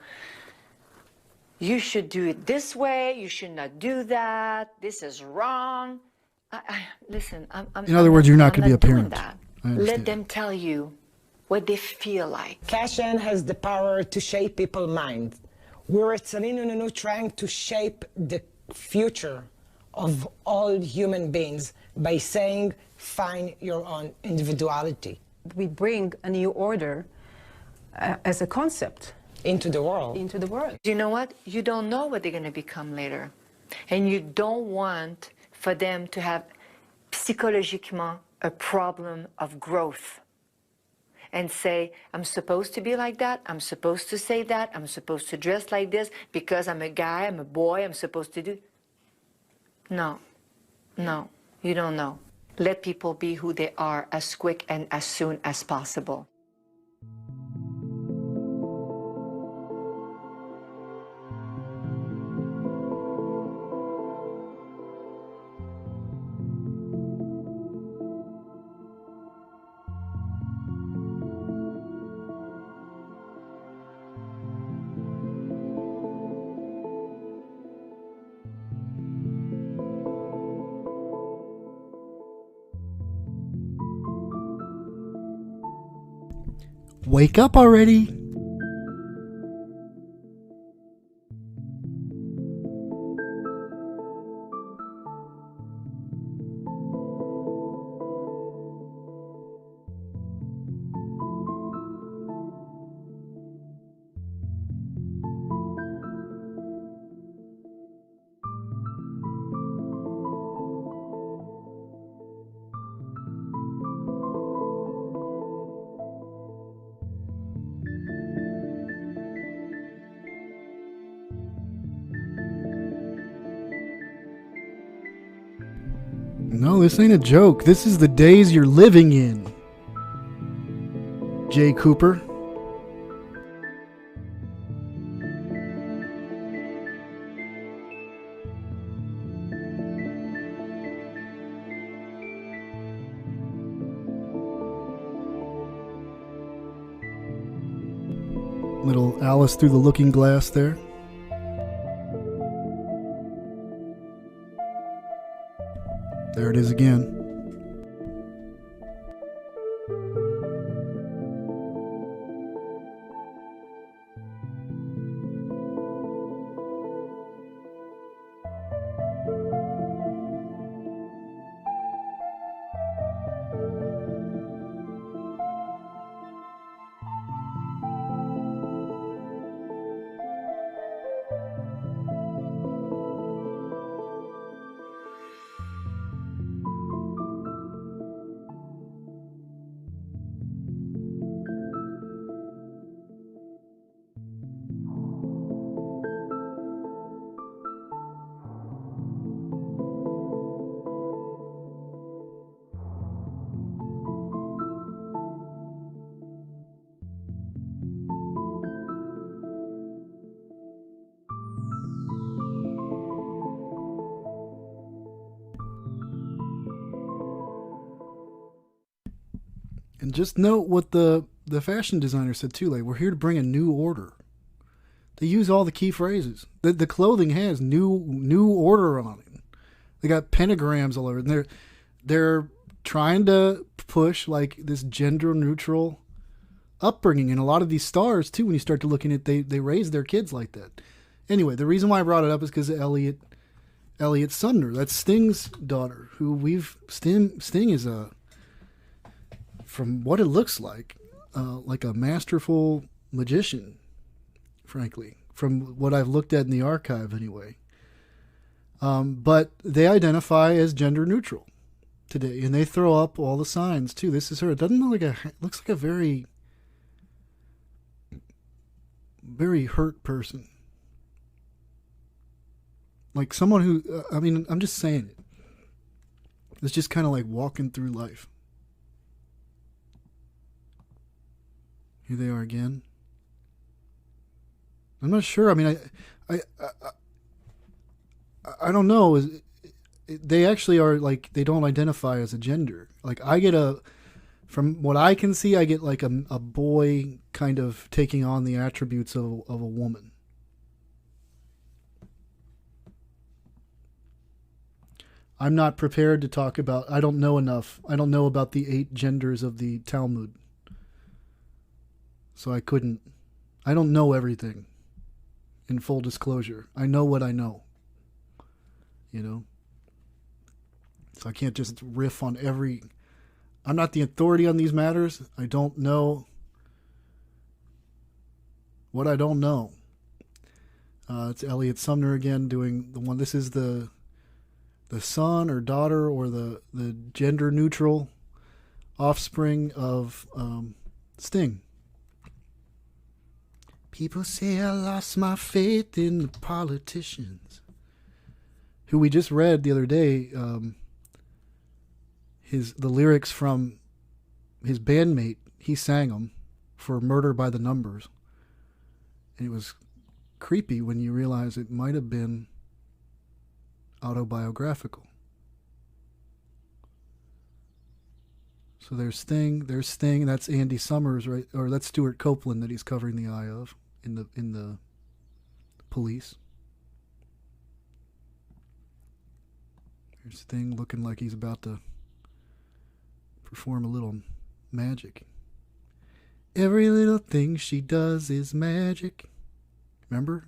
you should do it this way, you should not do that, this is wrong. Listen, In other words, you're not I'm going to be a doing parent. that. I understand. Let them tell you what they feel like. Fashion has the power to shape people's minds. We're at Celine Nunu trying to shape the future of all human beings by saying, find your own individuality. We bring a new order as a concept Into the world. into the world. You know what? You don't know what they're going to become later. And you don't want for them to have psychologiquement a problem of growth. And say, I'm supposed to be like that, I'm supposed to say that, I'm supposed to dress like this because I'm a guy, I'm a boy, I'm supposed to do. No, you don't know. Let people be who they are as quick and as soon as possible. Wake up already. No, this ain't a joke. This is the days you're living in. Jay Cooper. Little Alice through the looking glass there. There it is again. And just note what the fashion designer said too. Like, we're here to bring a new order. They use all the key phrases. The clothing has new order on it. They got pentagrams all over, and they're trying to push like this gender neutral upbringing. And a lot of these stars too, when you start to look at it, they raise their kids like that. Anyway, the reason why I brought it up is because Elliot Sundner, that's Sting's daughter, who Sting is a, from what it looks like a masterful magician, frankly, from what I've looked at in the archive anyway. But they identify as gender neutral today, and they throw up all the signs too. This is her. It doesn't look looks like a very, very hurt person. Like someone who, I mean, I'm just saying it. It's just kind of like walking through life. Here they are again. I'm not sure. I mean, I don't know. They actually are like, they don't identify as a gender. Like I get from what I can see, I get like a boy kind of taking on the attributes of a woman. I'm not prepared to talk about, I don't know enough. I don't know about the 8 genders of the Talmud. So I don't know everything. In full disclosure, I know what I know. You know? So I can't just riff on I'm not the authority on these matters. I don't know what I don't know. It's Elliot Sumner again doing the one. This is the son or daughter or the gender neutral offspring of Sting. People say I lost my faith in the politicians. Who we just read the other day, the lyrics from his bandmate, he sang them for Murder by the Numbers. And it was creepy when you realize it might have been autobiographical. So there's Sting, that's Andy Summers, right? Or that's Stuart Copeland that he's covering the eye of in the Police. There's Sting looking like he's about to perform a little magic. Every little thing she does is magic. Remember?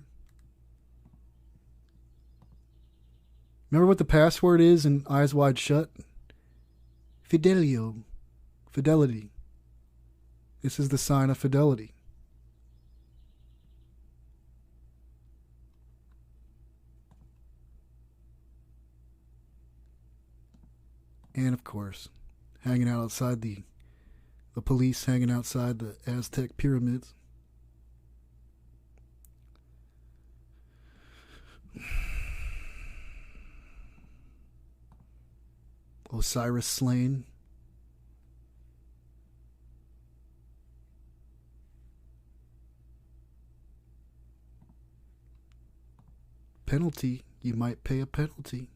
Remember what the password is in Eyes Wide Shut? Fidelio. Fidelity. This is the sign of fidelity. And of course, hanging out outside the police hanging outside the Aztec pyramids. Osiris slain. Penalty. You might pay a penalty.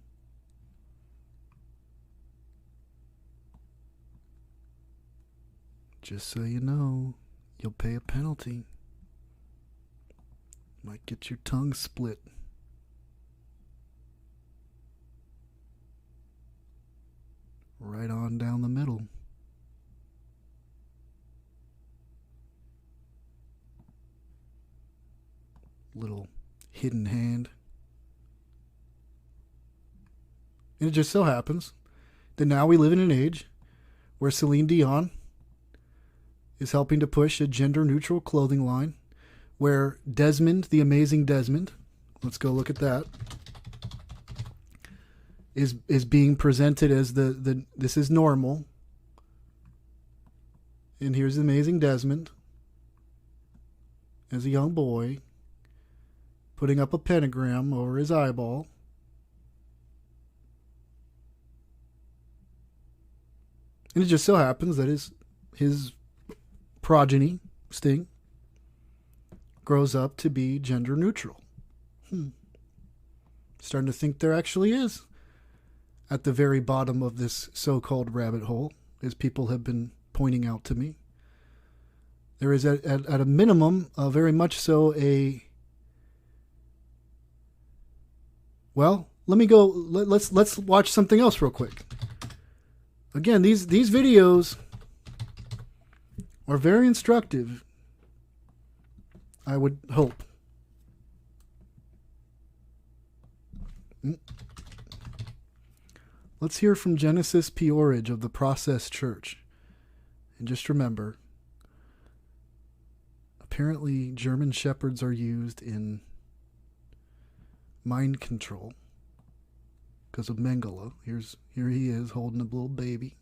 Just so you know, you'll pay a penalty. Might get your tongue split. Right on down the middle. Little hidden hand. And it just so happens that now we live in an age where Celine Dion is helping to push a gender-neutral clothing line, where Desmond, the amazing Desmond, let's go look at that, is being presented as the this is normal. And here's the amazing Desmond as a young boy putting up a pentagram over his eyeball. And it just so happens that his progeny, Sting, grows up to be gender neutral. Starting to think there actually is, at the very bottom of this so-called rabbit hole, as people have been pointing out to me, there is at a minimum, very much so well, let me go, let's watch something else real quick. Again, these videos are very instructive, I would hope. Let's hear from Genesis Peorage of the Process Church. And just remember, apparently German shepherds are used in mind control because of Mengele. Here he is holding a little baby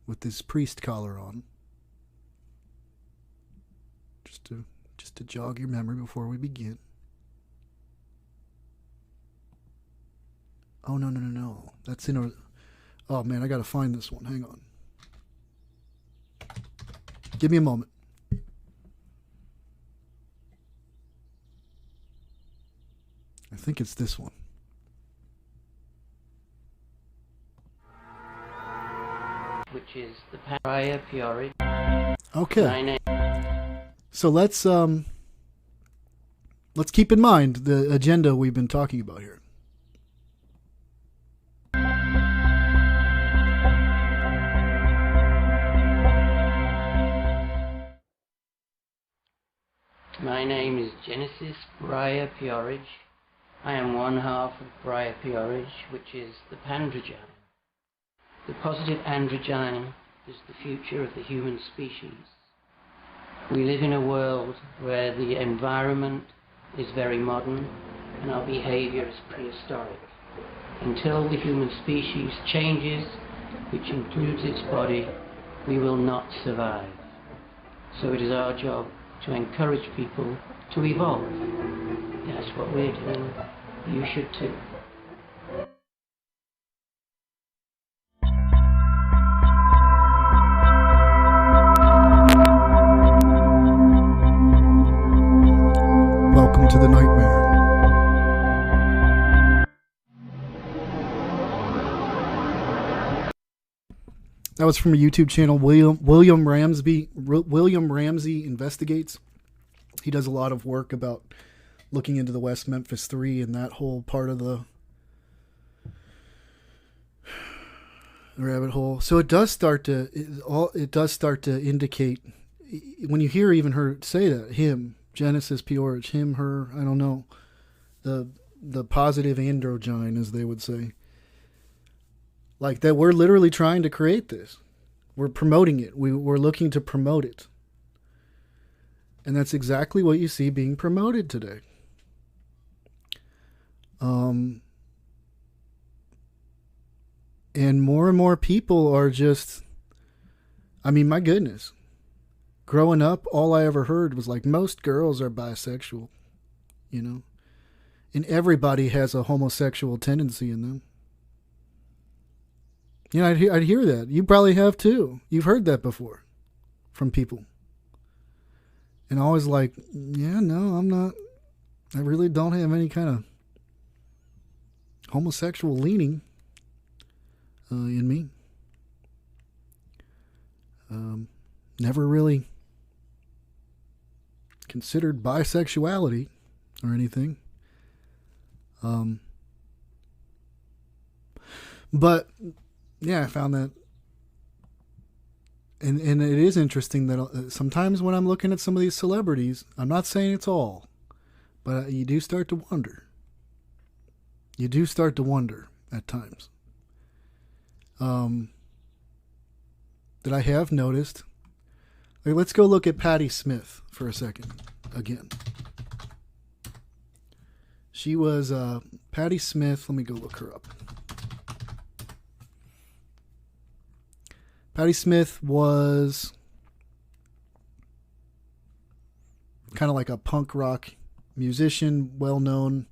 with his priest collar on. Just to jog your memory before we begin. Oh, no. That's in a... Oh, man, I got to find this one. Hang on. Give me a moment. I think it's this one. Which is the Pariah Peorage. Okay. So let's keep in mind the agenda we've been talking about here. My name is Genesis Briar Peorage. I am one half of Briar Peorage, which is the Pandragine. The positive androgyne is the future of the human species. We live in a world where the environment is very modern and our behavior is prehistoric. Until the human species changes, which includes its body, we will not survive. So it is our job to encourage people to evolve. That's what we're doing. You should too. Welcome to the nightmare. That was from a YouTube channel, William Ramsey Investigates. He does a lot of work about looking into the West Memphis 3 and that whole part of the rabbit hole. So it does start to indicate, when you hear even her say that, him, Genesis Peorage, him, her, I don't know, the positive androgyne, as they would say. Like that, we're literally trying to create this. We're promoting it. We're looking to promote it. And that's exactly what you see being promoted today. And more people are just, I mean, my goodness. Growing up, all I ever heard was like, most girls are bisexual, you know? And everybody has a homosexual tendency in them. You know, I'd hear that. You probably have too. You've heard that before from people. And I was like, yeah, no, I'm not. I really don't have any kind of homosexual leaning in me. Never really considered bisexuality or anything. But yeah, I found that, and it is interesting that sometimes when I'm looking at some of these celebrities, I'm not saying it's all, but you do start to wonder. You do start to wonder at times. That I have noticed. Like, let's go look at Patti Smith for a second again. She was Patti Smith. Let me go look her up. Patti Smith was kind of like a punk rock musician, well known,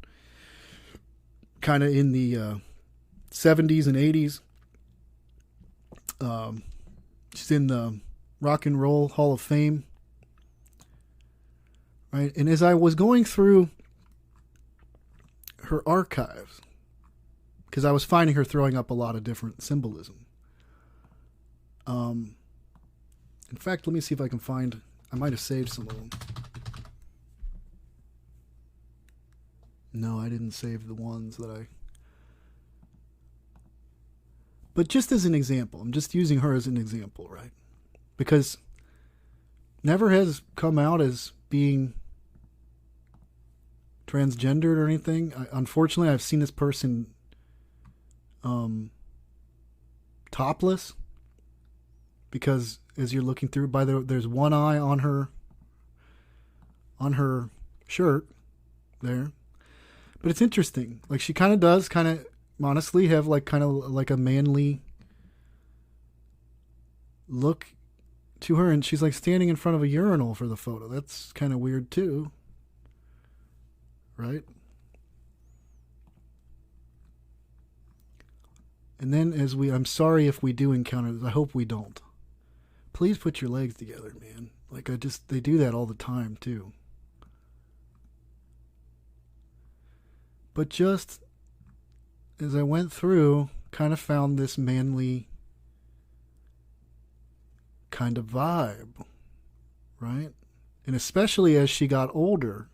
kind of in the 70s and 80s. She's in the Rock and Roll Hall of Fame, right? And as I was going through her archives, because I was finding her throwing up a lot of different symbolism. In fact, let me see if I can find, I might have saved some of them. No, I didn't save the ones that but just as an example, I'm just using her as an example, right? Because never has come out as being transgendered or anything. Unfortunately, I've seen this person topless, because as you're looking through, there's one eye on her shirt there. But it's interesting. Like, she kind of does honestly have kind of like a manly look to her, and she's like standing in front of a urinal for the photo. That's kind of weird too, right? And then I'm sorry if we do encounter this. I hope we don't. Please put your legs together, man. Like, they do that all the time, too. But just as I went through, kind of found this manly kind of vibe, right? And especially as she got older,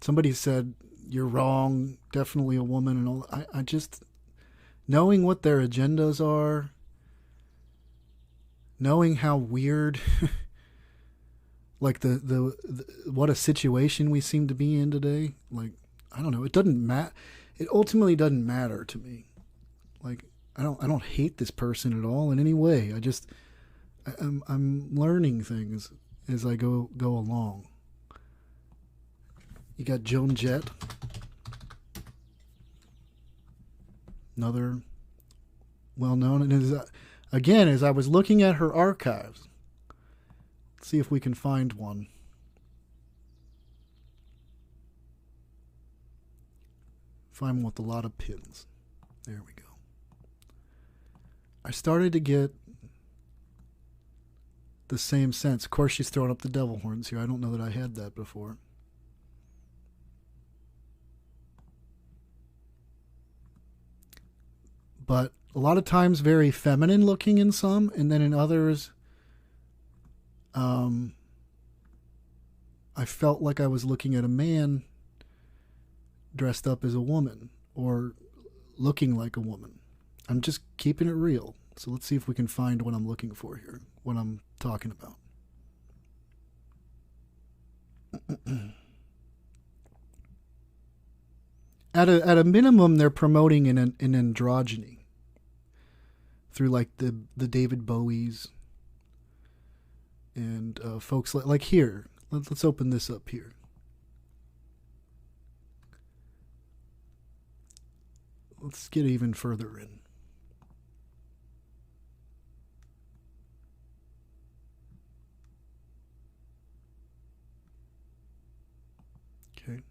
somebody said, "You're wrong, definitely a woman," and all. I just, knowing what their agendas are, knowing how weird, like the what a situation we seem to be in today. Like, I don't know. It doesn't matter. It ultimately doesn't matter to me. Like, I don't hate this person at all in any way. I'm learning things as I go along. You got Joan Jett, another well-known. And as I was looking at her archives, let's see if we can find one. Find one with a lot of pins. There we go. I started to get the same sense. Of course, she's throwing up the devil horns here. I don't know that I had that before. But a lot of times very feminine looking in some, and then in others, I felt like I was looking at a man dressed up as a woman or looking like a woman. I'm just keeping it real. So let's see if we can find what I'm looking for here, what I'm talking about. At a minimum, they're promoting an androgyny through like the David Bowies and folks like here. Let's open this up here. Let's get even further in. Okay.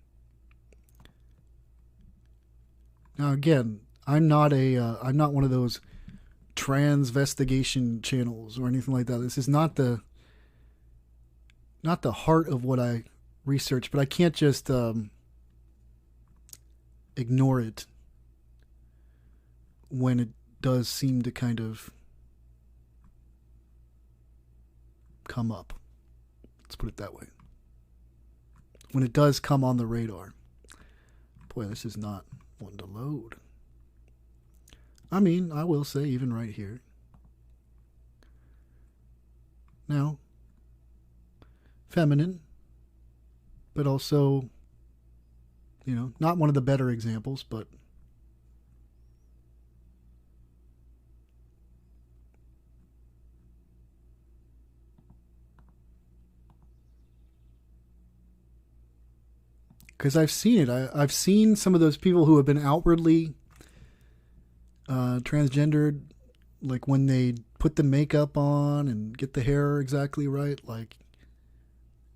Now again, I'm not one of those transvestigation channels or anything like that. This is not the heart of what I research, but I can't just ignore it when it does seem to kind of come up. Let's put it that way. When it does come on the radar. Boy, this is not one to load. I mean, I will say, even right here. Now, feminine, but also, not one of the better examples, but because I've seen it. I've seen some of those people who have been outwardly transgendered, like when they put the makeup on and get the hair exactly right, like,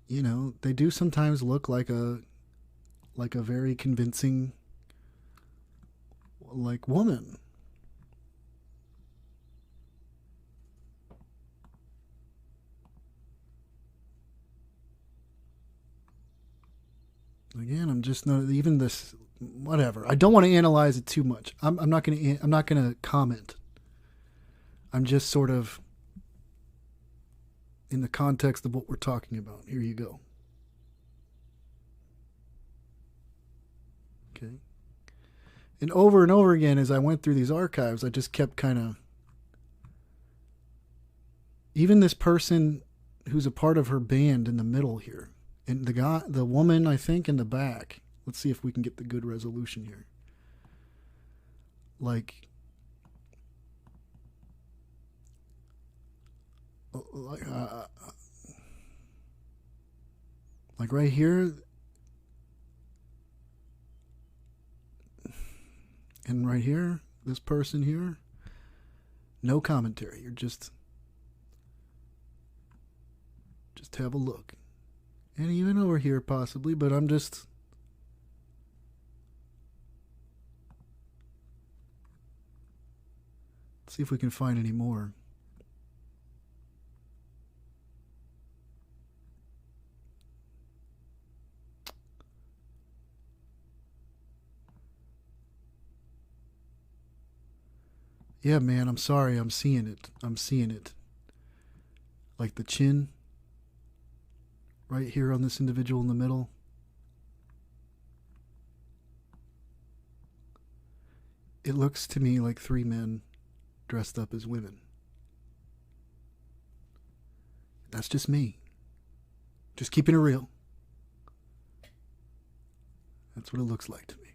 they do sometimes look like a very convincing, like, woman. Again, I'm just not even this. Whatever. I don't want to analyze it too much. I'm not gonna comment. I'm just sort of in the context of what we're talking about. Here you go. Okay. And over again, as I went through these archives, I just kept kind of, even this person who's a part of her band in the middle here, and the woman, I think, in the back. Let's see if we can get the good resolution here. Like right here and right here, this person here, no commentary. You're just have a look. And even over here possibly, but I'm just Let's see if we can find any more. Yeah, man, I'm sorry. I'm seeing it. I'm seeing it. Like the chin right here on this individual in the middle. It looks to me like 3 men dressed up as women. That's just me. Just keeping it real. That's what it looks like to me.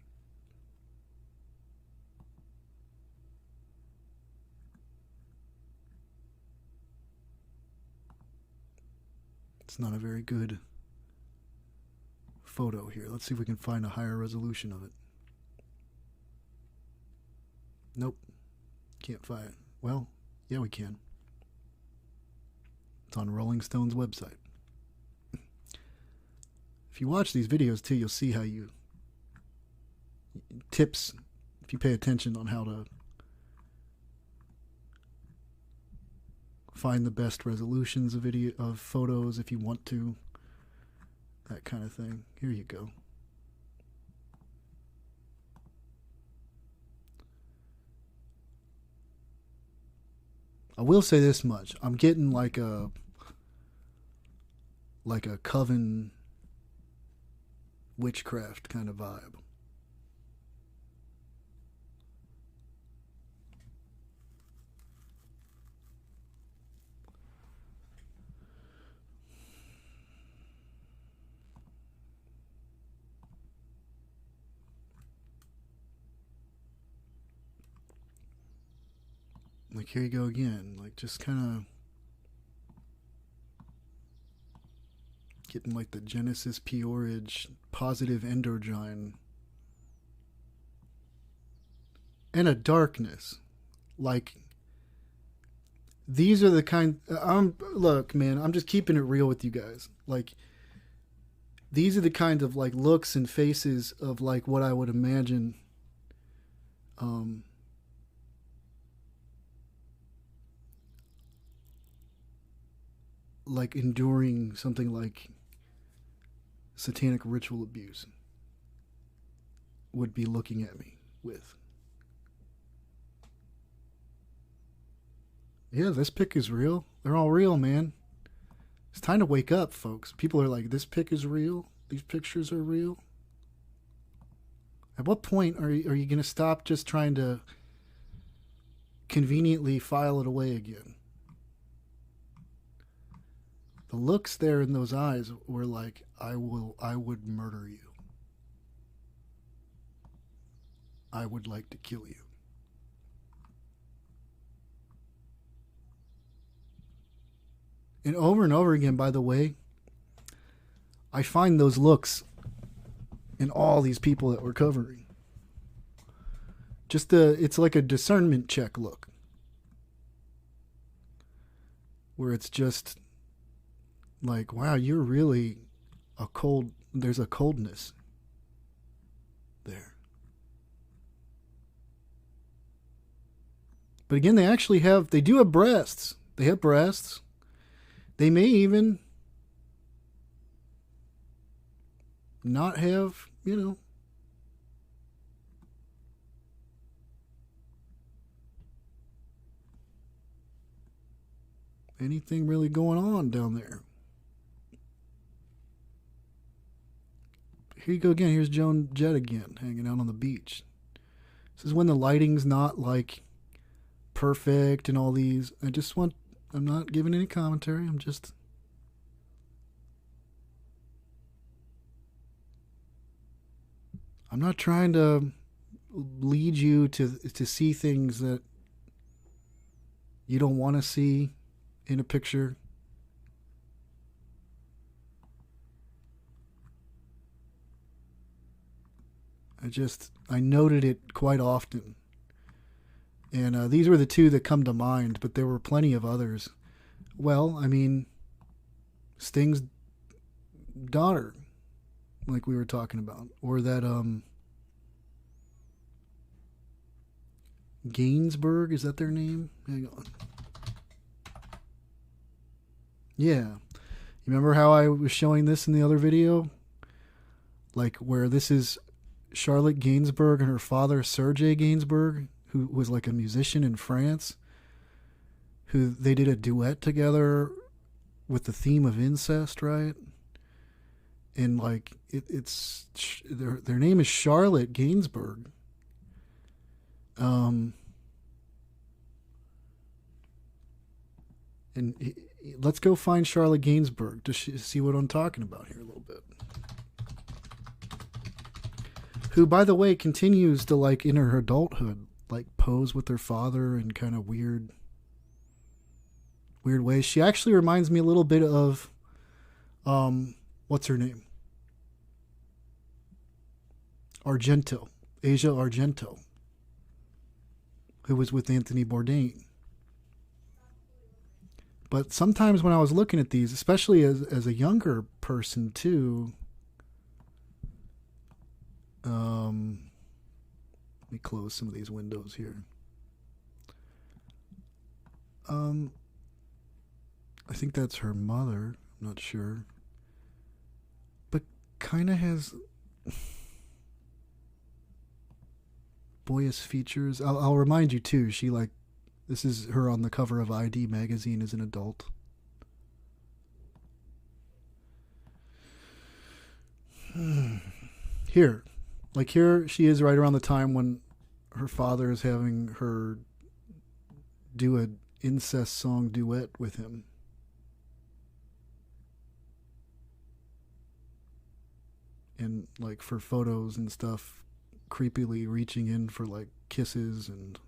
It's not a very good photo here. Let's see if we can find a higher resolution of it. Nope. Can't find it. Well, yeah, we can. It's on Rolling Stone's website. If you watch these videos too, you'll see how you tips if you pay attention on how to find the best resolutions of video of photos if you want to, that kind of thing. Here you go. I will say this much. I'm getting like a coven witchcraft kind of vibe. Like, here you go again. Like, just kind of getting like the Genesis Peorage positive endogyne. And a darkness. Like, these are the kind... look, man, I'm just keeping it real with you guys. Like, these are the kind of, like, looks and faces of, like, what I would imagine... like enduring something like satanic ritual abuse would be looking at me with. Yeah, this pic is real. They're all real, man. It's time to wake up, folks. People are like, this pic is real. These pictures are real. At what point are you going to stop just trying to conveniently file it away again? The looks there in those eyes were like, I would murder you. I would like to kill you. And over again, by the way, I find those looks in all these people that we're covering. It's like a discernment check look. Where it's just like, wow, you're really there's a coldness there. But again, they do have breasts. They have breasts. They may even not have, anything really going on down there. Here you go again. Here's Joan Jett again, hanging out on the beach. This is when the lighting's not like perfect and all these. I'm not giving any commentary. I'm not trying to lead you to see things that you don't want to see in a picture. I noted it quite often. And these were the two that come to mind, but there were plenty of others. Well, I mean, Sting's daughter, like we were talking about, or that Gainsbourg, is that their name? Hang on. Yeah. You remember how I was showing this in the other video? Like where this is Charlotte Gainsbourg and her father Serge Gainsbourg, who was like a musician in France, who they did a duet together with the theme of incest, right? And like it's their name is Charlotte Gainsbourg. And let's go find Charlotte Gainsbourg to see what I'm talking about here a little bit. Who, by the way, continues to, like, in her adulthood, like, pose with her father in kind of weird ways. She actually reminds me a little bit of, what's her name? Asia Argento, who was with Anthony Bourdain. But sometimes when I was looking at these, especially as a younger person too, let me close some of these windows here. I think that's her mother. I'm not sure. But kind of has boyish features. I'll remind you too, she like, this is her on the cover of ID magazine as an adult. Here she is right around the time when her father is having her do an incest song duet with him. And like for photos and stuff, creepily reaching in for like kisses and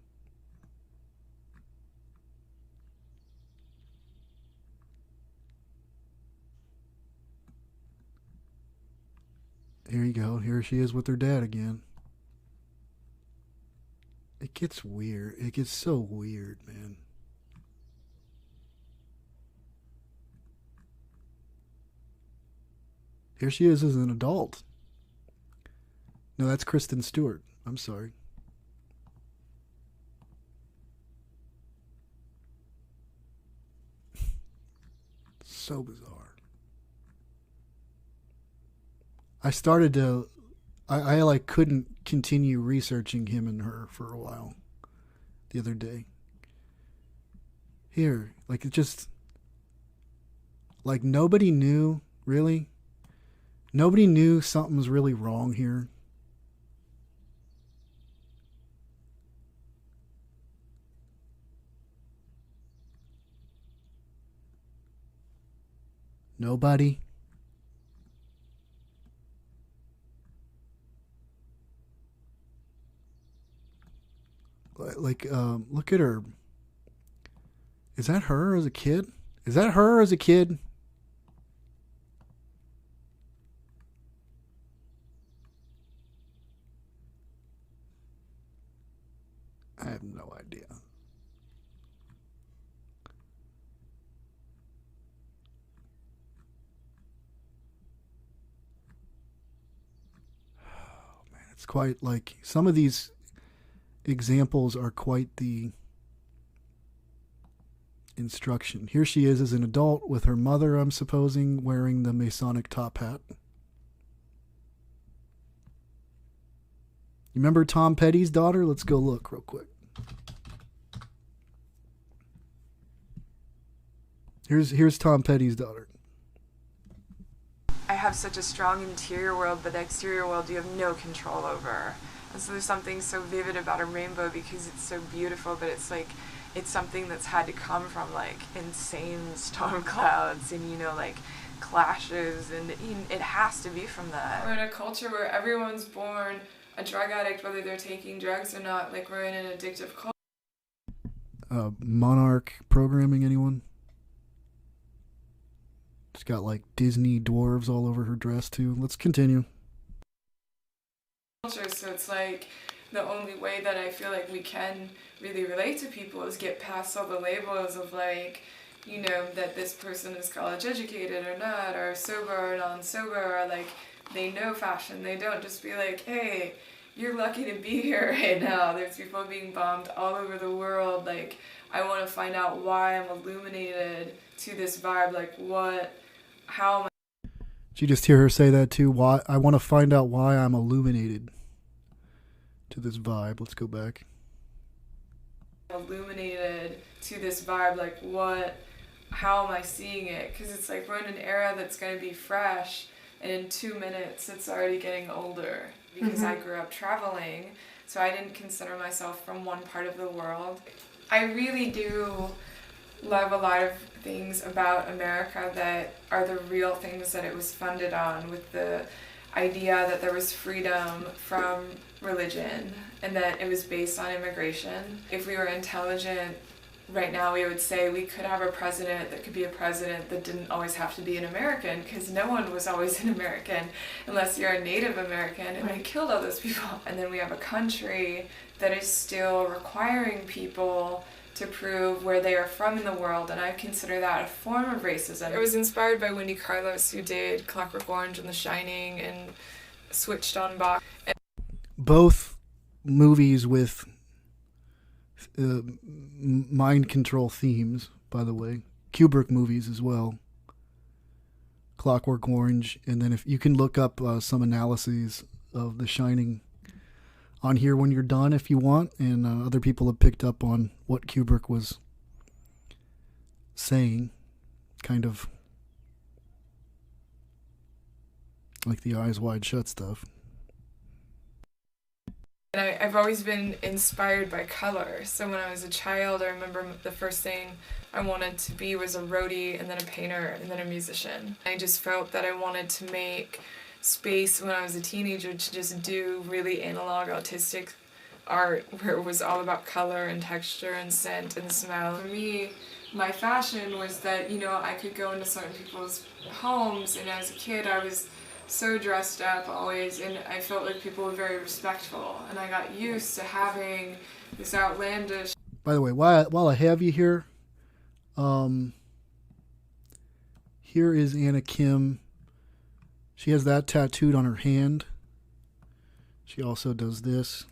here you go. Here she is with her dad again. It gets weird. It gets so weird, man. Here she is as an adult. No, that's Kristen Stewart. I'm sorry. So bizarre. I started to, I like couldn't continue researching him and her for a while the other day. Here, like it just, like nobody knew, really. Nobody knew something was really wrong here. Nobody. Like, look at her. Is that her as a kid? Is that her as a kid? I have no idea. Oh, man, it's quite like some of these examples are quite the instruction. Here she is as an adult with her mother, I'm supposing, wearing the Masonic top hat. You remember Tom Petty's daughter? Let's go look real quick. Here's Tom Petty's daughter. I have such a strong interior world, but the exterior world you have no control over. And so there's something so vivid about a rainbow because it's so beautiful, but it's like, it's something that's had to come from like insane storm clouds and, you know, like clashes, and it has to be from that. We're in a culture where everyone's born a drug addict, whether they're taking drugs or not. Like, we're in an addictive culture. Monarch programming, anyone? She's got like Disney dwarves all over her dress too. Let's continue. So it's like the only way that I feel like we can really relate to people is get past all the labels of like, you know, that this person is college educated or not, or sober or non-sober, or like they know fashion. They don't just be like, hey, you're lucky to be here right now. There's people being bombed all over the world. Like, I want to find out why I'm illuminated to this vibe. Like, how am I? Did you just hear her say that too? Why? I want to find out why I'm illuminated to this vibe. Let's go back. Illuminated to this vibe. Like, how am I seeing it? Because it's like we're in an era that's going to be fresh, and in 2 minutes it's already getting older. Because I grew up traveling, so I didn't consider myself from one part of the world. I really do love a lot of things about America that are the real things that it was funded on, with the idea that there was freedom from religion and that it was based on immigration. If we were intelligent right now, we would say we could have a president that could be a president that didn't always have to be an American, because no one was always an American unless you're a Native American, and they killed all those people. And then we have a country that is still requiring people to prove where they are from in the world, and I consider that a form of racism. It was inspired by Wendy Carlos, who did Clockwork Orange and The Shining and Switched on Bach. Both movies with mind control themes, by the way. Kubrick movies as well. Clockwork Orange, and then if you can look up some analyses of The Shining on here when you're done if you want, and other people have picked up on what Kubrick was saying, kind of like the Eyes Wide Shut stuff. And I've always been inspired by color. So when I was a child, I remember the first thing I wanted to be was a roadie, and then a painter, and then a musician. I just felt that I wanted to make space when I was a teenager to just do really analog, autistic art where it was all about color and texture and scent and smell. For me, my fashion was that, I could go into certain people's homes, and as a kid I was so dressed up always, and I felt like people were very respectful, and I got used to having this outlandish... By the way, while I have you here, here is Anna Kim. She has that tattooed on her hand. She also does this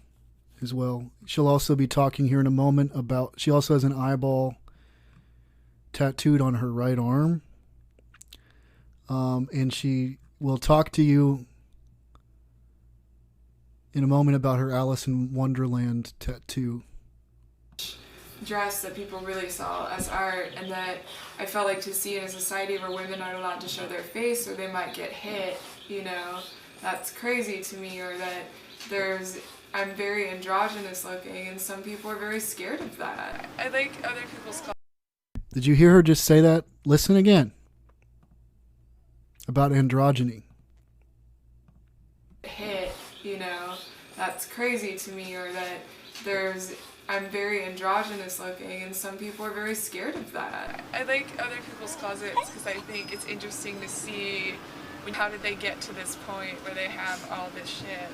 as well. She'll also be talking here in a moment about... She also has an eyeball tattooed on her right arm. And she will talk to you in a moment about her Alice in Wonderland tattoo. Dress that people really saw as art, and that I felt like to see in a society where women aren't allowed to show their face or they might get hit, that's crazy to me. Or that I'm very androgynous looking, and some people are very scared of that. I like other people's... Did you hear her just say that? Listen again. About androgyny. Hit, that's crazy to me. Or that I'm very androgynous looking, and some people are very scared of that. I like other people's closets because I think it's interesting to see how did they get to this point where they have all this shit.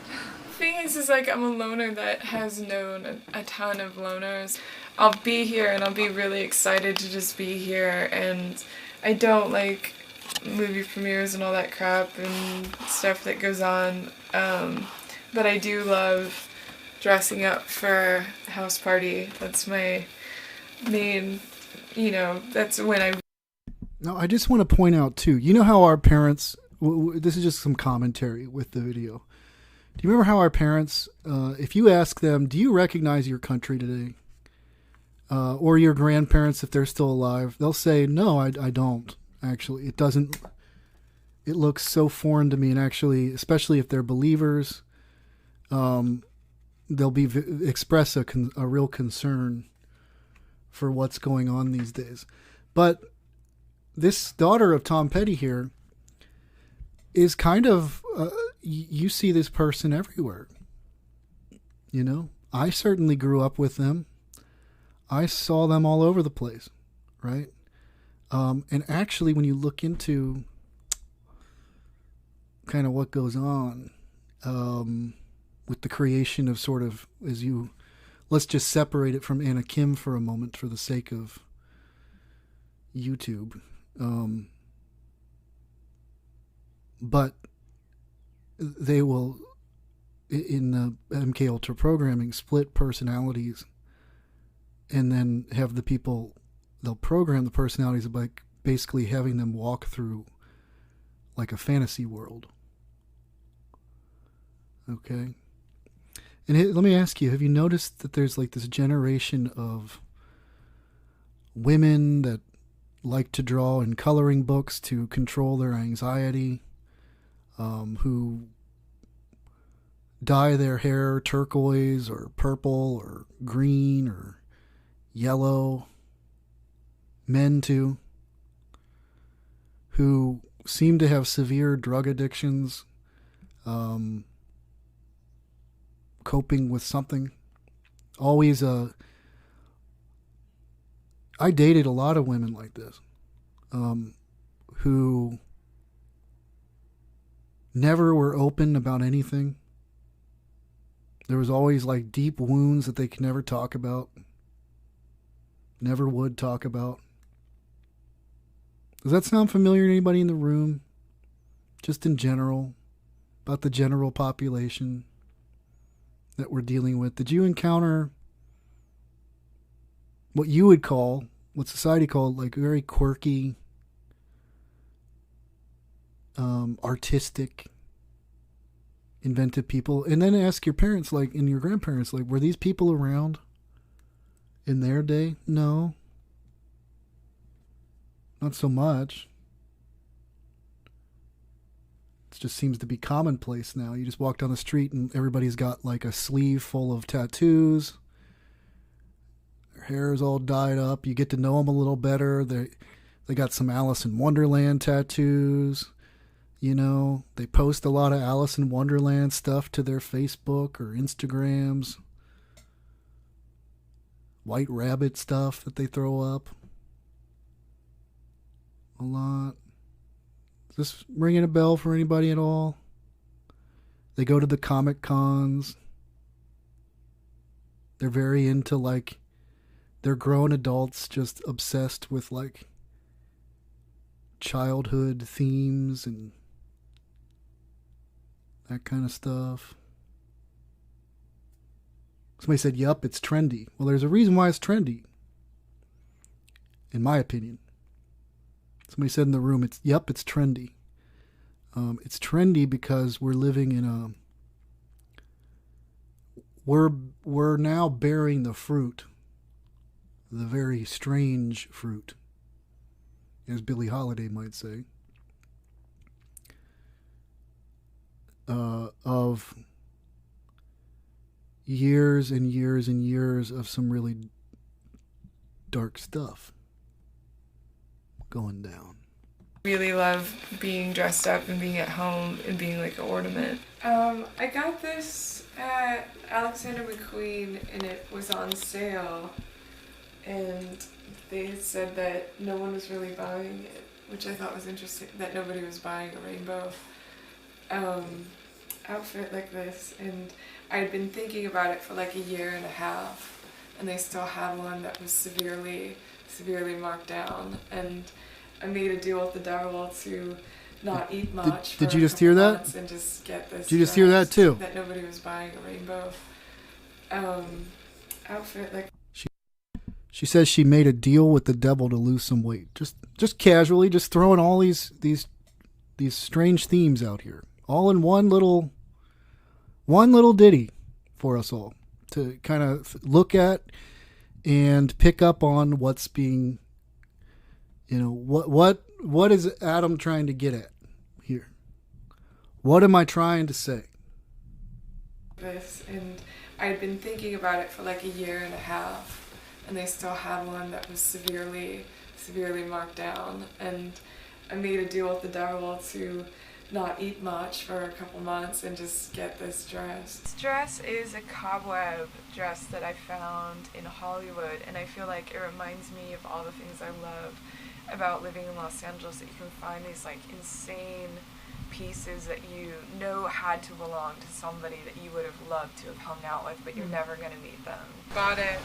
The thing is like I'm a loner that has known a ton of loners. I'll be here and I'll be really excited to just be here, and I don't like movie premieres and all that crap and stuff that goes on, but I do love dressing up for a house party. That's my main, that's when I... Now, I just want to point out, too, how our parents... This is just some commentary with the video. Do you remember how our parents, if you ask them, do you recognize your country today? Or your grandparents, if they're still alive, they'll say, no, I don't, actually. It doesn't... It looks so foreign to me, and actually, especially if they're believers, they'll express a real concern for what's going on these days. But this daughter of Tom Petty here is kind of, you see this person everywhere. I certainly grew up with them. I saw them all over the place, right? And actually, when you look into kind of what goes on with the creation of sort of, let's just separate it from Anna Kim for a moment for the sake of YouTube. But they will in the MK Ultra programming, split personalities, and then have the people, they'll program the personalities by basically having them walk through like a fantasy world. Okay. And let me ask you, have you noticed that there's like this generation of women that like to draw in coloring books to control their anxiety, who dye their hair turquoise or purple or green or yellow, men too, who seem to have severe drug addictions, coping with something. Always I dated a lot of women like this, who never were open about anything. There was always like deep wounds that they could never talk about, never would talk about. Does that sound familiar to anybody in the room? Just in general, about the general population that we're dealing with. Did you encounter what you would call, what society called, like very quirky, artistic, inventive people? And then ask your parents, like, and your grandparents, like, were these people around in their day? No. Not so much. It just seems to be commonplace now. You just walk down the street and everybody's got like a sleeve full of tattoos. Their hair is all dyed up. You get to know them a little better. They got some Alice in Wonderland tattoos. You know, they post a lot of Alice in Wonderland stuff to their Facebook or Instagrams. White Rabbit stuff that they throw up. A lot. Is this ringing a bell for anybody at all? They go to the Comic Cons. They're very into, like, they're grown adults just obsessed with like childhood themes and that kind of stuff. Somebody said, yup, it's trendy. Well, there's a reason why it's trendy, in my opinion. Somebody said in the room, it's trendy. It's trendy because we're living in we're now bearing the fruit, the very strange fruit, as Billie Holiday might say, of years and years and years of some really dark stuff going down. Really love being dressed up and being at home and being like an ornament. I got this at Alexander McQueen and it was on sale, and they had said that no one was really buying it, which I thought was interesting, that nobody was buying a rainbow outfit like this, and I had been thinking about it for like a year and a half, and they still had one that was severely marked down, and I made a deal with the devil to not eat much. Did you just hear that? And just get this. Did you just hear that too? That nobody was buying a rainbow outfit like. She says she made a deal with the devil to lose some weight. Just casually, just throwing all these strange themes out here, all in one little ditty for us all to kind of look at and pick up on what's being, what is Adam trying to get at here? What am I trying to say? This, and I had been thinking about it for like a year and a half, and they still had one that was severely marked down, and I made a deal with the devil to not eat much for a couple months and just get this dress. This dress is a cobweb dress that I found in Hollywood, and I feel like it reminds me of all the things I love about living in Los Angeles, that you can find these like insane pieces that you know had to belong to somebody that you would have loved to have hung out with, but you're never going to meet them. Bought it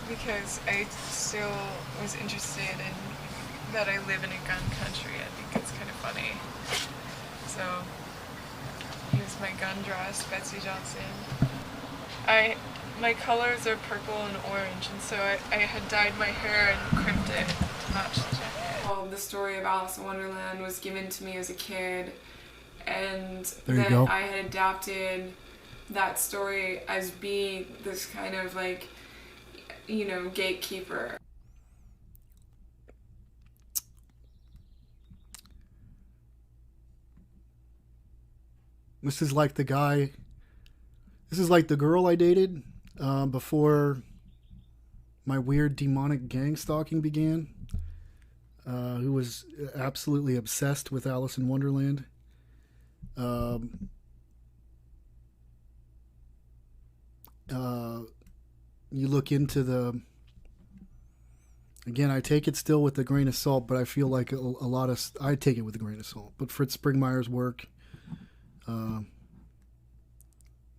because I still was interested in that I live in a gun country. I think it's kind of funny. So here's is my gun dress, Betsy Johnson. My colors are purple and orange, and so I had dyed my hair and crimped it to match the jacket. Well, the story of Alice in Wonderland was given to me as a kid, and then I had adapted that story as being this kind of like, you know, gatekeeper. This is like the guy, this is like the girl I dated before my weird demonic gang stalking began, who was absolutely obsessed with Alice in Wonderland. You look into the, again, I take it still with a grain of salt, but I feel like a lot of, I take it with a grain of salt, but Fritz Springmeier's work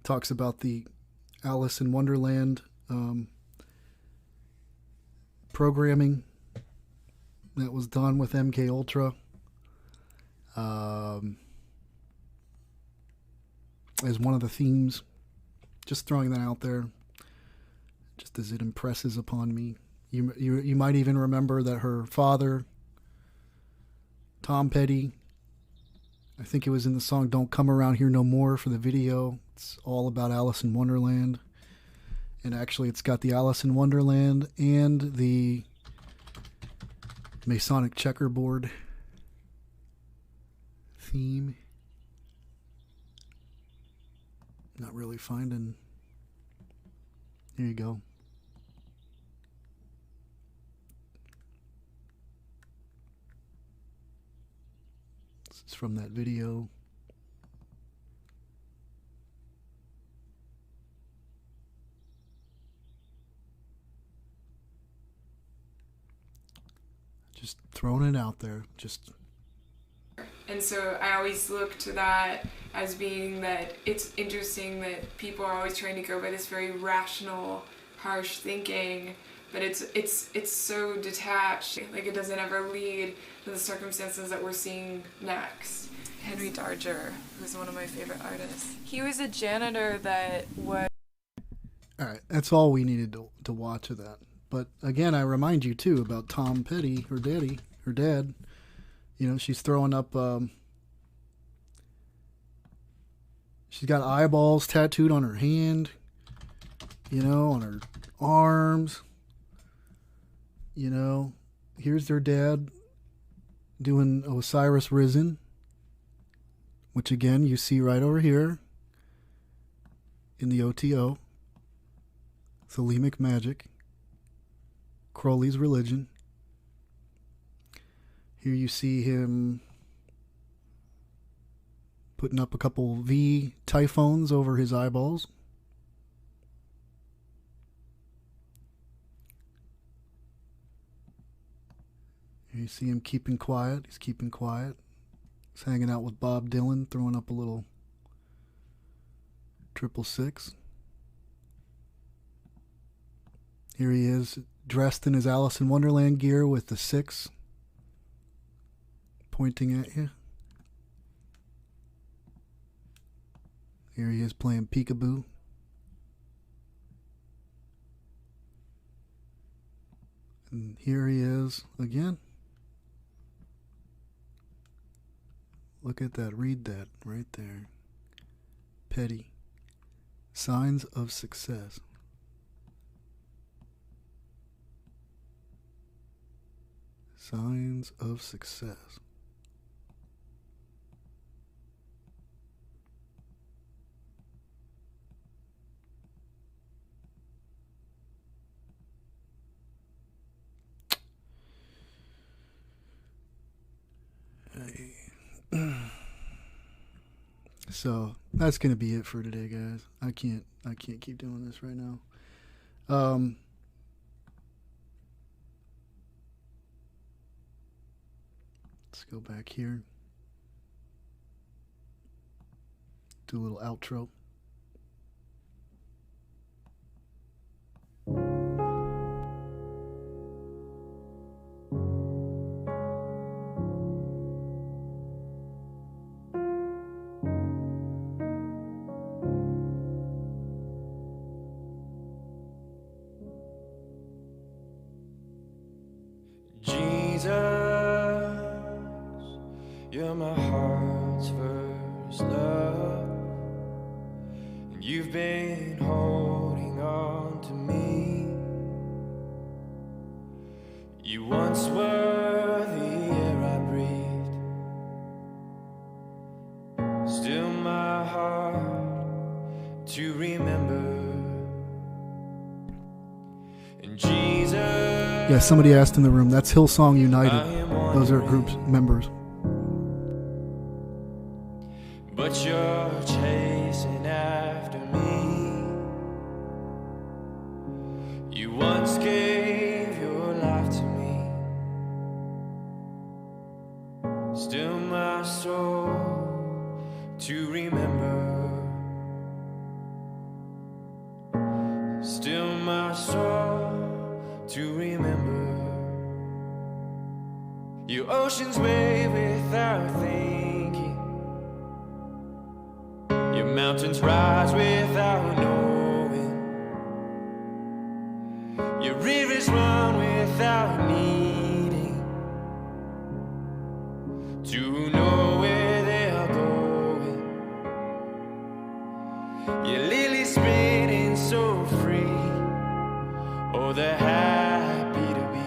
talks about the Alice in Wonderland programming that was done with MK Ultra, as one of the themes. Just throwing that out there, just as it impresses upon me. You might even remember that her father, Tom Petty, I think it was in the song "Don't Come Around Here No More" for the video. It's all about Alice in Wonderland. And actually, it's got the Alice in Wonderland and the Masonic checkerboard theme. Not really finding. Here you go. This is from that video. Just throwing it out there. Just. And so I always look to that as being that it's interesting that people are always trying to go by this very rational, harsh thinking, but it's so detached. Like, it doesn't ever lead to the circumstances that we're seeing next. Henry Darger, who's one of my favorite artists. He was a janitor that was... All right, that's all we needed to watch of that. But again, I remind you too about Tom Petty, her dad. You know, she's throwing up, she's got eyeballs tattooed on her hand, you know, on her arms. You know, here's their dad doing Osiris Risen, which again, you see right over here in the OTO. Thelemic Magic, Crowley's Religion. Here you see him putting up a couple V typhoons over his eyeballs. Here you see him keeping quiet. He's keeping quiet. He's hanging out with Bob Dylan, throwing up a little 666. Here he is, dressed in his Alice in Wonderland gear with the 6 pointing at you. Here he is playing peekaboo. And here he is again. Look at that. Read that right there. Petty. Signs of success. Signs of success. So that's gonna be it for today, guys. I can't keep doing this right now. Let's go back here. Do a little outro. Jesus, you're my heart's first love, and you've been holding on to me. You once were the air I breathed, still my heart to remember. And Jesus, Yeah, somebody asked in the room, that's Hillsong United. Those are group members. but you're chasing after me. You once gave your life to me, still my soul to remember, still my soul to remember. Your oceans wave without thinking, your mountains rise without knowing, your rivers run without needing to know where they are going. Your lilies spinning so free, oh, they're happy to be.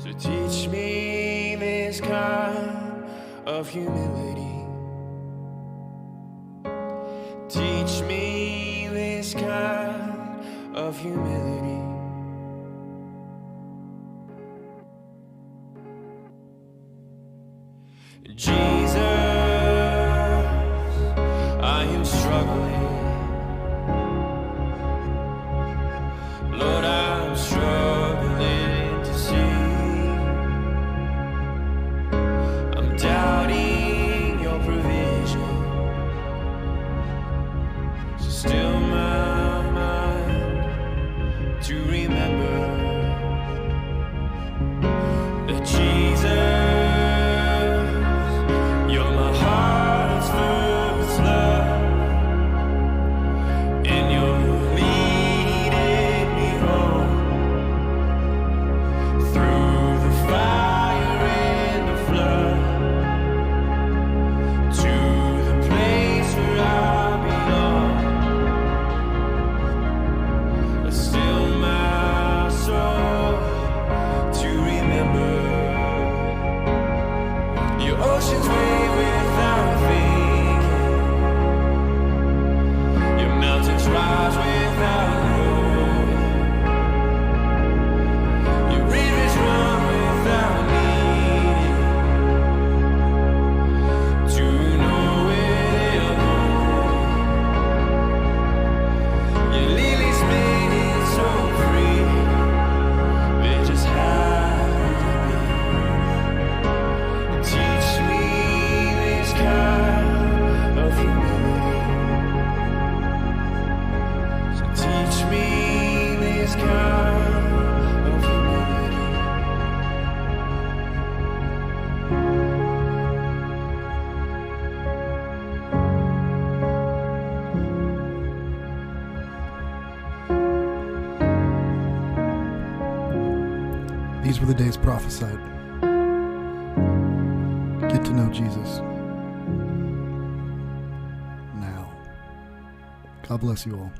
So teach me this kind of humility. Teach me this kind of humility. Jesus, I am struggling. Lord, I'm struggling to see. I'm doubting your provision. So still my mind to remember that Jesus, you're my heart's first love, and you're leading me home through the fire and the flood to the place where I belong. But still my soul to remember. Your oceans wave without thinking, your mountains rise without knowing, your rivers run without needing to know where they're going. Your lilies spinning so free, they just happen to be. Teach me this kind of humility. So teach me this kind of humility. These were the days prophesied. Get to know Jesus now. God bless you all.